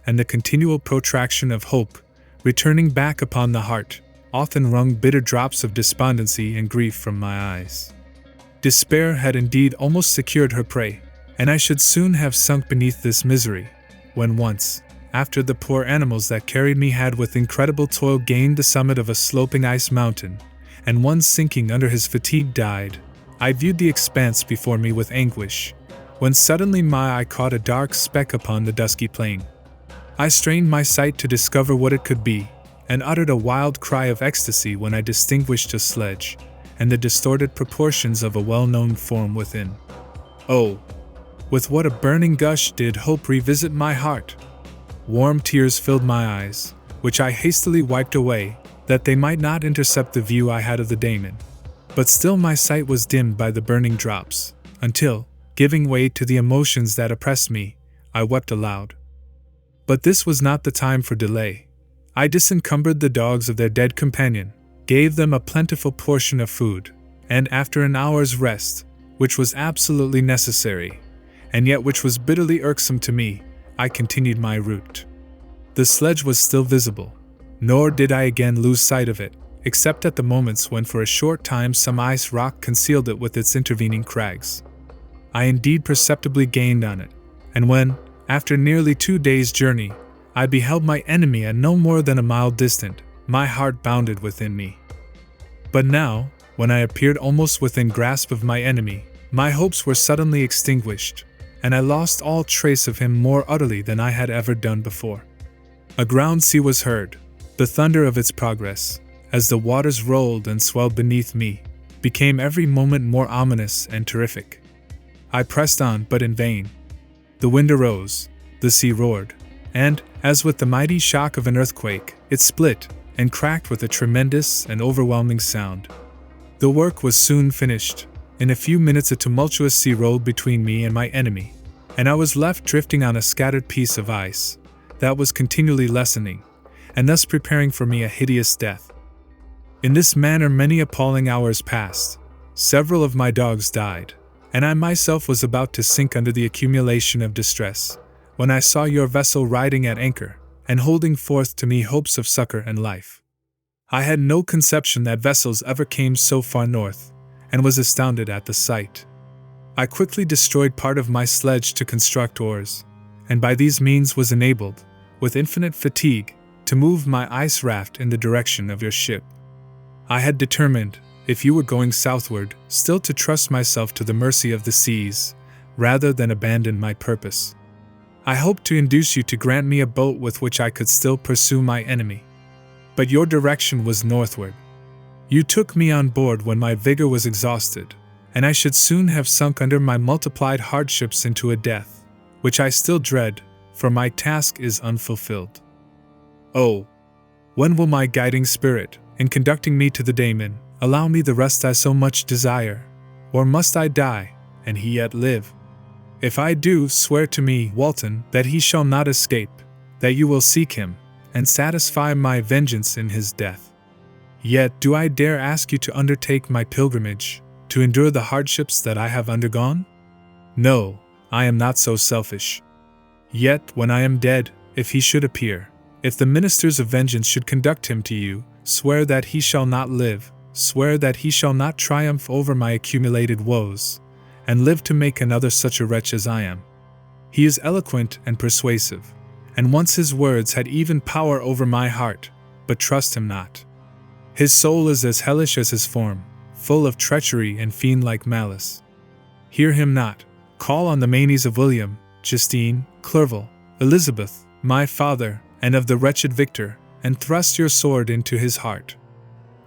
and the continual protraction of hope, returning back upon the heart, often wrung bitter drops of despondency and grief from my eyes. Despair had indeed almost secured her prey, and I should soon have sunk beneath this misery, when once, after the poor animals that carried me had with incredible toil gained the summit of a sloping ice mountain, and one sinking under his fatigue died, I viewed the expanse before me with anguish, when suddenly my eye caught a dark speck upon the dusky plain. I strained my sight to discover what it could be, and uttered a wild cry of ecstasy when I distinguished a sledge, and the distorted proportions of a well-known form within. Oh, with what a burning gush did hope revisit my heart! Warm tears filled my eyes, which I hastily wiped away, that they might not intercept the view I had of the daemon. But still my sight was dimmed by the burning drops, until, giving way to the emotions that oppressed me, I wept aloud. But this was not the time for delay. I disencumbered the dogs of their dead companion, gave them a plentiful portion of food, and after an hour's rest, which was absolutely necessary, and yet which was bitterly irksome to me, I continued my route. The sledge was still visible, nor did I again lose sight of it, except at the moments when for a short time some ice rock concealed it with its intervening crags. I indeed perceptibly gained on it, and when, after nearly 2 days' journey, I beheld my enemy at no more than a mile distant, my heart bounded within me. But now, when I appeared almost within grasp of my enemy, my hopes were suddenly extinguished, and I lost all trace of him more utterly than I had ever done before. A ground sea was heard, the thunder of its progress, as the waters rolled and swelled beneath me, became every moment more ominous and terrific. I pressed on, but in vain. The wind arose, the sea roared, and, as with the mighty shock of an earthquake, it split, and cracked with a tremendous and overwhelming sound. The work was soon finished. In a few minutes a tumultuous sea rolled between me and my enemy, and I was left drifting on a scattered piece of ice that was continually lessening, and thus preparing for me a hideous death. In this manner many appalling hours passed. Several of my dogs died, and I myself was about to sink under the accumulation of distress, when I saw your vessel riding at anchor, and holding forth to me hopes of succor and life. I had no conception that vessels ever came so far north, and was astounded at the sight. I quickly destroyed part of my sledge to construct oars, and by these means was enabled, with infinite fatigue, to move my ice raft in the direction of your ship. I had determined, if you were going southward, still to trust myself to the mercy of the seas, rather than abandon my purpose. I hoped to induce you to grant me a boat with which I could still pursue my enemy. But your direction was northward. You took me on board when my vigor was exhausted, and I should soon have sunk under my multiplied hardships into a death, which I still dread, for my task is unfulfilled. Oh, when will my guiding spirit, in conducting me to the daemon, allow me the rest I so much desire? Or must I die, and he yet live? If I do, swear to me, Walton, that he shall not escape, that you will seek him, and satisfy my vengeance in his death. Yet do I dare ask you to undertake my pilgrimage, to endure the hardships that I have undergone? No, I am not so selfish. Yet when I am dead, if he should appear, if the ministers of vengeance should conduct him to you, swear that he shall not live, swear that he shall not triumph over my accumulated woes, and live to make another such a wretch as I am. He is eloquent and persuasive, and once his words had even power over my heart, but trust him not. His soul is as hellish as his form, full of treachery and fiend-like malice. Hear him not. Call on the manes of William, Justine, Clerval, Elizabeth, my father, and of the wretched Victor, and thrust your sword into his heart.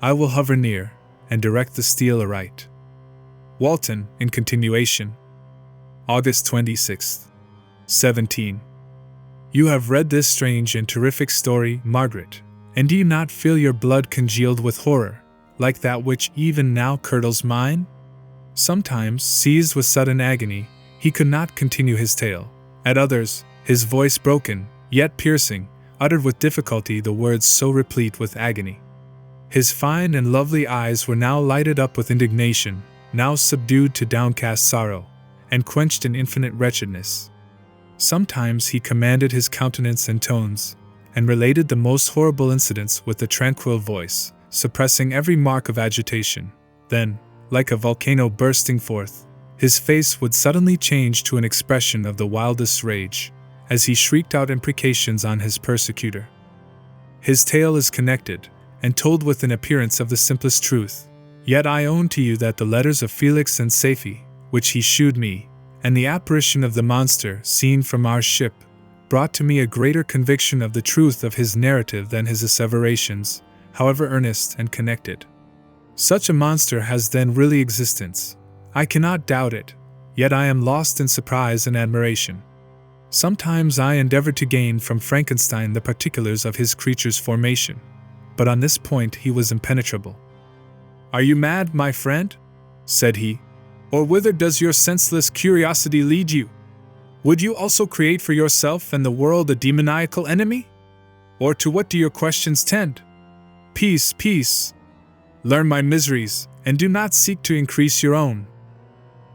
I will hover near, and direct the steel aright. Walton, in continuation. August 26th, 17. You have read this strange and terrific story, Margaret, and do you not feel your blood congealed with horror, like that which even now curdles mine? Sometimes, seized with sudden agony, he could not continue his tale. At others, his voice broken, yet piercing, uttered with difficulty the words so replete with agony. His fine and lovely eyes were now lighted up with indignation, now subdued to downcast sorrow, and quenched in infinite wretchedness. Sometimes he commanded his countenance and tones, and related the most horrible incidents with a tranquil voice, suppressing every mark of agitation. Then, like a volcano bursting forth, his face would suddenly change to an expression of the wildest rage, as he shrieked out imprecations on his persecutor. His tale is connected, and told with an appearance of the simplest truth, yet I own to you that the letters of Felix and Safie, which he shewed me, and the apparition of the monster seen from our ship, brought to me a greater conviction of the truth of his narrative than his asseverations, however earnest and connected. Such a monster has then really existence. I cannot doubt it, yet I am lost in surprise and admiration. Sometimes I endeavor to gain from Frankenstein the particulars of his creature's formation, but on this point he was impenetrable. "Are you mad, my friend?" said he. "Or whither does your senseless curiosity lead you? Would you also create for yourself and the world a demoniacal enemy? Or to what do your questions tend? Peace, peace. Learn my miseries, and do not seek to increase your own."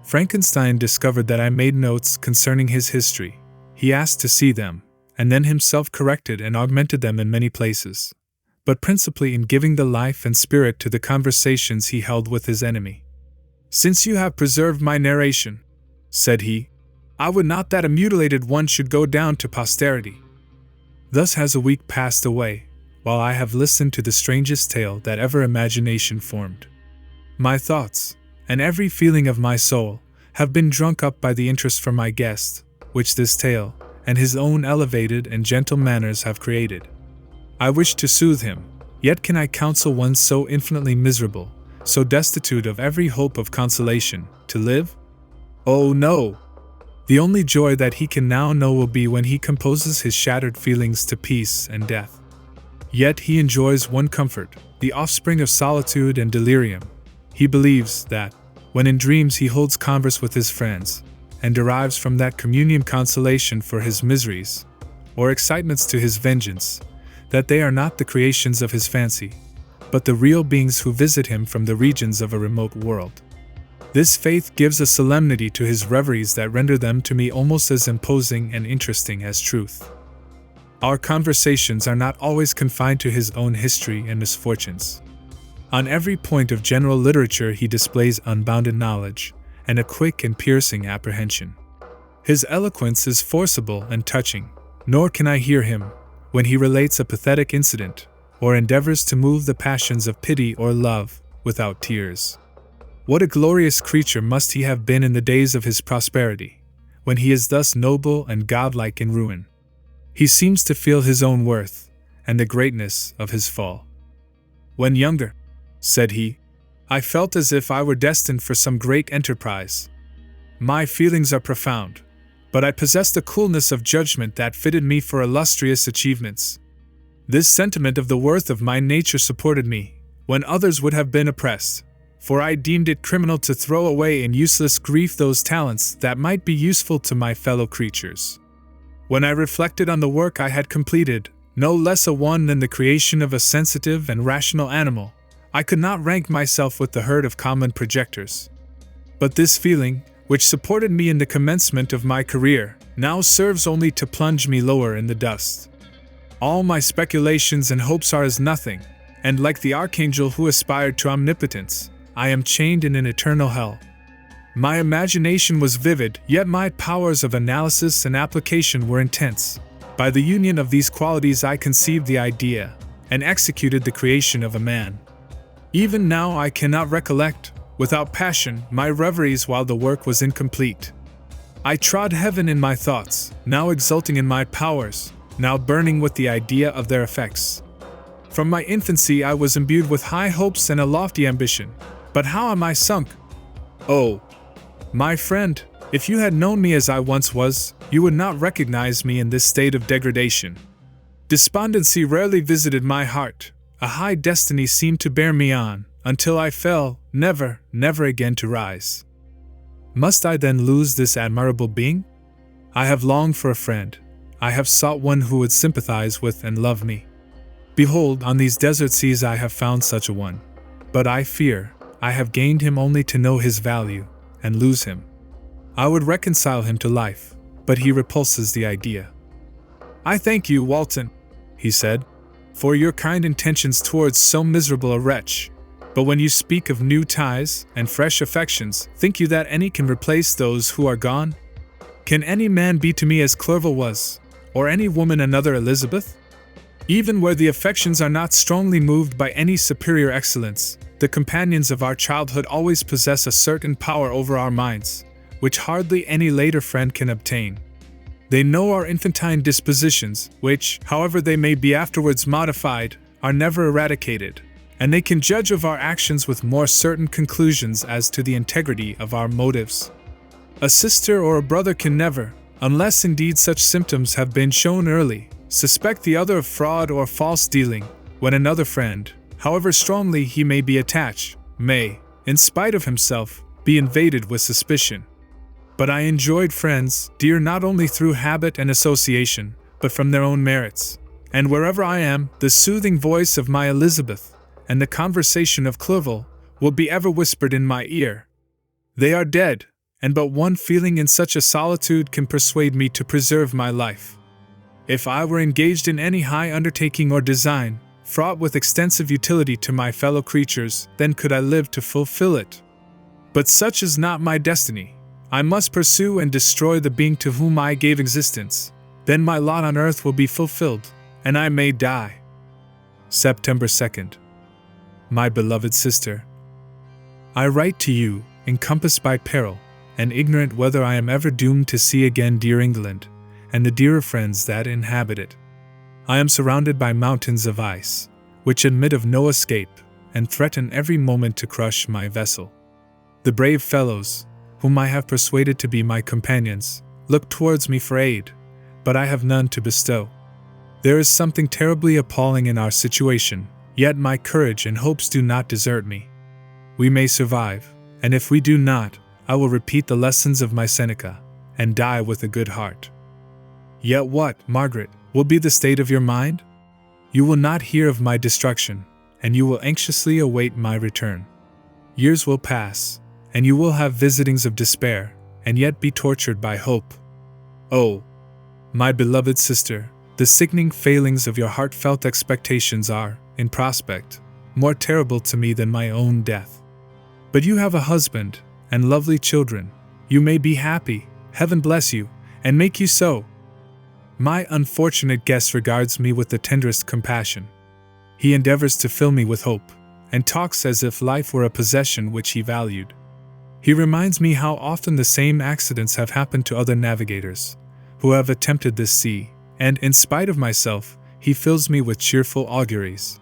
Frankenstein discovered that I made notes concerning his history. He asked to see them, and then himself corrected and augmented them in many places, but principally in giving the life and spirit to the conversations he held with his enemy. "Since you have preserved my narration," said he, "I would not that a mutilated one should go down to posterity." Thus has a week passed away, while I have listened to the strangest tale that ever imagination formed. My thoughts, and every feeling of my soul, have been drunk up by the interest for my guest, which this tale, and his own elevated and gentle manners have created. I wish to soothe him, yet can I counsel one so infinitely miserable, so destitute of every hope of consolation, to live? Oh no! The only joy that he can now know will be when he composes his shattered feelings to peace and death. Yet he enjoys one comfort, the offspring of solitude and delirium. He believes that, when in dreams he holds converse with his friends, and derives from that communion consolation for his miseries, or excitements to his vengeance, that they are not the creations of his fancy, but the real beings who visit him from the regions of a remote world. This faith gives a solemnity to his reveries that render them to me almost as imposing and interesting as truth. Our conversations are not always confined to his own history and misfortunes. On every point of general literature he displays unbounded knowledge, and a quick and piercing apprehension. His eloquence is forcible and touching, nor can I hear him, when he relates a pathetic incident, or endeavors to move the passions of pity or love, without tears. What a glorious creature must he have been in the days of his prosperity, when he is thus noble and godlike in ruin. He seems to feel his own worth, and the greatness of his fall. When younger, said he, I felt as if I were destined for some great enterprise. My feelings are profound, but I possessed a coolness of judgment that fitted me for illustrious achievements. This sentiment of the worth of my nature supported me, when others would have been oppressed, for I deemed it criminal to throw away in useless grief those talents that might be useful to my fellow creatures. When I reflected on the work I had completed, no less a one than the creation of a sensitive and rational animal, I could not rank myself with the herd of common projectors. But this feeling, which supported me in the commencement of my career, now serves only to plunge me lower in the dust. All my speculations and hopes are as nothing, and like the archangel who aspired to omnipotence, I am chained in an eternal hell. My imagination was vivid, yet my powers of analysis and application were intense. By the union of these qualities I conceived the idea, and executed the creation of a man. Even now I cannot recollect, without passion, my reveries while the work was incomplete. I trod heaven in my thoughts, now exulting in my powers, now burning with the idea of their effects. From my infancy I was imbued with high hopes and a lofty ambition, but how am I sunk? Oh, my friend, if you had known me as I once was, you would not recognize me in this state of degradation. Despondency rarely visited my heart. A high destiny seemed to bear me on, until I fell, never again to rise. Must I then lose this admirable being? I have longed for a friend. I have sought one who would sympathize with and love me. Behold, on these desert seas I have found such a one. But I fear, I have gained him only to know his value, and lose him. I would reconcile him to life, but he repulses the idea. I thank you, Walton, he said, for your kind intentions towards so miserable a wretch. But when you speak of new ties and fresh affections, think you that any can replace those who are gone? Can any man be to me as Clerval was, or any woman another Elizabeth? Even where the affections are not strongly moved by any superior excellence, the companions of our childhood always possess a certain power over our minds, which hardly any later friend can obtain. They know our infantine dispositions, which, however they may be afterwards modified, are never eradicated, and they can judge of our actions with more certain conclusions as to the integrity of our motives. A sister or a brother can never, unless indeed such symptoms have been shown early, suspect the other of fraud or false dealing, when another friend, however strongly he may be attached, may, in spite of himself, be invaded with suspicion. But I enjoyed friends, dear not only through habit and association, but from their own merits. And wherever I am, the soothing voice of my Elizabeth, and the conversation of Clerval, will be ever whispered in my ear. They are dead, and but one feeling in such a solitude can persuade me to preserve my life. If I were engaged in any high undertaking or design, fraught with extensive utility to my fellow creatures, then could I live to fulfill it. But such is not my destiny. I must pursue and destroy the being to whom I gave existence. Then my lot on earth will be fulfilled, and I may die. September 2nd. My beloved sister, I write to you, encompassed by peril, and ignorant whether I am ever doomed to see again dear England, and the dearer friends that inhabit it. I am surrounded by mountains of ice, which admit of no escape, and threaten every moment to crush my vessel. The brave fellows, whom I have persuaded to be my companions, look towards me for aid, but I have none to bestow. There is something terribly appalling in our situation, yet my courage and hopes do not desert me. We may survive, and if we do not, I will repeat the lessons of my Seneca, and die with a good heart. Yet what, Margaret, will be the state of your mind? You will not hear of my destruction, and you will anxiously await my return. Years will pass, and you will have visitings of despair, and yet be tortured by hope. Oh, my beloved sister, the sickening failings of your heartfelt expectations are, in prospect, more terrible to me than my own death. But you have a husband, and lovely children. You may be happy, heaven bless you, and make you so. My unfortunate guest regards me with the tenderest compassion. He endeavors to fill me with hope, and talks as if life were a possession which he valued. He reminds me how often the same accidents have happened to other navigators, who have attempted this sea, and in spite of myself, he fills me with cheerful auguries.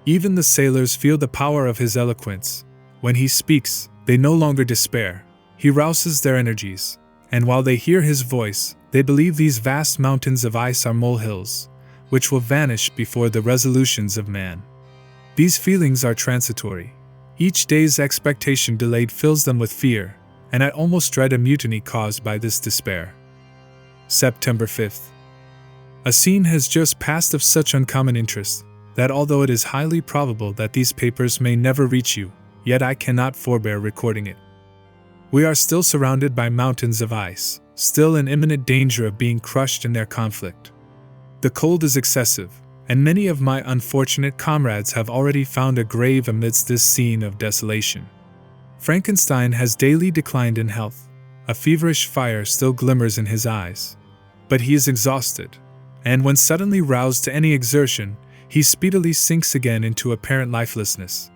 Even the sailors feel the power of his eloquence. When he speaks, they no longer despair. He rouses their energies, and while they hear his voice, they believe these vast mountains of ice are molehills, which will vanish before the resolutions of man. These feelings are transitory. Each day's expectation delayed fills them with fear, and I almost dread a mutiny caused by this despair. September 5th. A scene has just passed of such uncommon interest, that although it is highly probable that these papers may never reach you, yet I cannot forbear recording it. We are still surrounded by mountains of ice, still in imminent danger of being crushed in their conflict. The cold is excessive, and many of my unfortunate comrades have already found a grave amidst this scene of desolation. Frankenstein has daily declined in health. A feverish fire still glimmers in his eyes. But he is exhausted, and when suddenly roused to any exertion, he speedily sinks again into apparent lifelessness.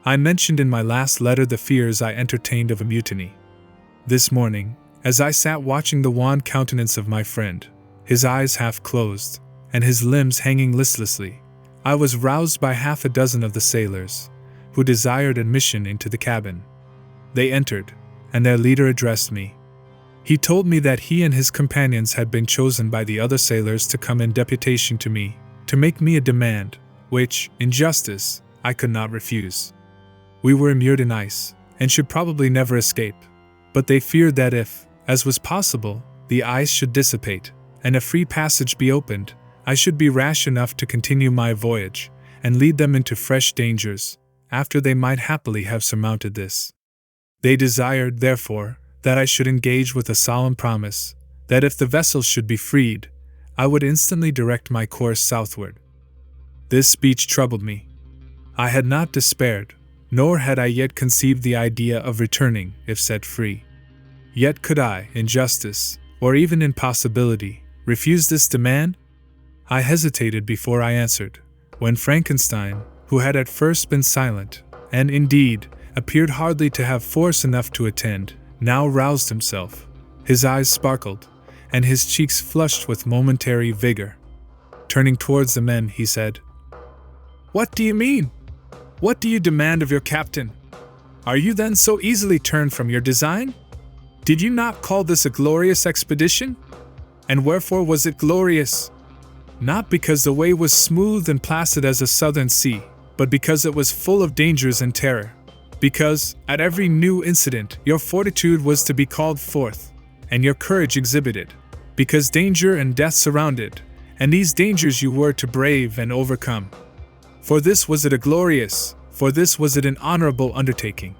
I mentioned in my last letter the fears I entertained of a mutiny. This morning, as I sat watching the wan countenance of my friend, his eyes half closed, and his limbs hanging listlessly, I was roused by half a dozen of the sailors, who desired admission into the cabin. They entered, and their leader addressed me. He told me that he and his companions had been chosen by the other sailors to come in deputation to me, to make me a demand, which, in justice, I could not refuse. We were immured in ice, and should probably never escape, but they feared that if, as was possible, the ice should dissipate, and a free passage be opened, I should be rash enough to continue my voyage, and lead them into fresh dangers, after they might happily have surmounted this. They desired, therefore, that I should engage with a solemn promise, that if the vessel should be freed, I would instantly direct my course southward. This speech troubled me. I had not despaired, nor had I yet conceived the idea of returning if set free. Yet could I, in justice, or even in possibility, refuse this demand? I hesitated before I answered, when Frankenstein, who had at first been silent, and indeed appeared hardly to have force enough to attend, now roused himself. His eyes sparkled, and his cheeks flushed with momentary vigor. Turning towards the men, he said, "What do you mean? What do you demand of your captain? Are you then so easily turned from your design? Did you not call this a glorious expedition? And wherefore was it glorious? Not because the way was smooth and placid as a southern sea, but because it was full of dangers and terror. Because, at every new incident, your fortitude was to be called forth, and your courage exhibited. Because danger and death surrounded, and these dangers you were to brave and overcome. For this was it a glorious, for this was it an honorable undertaking.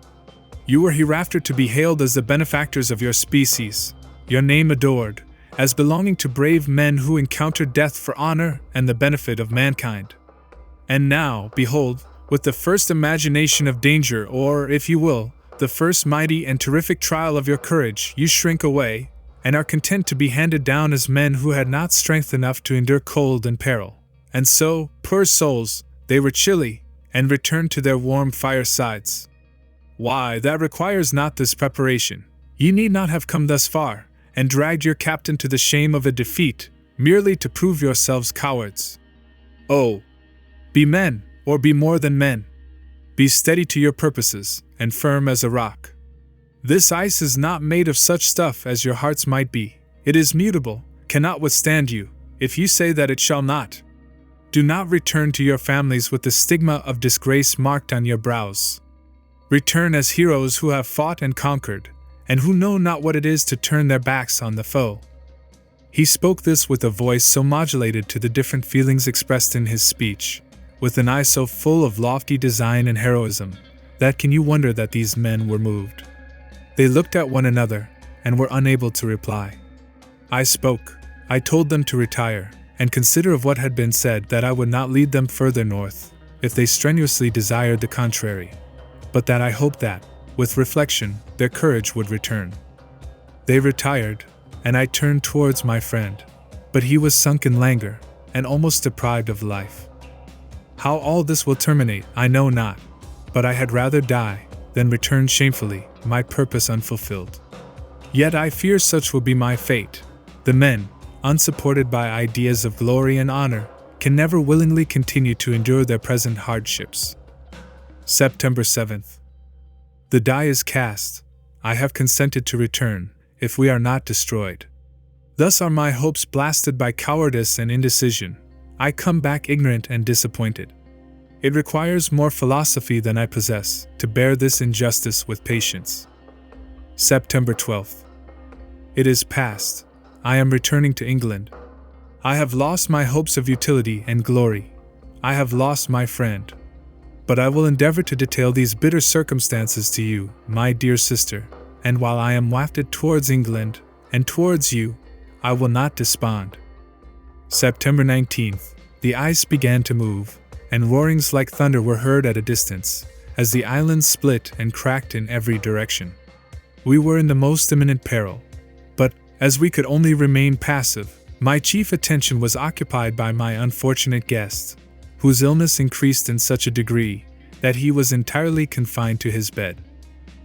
You were hereafter to be hailed as the benefactors of your species, your name adored, as belonging to brave men who encountered death for honor and the benefit of mankind. And now, behold, with the first imagination of danger, or, if you will, the first mighty and terrific trial of your courage, you shrink away, and are content to be handed down as men who had not strength enough to endure cold and peril. And so, poor souls, they were chilly, and returned to their warm firesides. Why, that requires not this preparation. Ye need not have come thus far, and dragged your captain to the shame of a defeat, merely to prove yourselves cowards. Oh, be men, or be more than men. Be steady to your purposes, and firm as a rock. This ice is not made of such stuff as your hearts might be. It is mutable, cannot withstand you. if you say that it shall not. Do not return to your families with the stigma of disgrace marked on your brows. Return as heroes who have fought and conquered, and who know not what it is to turn their backs on the foe." He spoke this with a voice so modulated to the different feelings expressed in his speech, with an eye so full of lofty design and heroism, that can you wonder that these men were moved? They looked at one another, and were unable to reply. I spoke. I told them to retire, and consider of what had been said that I would not lead them further north, if they strenuously desired the contrary, but that I hoped that, with reflection, their courage would return. They retired, and I turned towards my friend, but he was sunk in languor, and almost deprived of life. How all this will terminate, I know not, but I had rather die than return shamefully, my purpose unfulfilled. Yet I fear such will be my fate. The men, unsupported by ideas of glory and honor, can never willingly continue to endure their present hardships. September 7th. The die is cast. I have consented to return, if we are not destroyed. Thus are my hopes blasted by cowardice and indecision. I come back ignorant and disappointed. It requires more philosophy than I possess to bear this injustice with patience. September 12th. It is past. I am returning to England. I have lost my hopes of utility and glory. I have lost my friend. But I will endeavor to detail these bitter circumstances to you, my dear sister, and while I am wafted towards England, and towards you, I will not despond. September 19th. The ice began to move, and roarings like thunder were heard at a distance, as the island split and cracked in every direction. We were in the most imminent peril, but, as we could only remain passive, my chief attention was occupied by my unfortunate guest, whose illness increased in such a degree that he was entirely confined to his bed.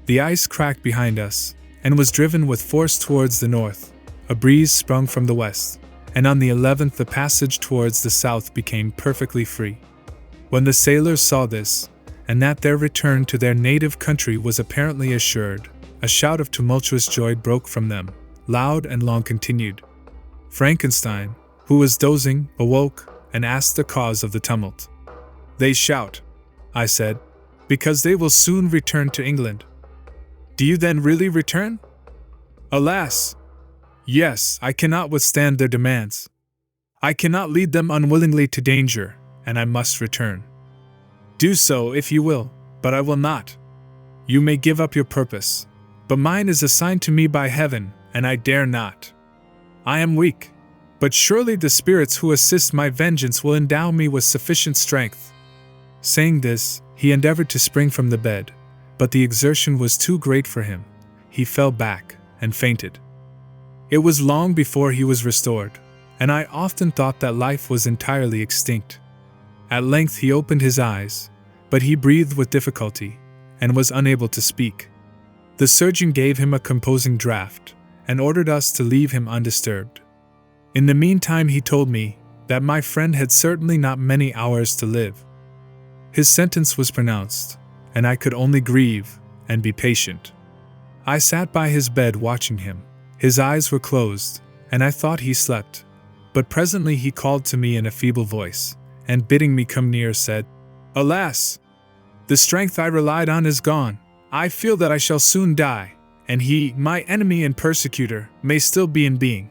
The ice cracked behind us, and was driven with force towards the north. A breeze sprung from the west, and on the 11th the passage towards the south became perfectly free. When the sailors saw this, and that their return to their native country was apparently assured, a shout of tumultuous joy broke from them, loud and long continued. Frankenstein, who was dozing, awoke, and asked the cause of the tumult. "They shout," I said, "because they will soon return to England." "Do you then really return?" "Alas! Yes, I cannot withstand their demands. I cannot lead them unwillingly to danger, and I must return." "Do so if you will, but I will not. You may give up your purpose, but mine is assigned to me by heaven, and I dare not. I am weak, but surely the spirits who assist my vengeance will endow me with sufficient strength." Saying this, he endeavored to spring from the bed, but the exertion was too great for him. He fell back and fainted. It was long before he was restored, and I often thought that life was entirely extinct. At length he opened his eyes, but he breathed with difficulty, and was unable to speak. The surgeon gave him a composing draught, and ordered us to leave him undisturbed. In the meantime he told me that my friend had certainly not many hours to live. His sentence was pronounced, and I could only grieve and be patient. I sat by his bed watching him. His eyes were closed, and I thought he slept, but presently he called to me in a feeble voice, and bidding me come near said, "Alas! The strength I relied on is gone. I feel that I shall soon die, and he, my enemy and persecutor, may still be in being.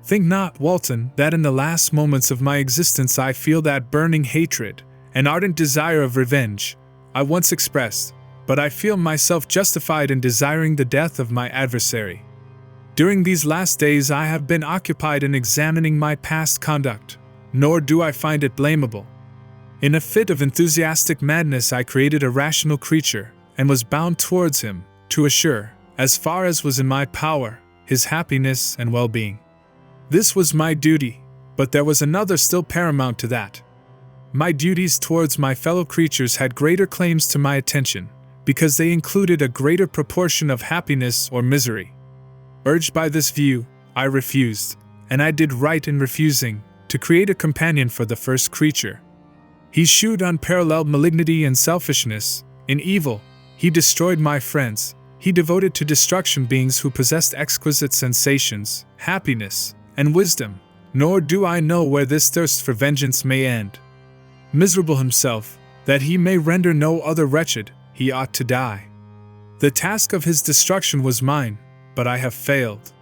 Think not, Walton, that in the last moments of my existence I feel that burning hatred and ardent desire of revenge I once expressed, but I feel myself justified in desiring the death of my adversary. During these last days I have been occupied in examining my past conduct, nor do I find it blamable. In a fit of enthusiastic madness I created a rational creature, and was bound towards him, to assure, as far as was in my power, his happiness and well-being. This was my duty, but there was another still paramount to that. My duties towards my fellow creatures had greater claims to my attention, because they included a greater proportion of happiness or misery. Urged by this view, I refused, and I did right in refusing, to create a companion for the first creature. He shewed unparalleled malignity and selfishness. In evil, he destroyed my friends. He devoted to destruction beings who possessed exquisite sensations, happiness, and wisdom, nor do I know where this thirst for vengeance may end. Miserable himself, that he may render no other wretched, he ought to die. The task of his destruction was mine, but I have failed.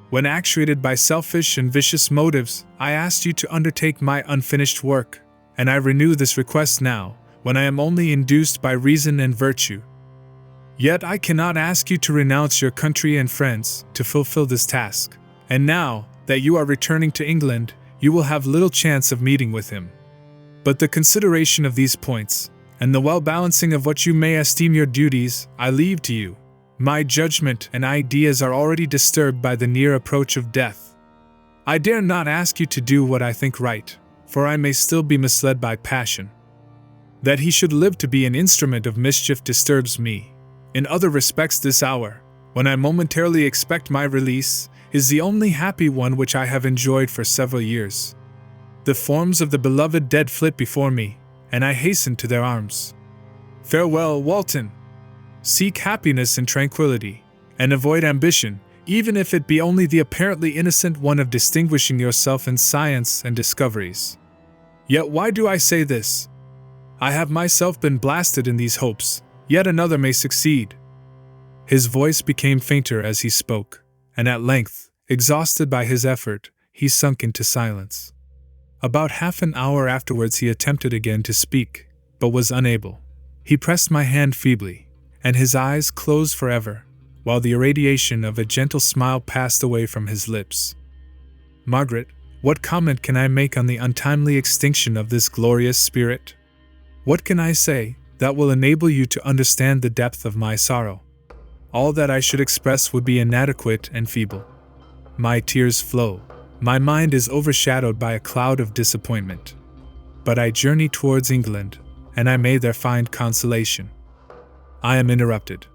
When actuated by selfish and vicious motives, I asked you to undertake my unfinished work, and I renew this request now, when I am only induced by reason and virtue. Yet I cannot ask you to renounce your country and friends to fulfill this task, and now that you are returning to England, you will have little chance of meeting with him. But the consideration of these points, and the well-balancing of what you may esteem your duties, I leave to you. My judgment and ideas are already disturbed by the near approach of death. I dare not ask you to do what I think right, for I may still be misled by passion. That he should live to be an instrument of mischief disturbs me. In other respects, this hour, when I momentarily expect my release, is the only happy one which I have enjoyed for several years. The forms of the beloved dead flit before me, and I hasten to their arms. Farewell, Walton! Seek happiness and tranquility, and avoid ambition, even if it be only the apparently innocent one of distinguishing yourself in science and discoveries. Yet why do I say this? I have myself been blasted in these hopes, yet another may succeed. His voice became fainter as he spoke, and at length, exhausted by his effort, he sunk into silence. About half an hour afterwards he attempted again to speak, but was unable. He pressed my hand feebly, and his eyes closed forever, while the irradiation of a gentle smile passed away from his lips. Margaret, what comment can I make on the untimely extinction of this glorious spirit? What can I say that will enable you to understand the depth of my sorrow? All that I should express would be inadequate and feeble. My tears flow. My mind is overshadowed by a cloud of disappointment. But I journey towards England, and I may there find consolation. I am interrupted.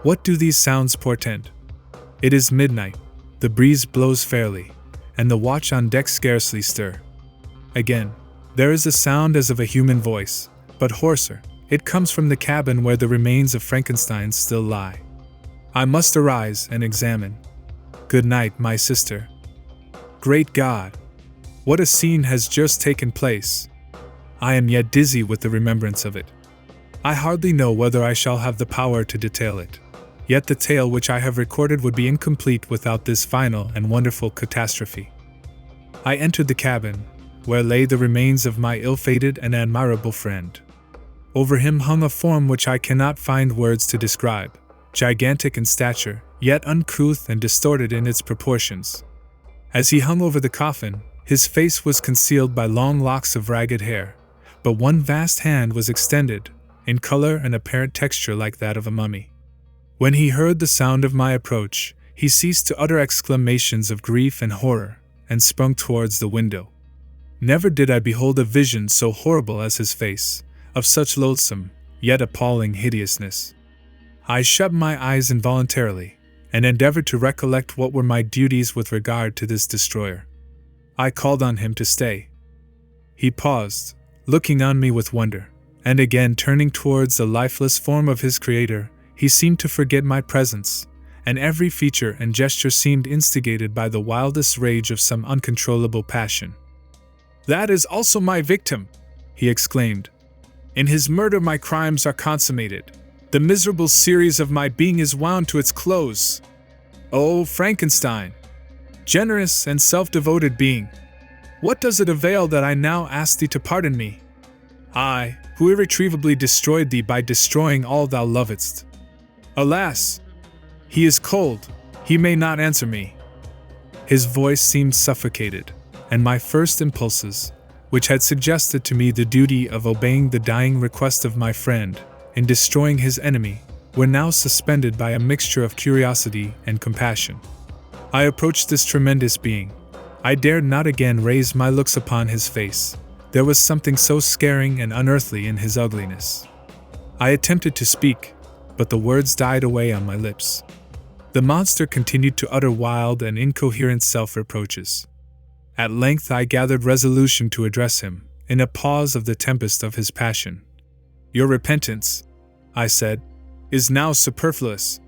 What do these sounds portend? It is midnight, the breeze blows fairly, and the watch on deck scarcely stir. Again, there is a sound as of a human voice, but hoarser. It comes from the cabin where the remains of Frankenstein still lie. I must arise and examine. Good night, my sister. Great God! What a scene has just taken place! I am yet dizzy with the remembrance of it. I hardly know whether I shall have the power to detail it. Yet the tale which I have recorded would be incomplete without this final and wonderful catastrophe. I entered the cabin, where lay the remains of my ill-fated and admirable friend. Over him hung a form which I cannot find words to describe, gigantic in stature, yet uncouth and distorted in its proportions. As he hung over the coffin, his face was concealed by long locks of ragged hair, but one vast hand was extended, in color and apparent texture like that of a mummy. When he heard the sound of my approach, he ceased to utter exclamations of grief and horror, and sprung towards the window. Never did I behold a vision so horrible as his face, of such loathsome, yet appalling hideousness. I shut my eyes involuntarily, and endeavored to recollect what were my duties with regard to this destroyer. I called on him to stay. He paused, looking on me with wonder, and again turning towards the lifeless form of his creator, he seemed to forget my presence, and every feature and gesture seemed instigated by the wildest rage of some uncontrollable passion. "That is also my victim!" he exclaimed. "In his murder my crimes are consummated. The miserable series of my being is wound to its close. O Frankenstein! Generous and self-devoted being! What does it avail that I now ask thee to pardon me? I, who irretrievably destroyed thee by destroying all thou lovedst. Alas! He is cold, he may not answer me." His voice seemed suffocated, and my first impulses, which had suggested to me the duty of obeying the dying request of my friend, in destroying his enemy, were now suspended by a mixture of curiosity and compassion. I approached this tremendous being. I dared not again raise my looks upon his face. There was something so scaring and unearthly in his ugliness. I attempted to speak, but the words died away on my lips. The monster continued to utter wild and incoherent self-reproaches. At length I gathered resolution to address him, in a pause of the tempest of his passion. "Your repentance," I said, "is now superfluous.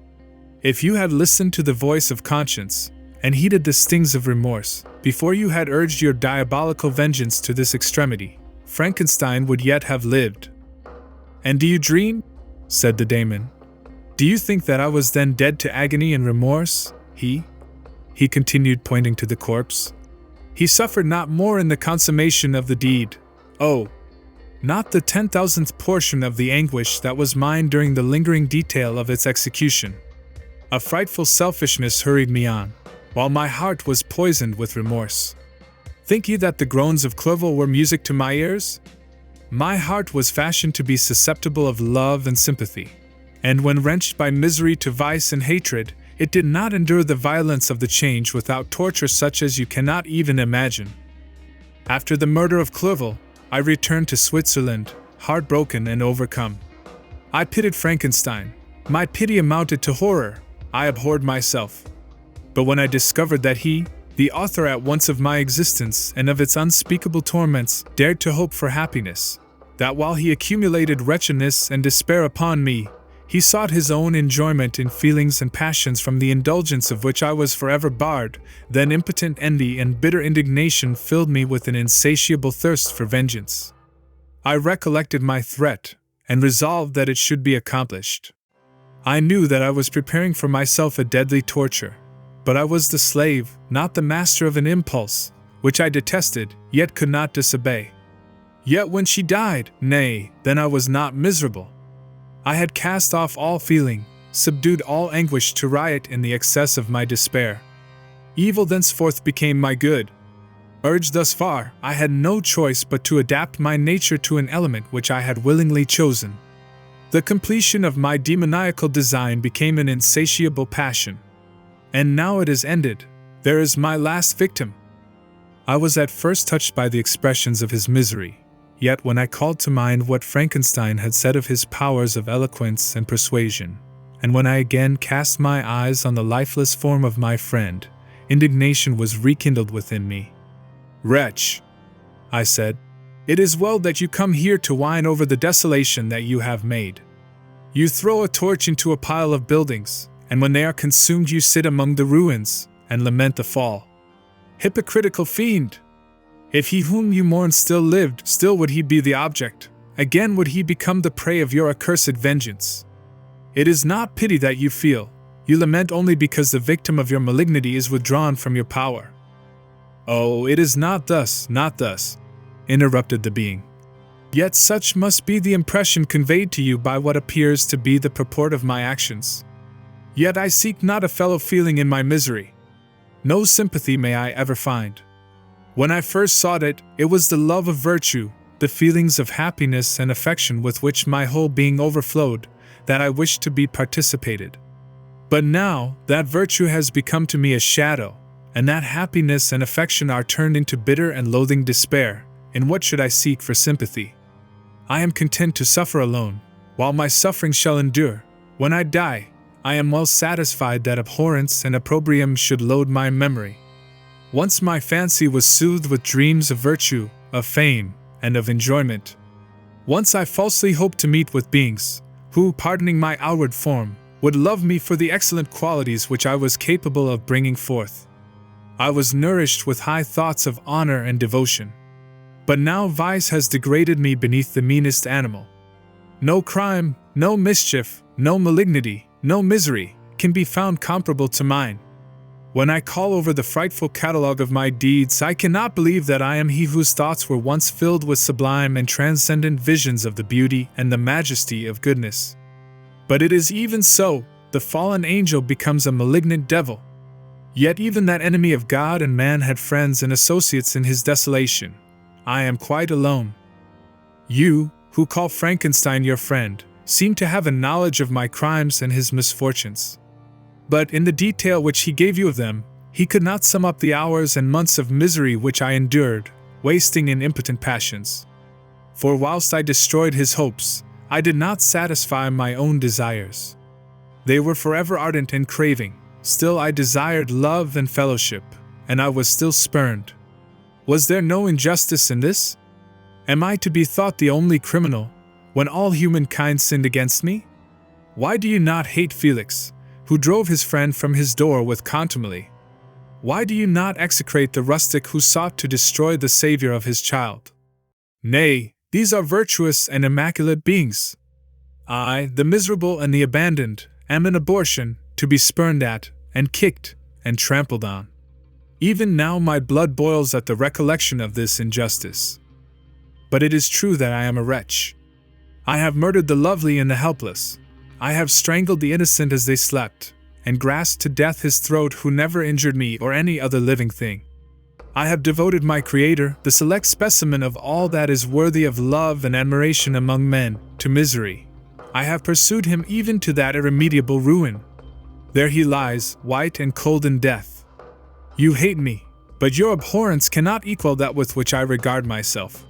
If you had listened to the voice of conscience, and heeded the stings of remorse, before you had urged your diabolical vengeance to this extremity, Frankenstein would yet have lived. And do you dream? Said the daemon. Do you think that I was then dead to agony and remorse? He continued, pointing to the corpse. He suffered not more in the consummation of the deed. Oh, not the 10,000th portion of the anguish that was mine during the lingering detail of its execution. A frightful selfishness hurried me on, while my heart was poisoned with remorse. Think ye that the groans of Clerval were music to my ears? My heart was fashioned to be susceptible of love and sympathy, and when wrenched by misery to vice and hatred, it did not endure the violence of the change without torture such as you cannot even imagine. After the murder of Clerval, I returned to Switzerland, heartbroken and overcome. I pitied Frankenstein. My pity amounted to horror. I abhorred myself. But when I discovered that he, the author at once of my existence and of its unspeakable torments, dared to hope for happiness, that while he accumulated wretchedness and despair upon me, he sought his own enjoyment in feelings and passions from the indulgence of which I was forever barred, then impotent envy and bitter indignation filled me with an insatiable thirst for vengeance. I recollected my threat, and resolved that it should be accomplished. I knew that I was preparing for myself a deadly torture, but I was the slave, not the master of an impulse, which I detested, yet could not disobey. Yet when she died, nay, then I was not miserable. I had cast off all feeling, subdued all anguish to riot in the excess of my despair. Evil thenceforth became my good. Urged thus far, I had no choice but to adapt my nature to an element which I had willingly chosen. The completion of my demoniacal design became an insatiable passion. And now it is ended. There is my last victim. I was at first touched by the expressions of his misery. Yet when I called to mind what Frankenstein had said of his powers of eloquence and persuasion, and when I again cast my eyes on the lifeless form of my friend, indignation was rekindled within me. "Wretch," I said, "it is well that you come here to whine over the desolation that you have made. You throw a torch into a pile of buildings, and when they are consumed you sit among the ruins, and lament the fall. Hypocritical fiend! If he whom you mourn still lived, still would he be the object. Again would he become the prey of your accursed vengeance. It is not pity that you feel. You lament only because the victim of your malignity is withdrawn from your power." "Oh, it is not thus, interrupted the being. "Yet such must be the impression conveyed to you by what appears to be the purport of my actions. Yet I seek not a fellow feeling in my misery. No sympathy may I ever find. When I first sought it, it was the love of virtue, the feelings of happiness and affection with which my whole being overflowed, that I wished to be participated. But now, that virtue has become to me a shadow, and that happiness and affection are turned into bitter and loathing despair. In what should I seek for sympathy? I am content to suffer alone, while my suffering shall endure. When I die, I am well satisfied that abhorrence and opprobrium should load my memory. Once my fancy was soothed with dreams of virtue, of fame, and of enjoyment. Once I falsely hoped to meet with beings, who, pardoning my outward form, would love me for the excellent qualities which I was capable of bringing forth. I was nourished with high thoughts of honor and devotion. But now vice has degraded me beneath the meanest animal. No crime, no mischief, no malignity, no misery, can be found comparable to mine. When I call over the frightful catalogue of my deeds, I cannot believe that I am he whose thoughts were once filled with sublime and transcendent visions of the beauty and the majesty of goodness. But it is even so, the fallen angel becomes a malignant devil. Yet even that enemy of God and man had friends and associates in his desolation. I am quite alone. You, who call Frankenstein your friend, seem to have a knowledge of my crimes and his misfortunes. But in the detail which he gave you of them, he could not sum up the hours and months of misery which I endured, wasting in impotent passions. For whilst I destroyed his hopes, I did not satisfy my own desires. They were forever ardent and craving, still I desired love and fellowship, and I was still spurned. Was there no injustice in this? Am I to be thought the only criminal, when all humankind sinned against me? Why do you not hate Felix, who drove his friend from his door with contumely? Why do you not execrate the rustic who sought to destroy the savior of his child? Nay, these are virtuous and immaculate beings. I, the miserable and the abandoned, am an abortion, to be spurned at, and kicked, and trampled on. Even now my blood boils at the recollection of this injustice. But it is true that I am a wretch. I have murdered the lovely and the helpless. I have strangled the innocent as they slept, and grasped to death his throat who never injured me or any other living thing. I have devoted my Creator, the select specimen of all that is worthy of love and admiration among men, to misery. I have pursued him even to that irremediable ruin. There he lies, white and cold in death. You hate me, but your abhorrence cannot equal that with which I regard myself.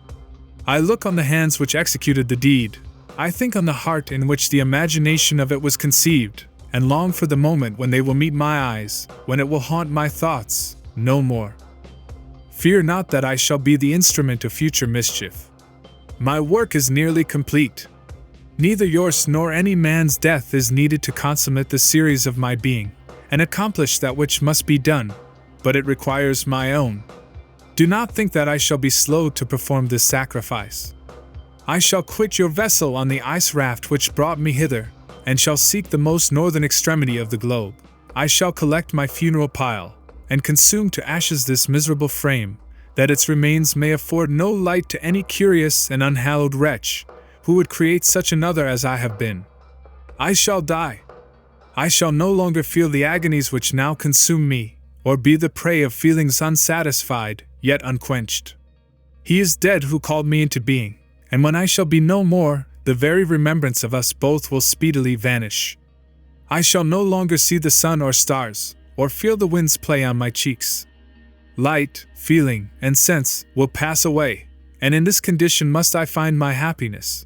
I look on the hands which executed the deed. I think on the heart in which the imagination of it was conceived, and long for the moment when they will meet my eyes, when it will haunt my thoughts, no more. Fear not that I shall be the instrument of future mischief. My work is nearly complete. Neither yours nor any man's death is needed to consummate the series of my being, and accomplish that which must be done, but it requires my own. Do not think that I shall be slow to perform this sacrifice. I shall quit your vessel on the ice raft which brought me hither, and shall seek the most northern extremity of the globe. I shall collect my funeral pile, and consume to ashes this miserable frame, that its remains may afford no light to any curious and unhallowed wretch, who would create such another as I have been. I shall die. I shall no longer feel the agonies which now consume me, or be the prey of feelings unsatisfied, yet unquenched. He is dead who called me into being, and when I shall be no more, the very remembrance of us both will speedily vanish. I shall no longer see the sun or stars, or feel the winds play on my cheeks. Light, feeling, and sense will pass away, and in this condition must I find my happiness.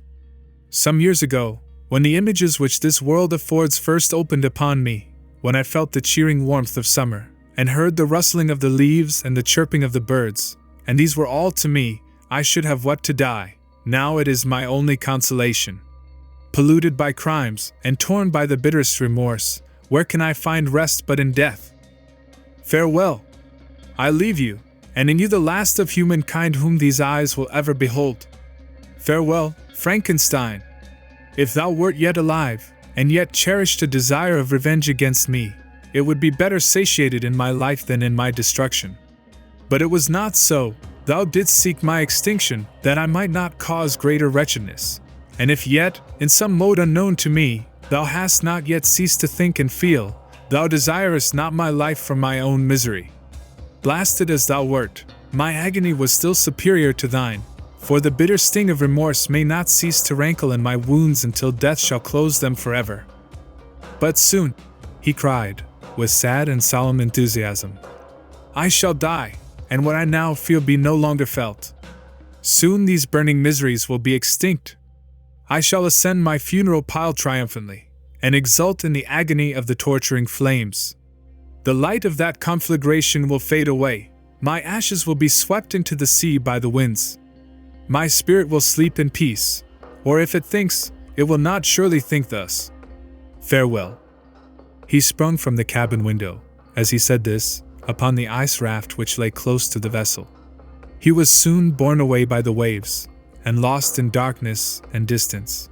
Some years ago, when the images which this world affords first opened upon me, when I felt the cheering warmth of summer, and heard the rustling of the leaves and the chirping of the birds, and these were all to me, I should have wept to die. Now it is my only consolation. Polluted by crimes, and torn by the bitterest remorse, where can I find rest but in death? Farewell! I leave you, and in you the last of humankind whom these eyes will ever behold. Farewell, Frankenstein! If thou wert yet alive, and yet cherished a desire of revenge against me, it would be better satiated in my life than in my destruction. But it was not so. Thou didst seek my extinction, that I might not cause greater wretchedness. And if yet, in some mode unknown to me, thou hast not yet ceased to think and feel, thou desirest not my life for my own misery. Blasted as thou wert, my agony was still superior to thine, for the bitter sting of remorse may not cease to rankle in my wounds until death shall close them forever. But soon, he cried, with sad and solemn enthusiasm, I shall die, and what I now feel be no longer felt. Soon these burning miseries will be extinct. I shall ascend my funeral pile triumphantly, and exult in the agony of the torturing flames. The light of that conflagration will fade away, my ashes will be swept into the sea by the winds. My spirit will sleep in peace, or if it thinks, it will not surely think thus. Farewell. He sprung from the cabin window, as he said this, upon the ice raft which lay close to the vessel. He was soon borne away by the waves, and lost in darkness and distance.